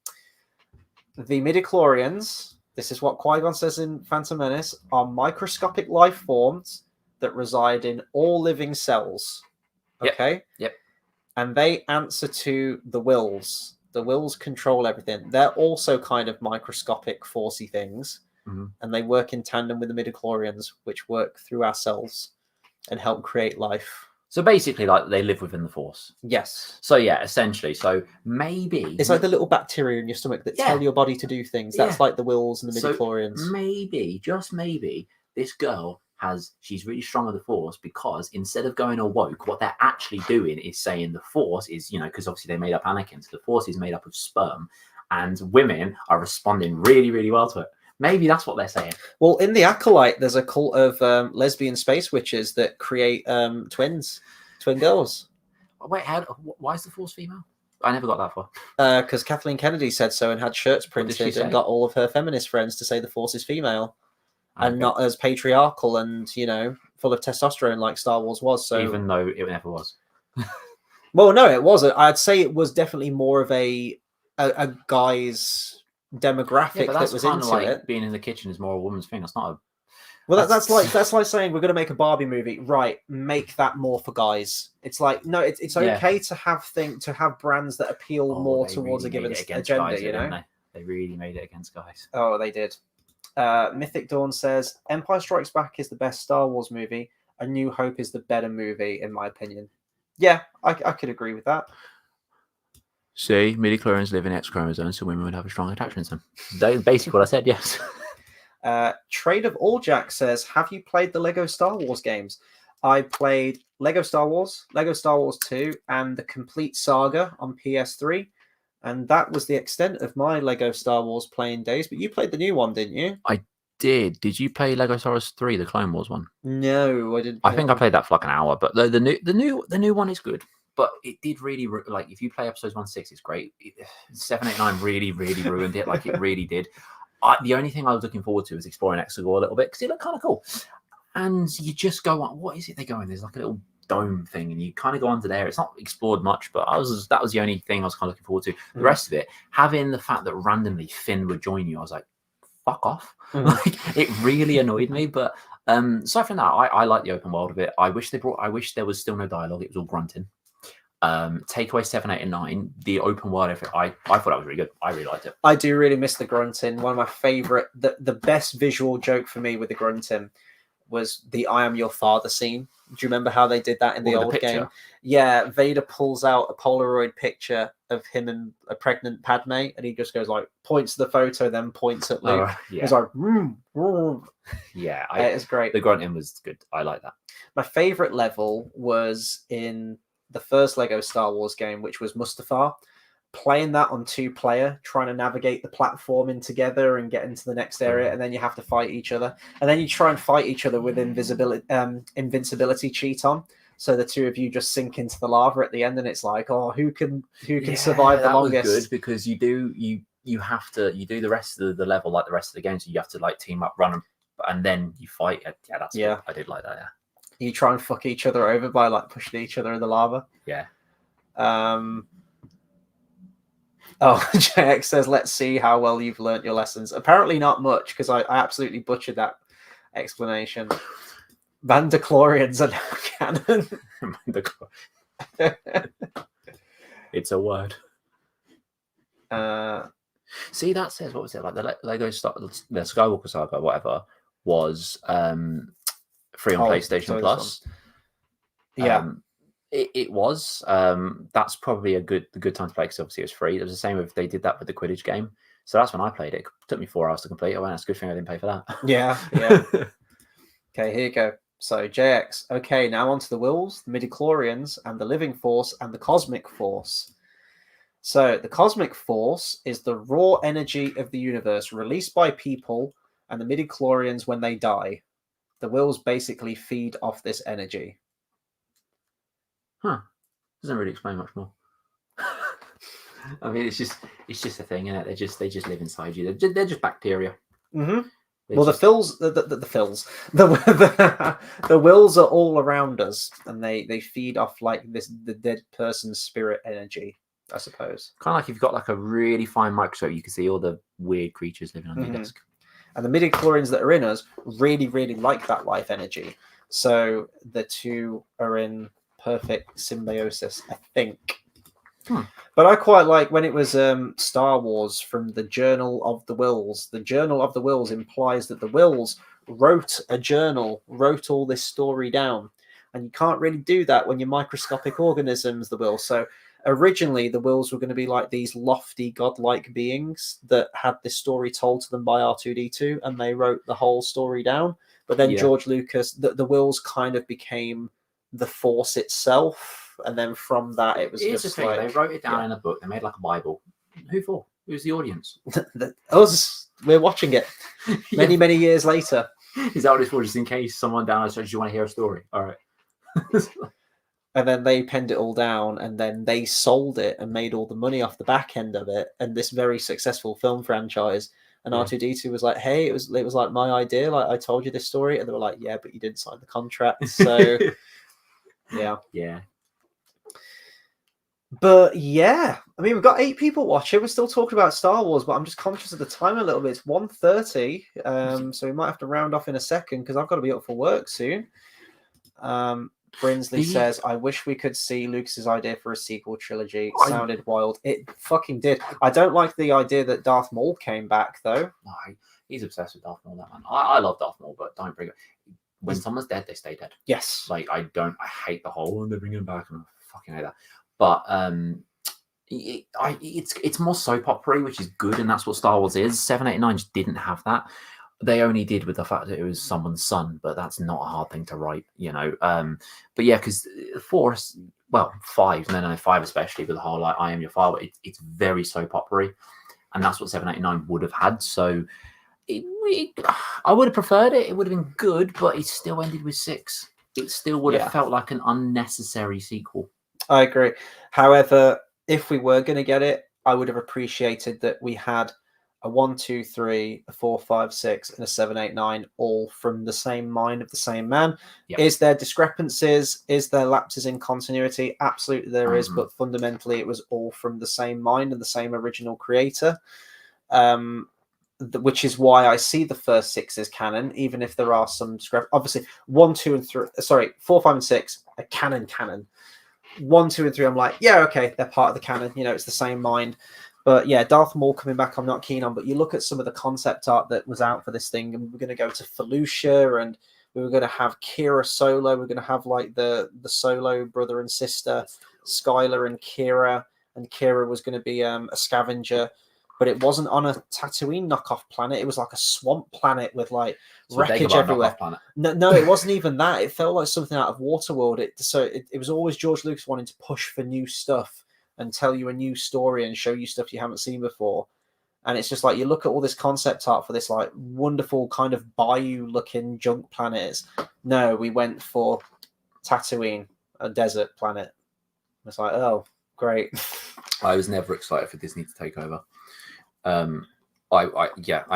The midichlorians, this is what Qui-Gon says in Phantom Menace, are microscopic life forms that reside in all living cells. Okay? Yep. And they answer to the wills. The wills control everything. They're also kind of microscopic, forcey things. Mm-hmm. And they work in tandem with the midichlorians, which work through our cells and help create life. So basically, like, they live within the Force. Yes. So yeah, essentially. So maybe it's like the little bacteria in your stomach that tell your body to do things. That's like the wills and the midichlorians. So maybe, just maybe, this girl she's really strong on the Force because instead of going awoke, what they're actually doing is saying the Force is, because obviously they made up Anakin, so the Force is made up of sperm, and women are responding really, really well to it. Maybe that's what they're saying. Well, in the Acolyte, there's a cult of lesbian space witches that create twin girls. Wait, why is the Force female? I never got that far. Because Kathleen Kennedy said so and had shirts printed and got all of her feminist friends to say the Force is female and not as patriarchal and, full of testosterone like Star Wars was. So even though it never was. Well, no, it wasn't. I'd say it was definitely more of a guy's demographic that was into like it. Being in the kitchen is more a woman's thing. That's not a... Well, that's like saying we're going to make a Barbie movie, right? Make that more for guys. It's like, no, it's okay to have brands that appeal more towards a given agenda. Guys, They really made it against guys. Oh, they did. Mythic Dawn says Empire Strikes Back is the best Star Wars movie. A New Hope is the better movie, in my opinion. Yeah, I could agree with that. See, midi-chlorians live in X chromosomes, so women would have a strong attachment to them. That's basically what I said, yes. Trade of All Jack says, have you played the Lego Star Wars games? I played Lego Star Wars 2, and the complete saga on PS3. And that was the extent of my Lego Star Wars playing days. But you played the new one, didn't you? I did. Did you play Lego Star Wars 3, the Clone Wars one? No, I didn't. I think I played that for like an hour, but the new one is good. But it did really like if you play episodes 1 to 6, it's great. 7, 8, 9 really ruined it. Like it really did. The only thing I was looking forward to was exploring Exegol a little bit because it looked kind of cool. And you just go on. What is it they go in? There's like a little dome thing, and you kind of go under there. It's not explored much, but that was the only thing I was kind of looking forward to. The rest of it, having the fact that randomly Finn would join you, I was like, fuck off. Like it really annoyed me. But aside from that, I like the open world of it. I wish there was still no dialogue. It was all grunting. Take away 7, 8, and 9. The open world, I thought that was really good. I really liked it. I do really miss the grunting. One of my favorite, the best visual joke for me with the grunting was the "I am your father" scene. Do you remember how they did that in the old game? Yeah, Vader pulls out a Polaroid picture of him and a pregnant Padme, and he just goes like, points to the photo, then points at Luke. Yeah. He's like, yeah, it's great. The grunting was good. I like that. My favorite level was in the first Lego Star Wars game, which was Mustafar. Playing that on 2-player, trying to navigate the platforming together and get into the next area, and then you have to fight each other, and then you try and fight each other with invincibility cheat on, so the two of you just sink into the lava at the end, and it's like, oh, who can survive the longest? Was good because you do the rest of the level like the rest of the game, so you have to like team up, run, and then you fight. Yeah, I did like that. Yeah, you try and fuck each other over by like pushing each other in the lava. Yeah. Oh, JX says, let's see how well you've learnt your lessons. Apparently not much, because I absolutely butchered that explanation. Vandachlorians are now canon. It's a word. See, that says, what was it? Like the Lego the Skywalker Saga, whatever, was free on PlayStation Plus. Yeah. It was. That's probably a good time to play because obviously it was free. It was the same if they did that with the Quidditch game. So that's when I played it. It took me 4 hours to complete. I went, that's a good thing I didn't pay for that. Yeah. Okay, here you go. So JX. Okay, now on to the Wills, the midichlorians, and the Living Force, and the Cosmic Force. So the Cosmic Force is the raw energy of the universe released by people and the midichlorians when they die. The Wills basically feed off this energy. Huh. Doesn't really explain much more. I mean, it's just a thing, isn't it? They just live inside you. They're just bacteria. Mm-hmm. Well, the Wills are all around us, and they feed off like the dead person's spirit energy, I suppose. Kind of like if you've got like a really fine microscope, you can see all the weird creatures living on your desk. And the midichlorians that are in us really, really like that life energy. So the two are in perfect symbiosis, I think. But I quite like when it was Star Wars from the Journal of the Wills. The Journal of the Wills implies that the Wills wrote all this story down. And you can't really do that when you're microscopic organisms, the Wills. So originally the Wills were going to be like these lofty godlike beings that had this story told to them by R2-D2, and they wrote the whole story down. But then George Lucas, the Wills kind of became the Force itself. And then from that, it was just like... They wrote it down in a book. They made like a Bible. Who for? Who's the audience? Us. We're watching it many years later. Is that what it's for? Just in case someone down there says, you want to hear a story? All right. And then they penned it all down, and then they sold it and made all the money off the back end of it. And this very successful film franchise. And R2-D2 was like, hey, it was like my idea. Like, I told you this story. And they were like, yeah, but you didn't sign the contract. So, Yeah. But yeah, I mean, we've got 8 people watching. We're still talking about Star Wars, but I'm just conscious of the time a little bit. It's 1:30, so we might have to round off in a second because I've got to be up for work soon. Brinsley says, I wish we could see Lucas's idea for a sequel trilogy. Sounded wild. It fucking did. I don't like the idea that Darth Maul came back, though. He's obsessed with Darth Maul, that man. I love Darth Maul, but don't bring it. When someone's dead, they stay dead. Yes. Like, I hate the whole, they're bringing him back, and I fucking hate that. But it's more soap opera, which is good, and that's what Star Wars is. 7, 8, 9 just didn't have that. They only did with the fact that it was someone's son, but that's not a hard thing to write, you know. But yeah, because 4, well, 5, no, 5 especially, with the whole like I am your father, it's very soap opera, and that's what 7, 8, 9 would have had. So I would have preferred it. It would have been good, but it still ended with 6. It still would have felt like an unnecessary sequel. I agree. However, if we were going to get it, I would have appreciated that we had a 1, 2, 3, a 4, 5, 6, and a 7, 8, 9, all from the same mind of the same man. Yep. Is there discrepancies? Is there lapses in continuity? Absolutely there is, but fundamentally it was all from the same mind and the same original creator. Which is why I see the first 6 as canon, even if there are some obviously 1, 2, and 3. Sorry, 4, 5, and 6 are canon. 1, 2, and 3, I'm like, yeah, okay, they're part of the canon. You know, it's the same mind. But yeah, Darth Maul coming back, I'm not keen on. But you look at some of the concept art that was out for this thing, and we're going to go to Felucia, and we were going to have Kira Solo. We're going to have like the Solo brother and sister, Skylar and Kira was going to be a scavenger. But it wasn't on a Tatooine knockoff planet. It was like a swamp planet with like wreckage everywhere. No, it wasn't even that. It felt like something out of Waterworld. It was always George Lucas wanting to push for new stuff and tell you a new story and show you stuff you haven't seen before. And it's just like you look at all this concept art for this like wonderful kind of bayou-looking junk planets. No, we went for Tatooine, a desert planet. It's like, oh, great. I was never excited for Disney to take over. I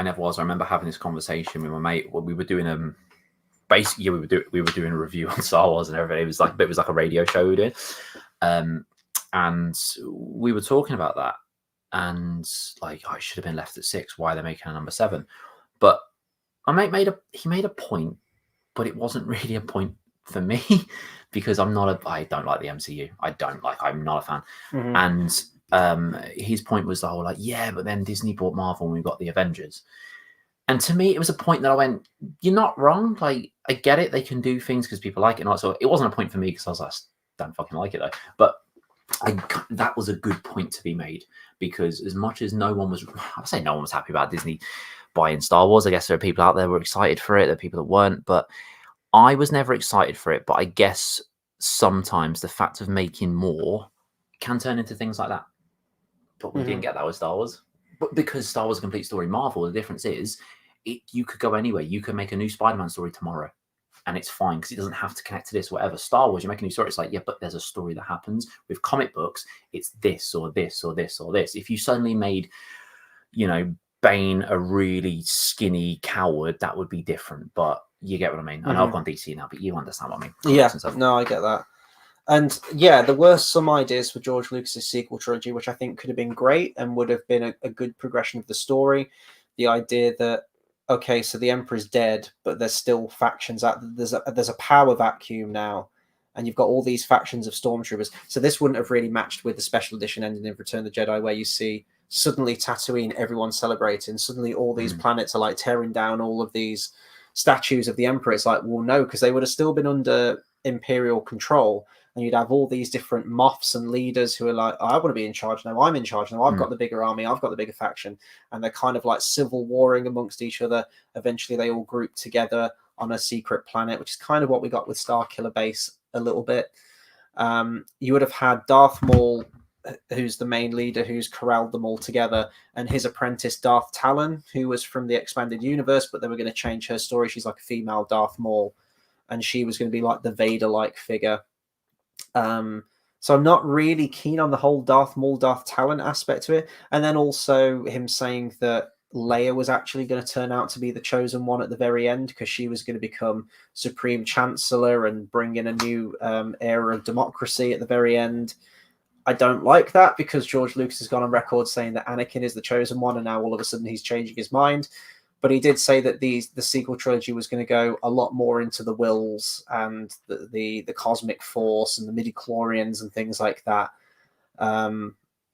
never was. I remember having this conversation with my mate. We were doing basically we were doing a review on Star Wars and everything. It was like a radio show we were doing, and we were talking about that. And like, I should have been left at 6. Why are they making a number 7? But my mate made a point, but it wasn't really a point for me because I don't like the MCU. I'm not a fan. Mm-hmm. And his point was the whole like, yeah, but then Disney bought Marvel and we got the Avengers. And to me, it was a point that I went, you're not wrong. Like, I get it. They can do things because people like it. And so it wasn't a point for me because I was like, I don't fucking like it though. But that was a good point to be made because as much as no one was happy about Disney buying Star Wars, I guess there are people out there who were excited for it. There are people that weren't, but I was never excited for it. But I guess sometimes the fact of making more can turn into things like that. But we didn't get that with Star Wars. But because Star Wars is a complete story, Marvel, the difference is you could go anywhere. You could make a new Spider-Man story tomorrow and it's fine because it doesn't have to connect to this or whatever. Star Wars, you make a new story. It's like, yeah, but there's a story that happens. With comic books, it's this or this or this or this. If you suddenly made, Bane a really skinny coward, that would be different. But you get what I mean. I know I've gone DC now, but you understand what I mean. Yeah, no, I get that. And yeah, there were some ideas for George Lucas's sequel trilogy, which I think could have been great and would have been a good progression of the story. The idea that, okay, so the Emperor's dead, but there's still factions out. There's a power vacuum now, and you've got all these factions of stormtroopers. So this wouldn't have really matched with the special edition ending of Return of the Jedi, where you see suddenly Tatooine, everyone's celebrating. Suddenly all these planets are like tearing down all of these statues of the Emperor. It's like, well, no, because they would have still been under Imperial control. And you'd have all these different moffs and leaders who are like, oh, I want to be in charge now. I'm in charge now. I've got the bigger army. I've got the bigger faction. And they're kind of like civil warring amongst each other. Eventually, they all group together on a secret planet, which is kind of what we got with Starkiller Base a little bit. You would have had Darth Maul, who's the main leader, who's corralled them all together, and his apprentice, Darth Talon, who was from the expanded universe, but they were going to change her story. She's like a female Darth Maul, and she was going to be like the Vader-like figure. So I'm not really keen on the whole Darth Maul, Darth Talon aspect to it. And then also him saying that Leia was actually going to turn out to be the chosen one at the very end because she was going to become Supreme Chancellor and bring in a new era of democracy at the very end. I don't like that because George Lucas has gone on record saying that Anakin is the chosen one, and now all of a sudden he's changing his mind. But he did say that the sequel trilogy was going to go a lot more into the Wills and the cosmic force and the midichlorians and things like that.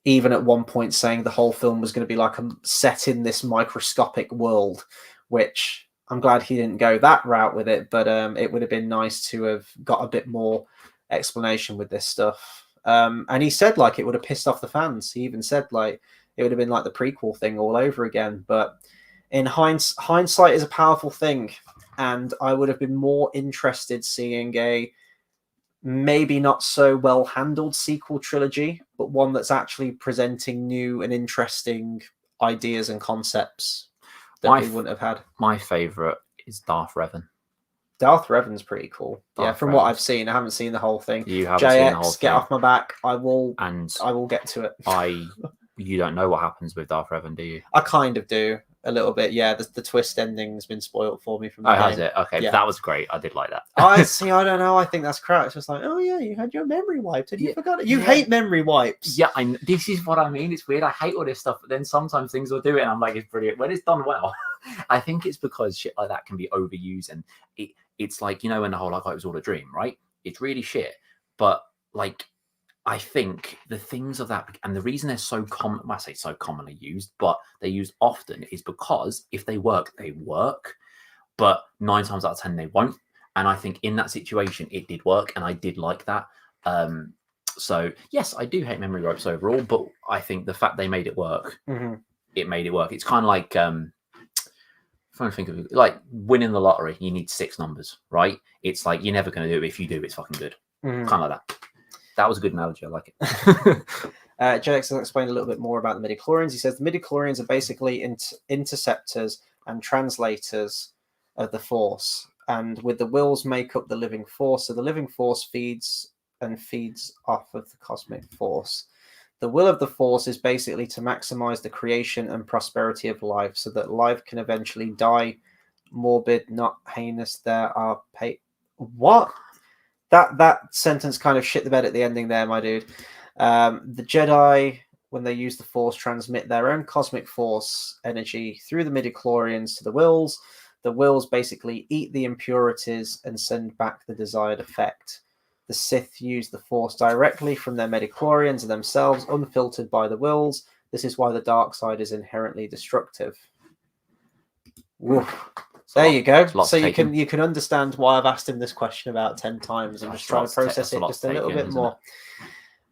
even at one point saying the whole film was going to be like set in this microscopic world, which I'm glad he didn't go that route with it, but it would have been nice to have got a bit more explanation with this stuff. And he said like it would have pissed off the fans. He even said like it would have been like the prequel thing all over again. But in hindsight is a powerful thing, and I would have been more interested seeing a maybe not so well handled sequel trilogy, but one that's actually presenting new and interesting ideas and concepts that we wouldn't have had. My favorite is Darth Revan. Darth Revan's pretty cool. Darth From Revan. what I've seen, I haven't seen the whole thing. You haven't seen the whole JX, thing. get off my back. I will get to it. You don't know what happens with Darth Revan, do you? I kind of do a little bit. Yeah, the twist ending's been spoiled for me from the game. Has it? Okay, yeah. That was great. I did like that. I see. I don't know. I think that's crap. It's just like, oh yeah, you had your memory wiped and you forgot it. You hate memory wipes. Yeah, this is what I mean. It's weird. I hate all this stuff, but then sometimes things will do it, and I'm like, it's brilliant when it's done well. I think it's because shit like that can be overused, and it's like, when the whole like it was all a dream, right? It's really shit, but like, I think the things of that, and the reason they're so common, I say so commonly used, but they're used often, is because if they work, they work, but 9 times out of 10 they won't. And I think in that situation it did work, and I did like that. So yes, I do hate memory wipes overall, but I think the fact they made it work, it made it work. It's kind of like I'm trying to think of it, like winning the lottery. You need 6 numbers, right? It's like you're never going to do it. If you do, it's fucking good. Kind of like that. That was a good analogy. I like it. JX will explain a little bit more about the midichlorians. He says the midichlorians are basically interceptors and translators of the Force, and with the wills make up the living force. So the living force feeds off of the cosmic force. The will of the Force is basically to maximize the creation and prosperity of life, so that life can eventually die morbid, not heinous. There are what? That sentence kind of shit the bed at the ending there, my dude. The Jedi, when they use the Force, transmit their own cosmic force energy through the midichlorians to the wills. The wills basically eat the impurities and send back the desired effect. The Sith use the Force directly from their midichlorians and themselves, unfiltered by the wills. This is why the dark side is inherently destructive. Woof. There you go. So you can understand why I've asked him this question about 10 times. I'm just trying to process it just a little bit more.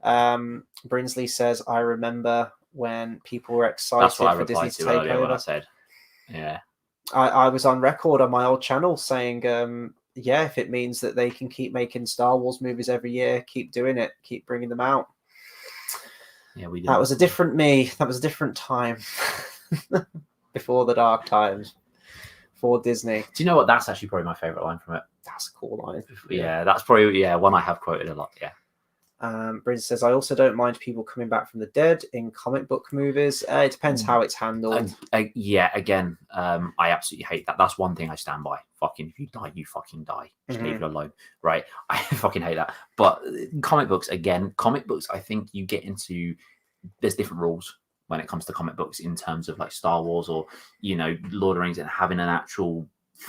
Brinsley says, I remember when people were excited for Disney to take over. What I said. Yeah. I was on record on my old channel saying, if it means that they can keep making Star Wars movies every year, keep doing it, keep bringing them out. Yeah, we did. That was a different me. That was a different time. Before the dark times. For Disney. Do you know what? That's actually probably my favorite line from it. That's a cool line. Yeah, that's probably one I have quoted a lot. Yeah. Bridget says, I also don't mind people coming back from the dead in comic book movies. It depends how it's handled. Again, I absolutely hate that. That's one thing I stand by. Fucking, if you die, you fucking die. Just leave it alone. Right? I fucking hate that. But comic books, I think you get into, there's different rules when it comes to comic books in terms of like Star Wars or, Lord of the Rings, and having an actual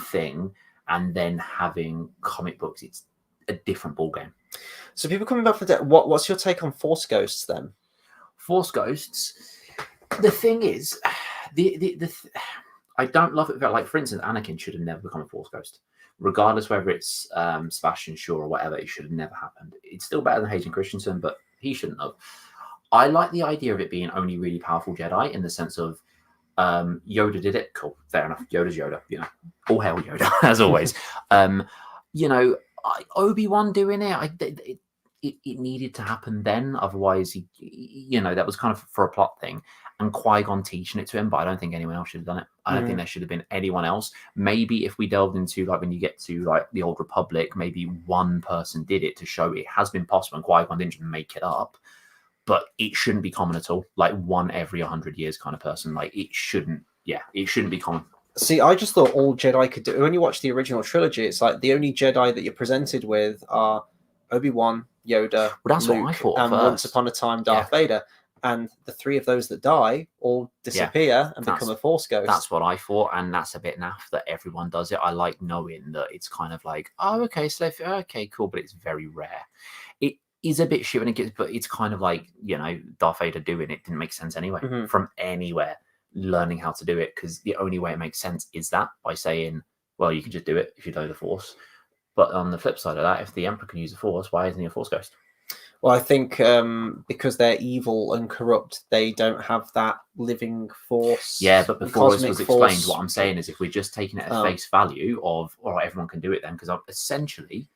thing and then having comic books. It's a different ballgame. So people coming back from the dead, what's your take on Force Ghosts then? Force Ghosts, the thing is, I don't love it. Like, for instance, Anakin should have never become a Force Ghost. Regardless whether it's Sebastian Shaw or whatever, it should have never happened. It's still better than Hayden Christensen, but he shouldn't have. I like the idea of it being only really powerful Jedi in the sense of Yoda did it. Cool, fair enough. Yoda's Yoda. All hail Yoda as always. Obi-Wan doing it. It needed to happen then. Otherwise, that was kind of for a plot thing. And Qui-Gon teaching it to him, but I don't think anyone else should have done it. I don't think there should have been anyone else. Maybe if we delved into like when you get to like the Old Republic, maybe one person did it to show it has been possible, and Qui-Gon didn't just make it up. But it shouldn't be common at all. Like one every 100 years kind of person. Like it shouldn't be common. See, I just thought all Jedi could do. When you watch the original trilogy, it's like the only Jedi that you're presented with are Obi-Wan, Yoda, Luke, and Once Upon a Time Darth Vader. And the 3 of those that die all disappear and become a Force Ghost. That's what I thought, and that's a bit naff that everyone does it. I like knowing that it's kind of like, oh, okay, so okay, cool, but it's very rare. is a bit shit when it gets, but it's kind of like, Darth Vader doing it didn't make sense anyway from anywhere. Learning how to do it, because the only way it makes sense is that by saying, well, you can just do it if you know the Force. But on the flip side of that, if the Emperor can use the Force, why isn't he a Force ghost? Well, I think because they're evil and corrupt, they don't have that living force. Yeah, but before this was explained, force. what I'm saying is if we're just taking it at face value of, all right, everyone can do it then, because essentially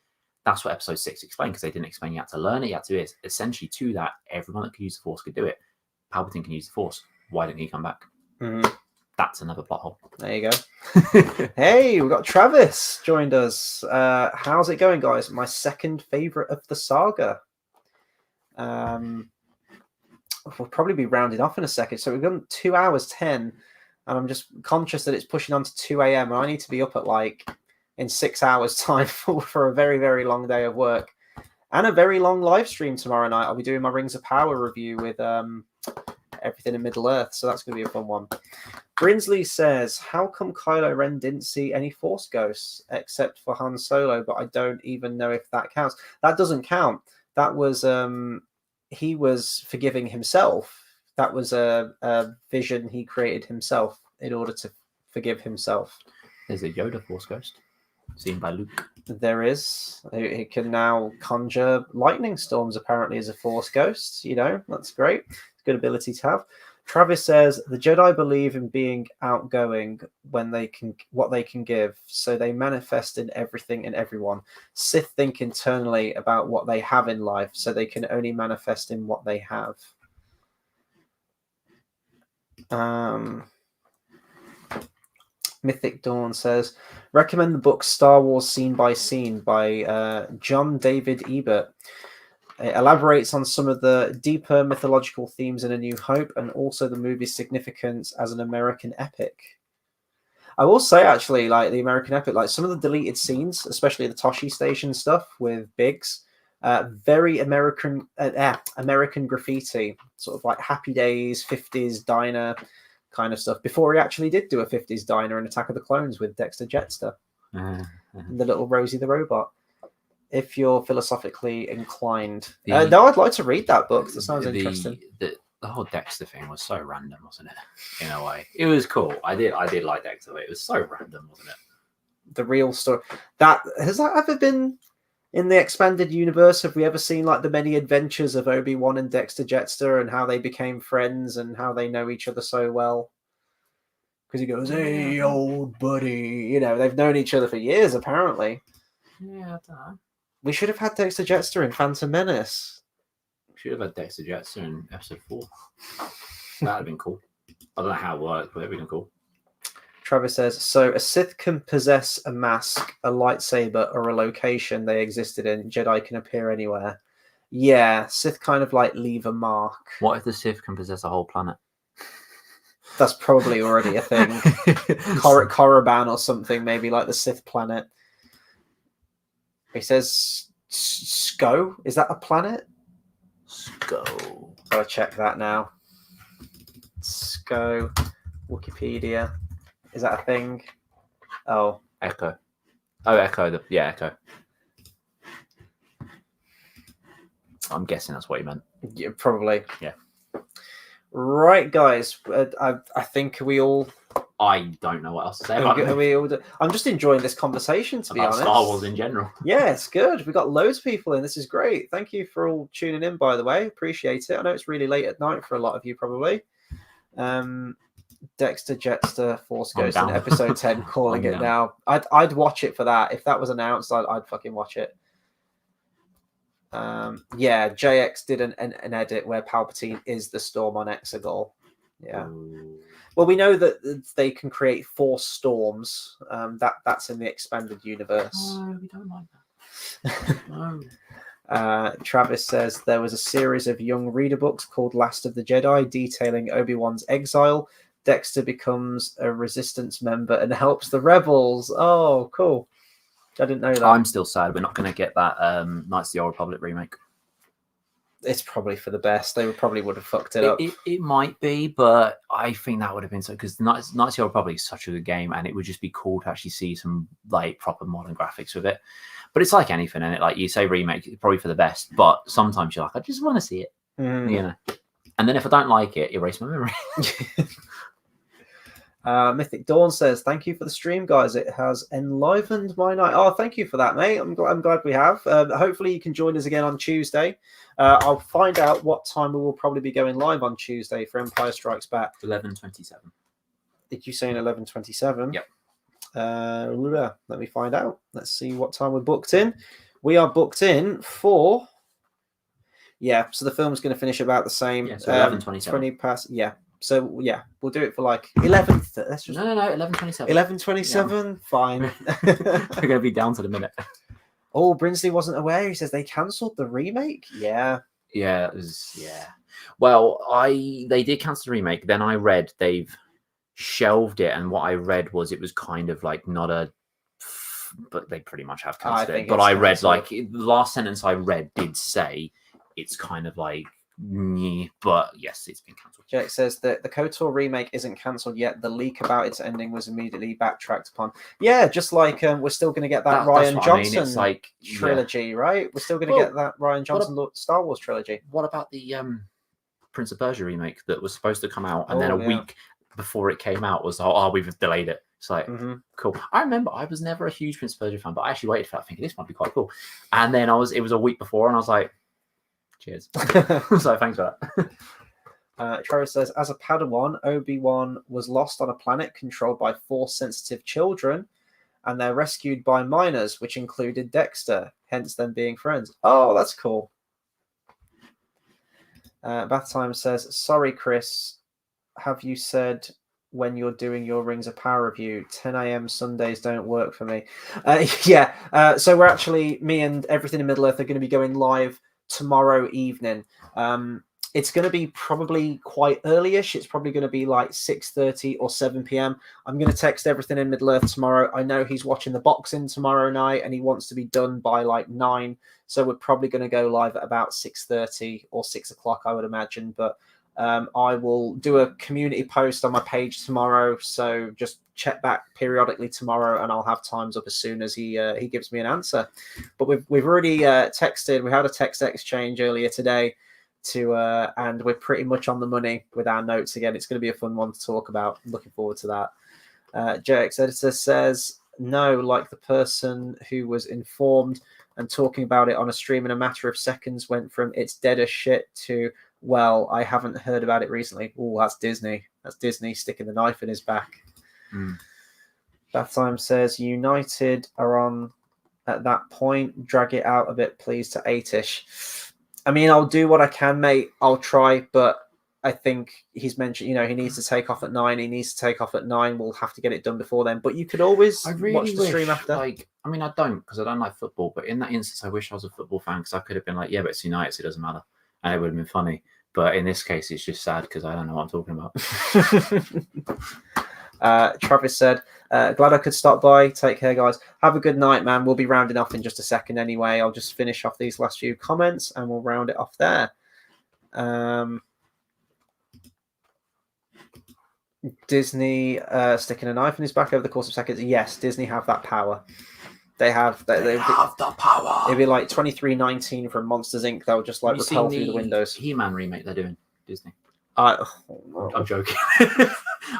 that's what episode 6 explained, because they didn't explain you had to learn it, you had to do it. Essentially to that, everyone that could use the Force could do it. Palpatine can use the Force. Why didn't he come back? That's another plot hole. There you go. Hey, we've got Travis joined us. How's it going, guys? My second favorite of the saga. We'll probably be rounding off in a second. So we've done 2 hours 10, and I'm just conscious that it's pushing on to 2 a.m. and I need to be up at in 6 hours time for a very, very long day of work and a very long live stream tomorrow night. I'll be doing my Rings of Power review with everything in Middle Earth, so that's going to be a fun one. Brinsley says, how come Kylo Ren didn't see any Force ghosts except for Han Solo, but I don't even know if that counts. That doesn't count. That was he was forgiving himself. That was a vision he created himself in order to forgive himself. There's a Yoda Force ghost seen by Luke. There is. He can now conjure lightning storms apparently as a Force ghost. That's great. Good ability to have. Travis says the Jedi believe in being outgoing when what they can give, so they manifest in everything and everyone. Sith think internally about what they have in life, so they can only manifest in what they have. Mythic Dawn says, recommend the book Star Wars Scene by Scene by John David Ebert. It elaborates on some of the deeper mythological themes in A New Hope and also the movie's significance as an American epic. I will say, actually, the American epic, some of the deleted scenes, especially the Toshi Station stuff with Biggs, very American graffiti, sort of like Happy Days, 50s diner kind of stuff, before he actually did do a 50s diner in Attack of the Clones with Dexter Jettster and the little Rosie the Robot. If you're philosophically inclined. No, I'd like to read that book. That sounds interesting. The whole Dexter thing was so random, wasn't it? In a way. It was cool. I did like Dexter, but it was so random, wasn't it? The real story. Has that ever been in the expanded universe? Have we ever seen the many adventures of Obi-Wan and Dexter Jettster and how they became friends and how they know each other so well? Because he goes, hey, old buddy. They've known each other for years, apparently. Yeah, I don't know. We should have had Dexter Jettster in Phantom Menace. Should have had Dexter Jettster in episode 4. That'd have been cool. I don't know how it worked, but it'd been cool. Travis says, so a Sith can possess a mask, a lightsaber, or a location they existed in. Jedi can appear anywhere. Yeah, Sith kind of leave a mark. What if the Sith can possess a whole planet? That's probably already a thing. Korriban or something, maybe the Sith planet. He says, Sko? Is that a planet? Sko. Gotta check that now. Sko. Wikipedia. Is that a thing? Oh. Echo. Oh, Echo. Echo. I'm guessing that's what he meant. Yeah, probably. Yeah. Right, guys. I think we all... I don't know what else to say about it. I'm just enjoying this conversation, to be honest. Star Wars in general. Yeah, it's good. We've got loads of people in. This is great. Thank you for all tuning in, by the way. Appreciate it. I know it's really late at night for a lot of you, probably. Dexter Jettster Force Ghost in episode 10, calling it now. I'd watch it for that. If that was announced, I'd fucking watch it. Yeah, JX did an edit where Palpatine is the Storm on Exegol. Yeah. Ooh. Well, we know that they can create Force storms. That's in the expanded universe. No, we don't like that. No. Travis says there was a series of young reader books called Last of the Jedi detailing Obi-Wan's exile. Dexter becomes a resistance member and helps the rebels. Oh, cool. I didn't know that. I'm still sad we're not going to get that Knights of the Old Republic remake. It's probably for the best. They probably would have fucked it up. It might be, but I think that would have been so, because Knights of the Old Republic is such a good game, and it would just be cool to actually see some like proper modern graphics with it. But it's like anything, and it, like you say, remake, it's probably for the best. But sometimes you're like, I just want to see it, you know. And then if I don't like it, erase my memory. Mythic Dawn says, "Thank you for the stream, guys. It has enlivened my night." Oh, thank you for that, mate. I'm glad we have. Hopefully, you can join us again on Tuesday. I'll find out what time we will probably be going live on Tuesday for Empire Strikes Back. 11:27. Did you say 11:27? Yep. Let me find out. Let's see what time we're booked in. We are booked in for. Yeah, so the film's going to finish about the same. Yeah, so 11:27. 20 past. Yeah. So yeah, we'll do it for like 11. Let's just No, 11:27. 11:27. Yeah. Fine. We're going to be down to the minute. Oh, Brinsley wasn't aware. He says they cancelled the remake. Yeah. Yeah, it was. Yeah. Well, they did cancel the remake. Then I read they've shelved it, and what I read was it was kind of like not a. But they pretty much have cancelled it. But I read like the last sentence I read did say it's kind of like. But yes, it's been cancelled. Jake says that the KOTOR remake isn't cancelled yet. The leak about its ending was immediately backtracked upon. Yeah, just like we're still going to get that Rian Johnson It's like, trilogy, right? We're still going to get that Rian Johnson Star Wars trilogy. What about the Prince of Persia remake that was supposed to come out, and then a week before it came out was, we've delayed it. It's like, cool. I remember I was never a huge Prince of Persia fan, but I actually waited for that, thinking this might be quite cool. And then it was a week before, and I was like, cheers. So thanks for that. Travis says, as a Padawan, Obi-Wan was lost on a planet controlled by Force-sensitive children, and they're rescued by minors, which included Dexter, hence them being friends. Oh, that's cool. Bath Time says, sorry, Chris, have you said when you're doing your Rings of Power review, 10 a.m. Sundays don't work for me? So we're actually, me and Everything in Middle-earth are going to be going live tomorrow evening. It's going to be probably quite early-ish. It's probably going to be like 6:30 or 7 p.m. I'm going to text Everything in Middle-earth tomorrow. I know he's watching the boxing tomorrow night and he wants to be done by like 9. So we're probably going to go live at about 6:30 or 6 o'clock, I would imagine. But I will do a community post on my page tomorrow. So just check back periodically tomorrow and I'll have times up as soon as he gives me an answer. But we've already texted. We had a text exchange earlier today and we're pretty much on the money with our notes again. It's going to be a fun one to talk about. I'm looking forward to that. JX Editor says, no, like the person who was informed and talking about it on a stream in a matter of seconds went from it's dead as shit to, well, I haven't heard about it recently. Oh, that's Disney. That's Disney sticking the knife in his back. Bath Time says, United are on at that point. Drag it out a bit, please, to 8-ish. I mean, I'll do what I can, mate. I'll try, but I think he's mentioned, he needs to take off at 9. He needs to take off at 9. We'll have to get it done before then. But you could always watch the stream after. I don't, because I don't like football. But in that instance, I wish I was a football fan, because I could have been like, yeah, but it's United, so it doesn't matter. And it would have been funny. But in this case, it's just sad because I don't know what I'm talking about. Travis said, glad I could stop by. Take care, guys. Have a good night, man. We'll be rounding off in just a second anyway. I'll just finish off these last few comments and we'll round it off there. Disney sticking a knife in his back over the course of seconds. Yes, Disney have that power. They have the power. It'd be like 2319 from Monsters Inc. They'll just like repel through the windows. He-Man remake they're doing, Disney. I'm joking.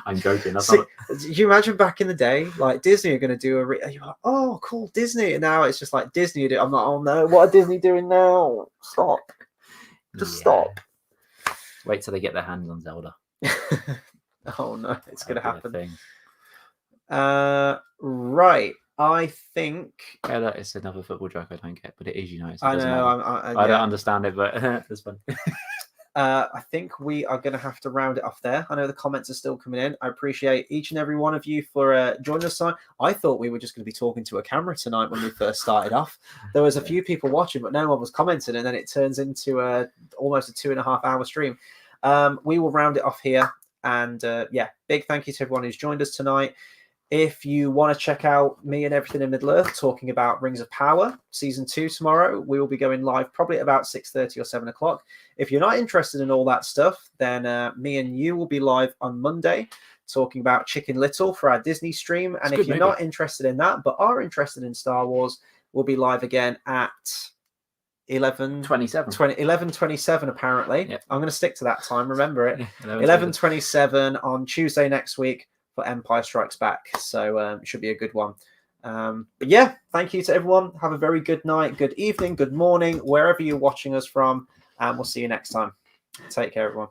I'm joking. Do you imagine back in the day, like Disney are going to do you're like, oh, cool, Disney. And now it's just like Disney. I'm like, oh no, what are Disney doing now? Stop. Just stop. Wait till they get their hands on Zelda. Oh no, it's going to happen. Right. I think. Yeah, that is another football joke I don't get, but it is United. So I know. I don't understand it, but it's fun. I think we are going to have to round it off there. I know the comments are still coming in. I appreciate each and every one of you for joining us tonight. I thought we were just going to be talking to a camera tonight when we first started off. There was a few people watching, but no one was commenting, and then it turns into almost a 2.5-hour stream. We will round it off here. And big thank you to everyone who's joined us tonight. If you want to check out me and everything in Middle Earth talking about Rings of Power season 2 tomorrow, we will be going live probably at about 6:30 or 7 o'clock. If you're not interested in all that stuff, then me and you will be live on Monday talking about Chicken Little for our Disney stream. And if you're not interested in that but are interested in Star Wars, we'll be live again at 11:27 apparently. Yep. I'm going to stick to that time, remember it. 11:27 on Tuesday next week for Empire Strikes Back. So it should be a good one. But yeah, thank you to everyone. Have a very good night, good evening, good morning, wherever you're watching us from, and we'll see you next time. Take care, everyone.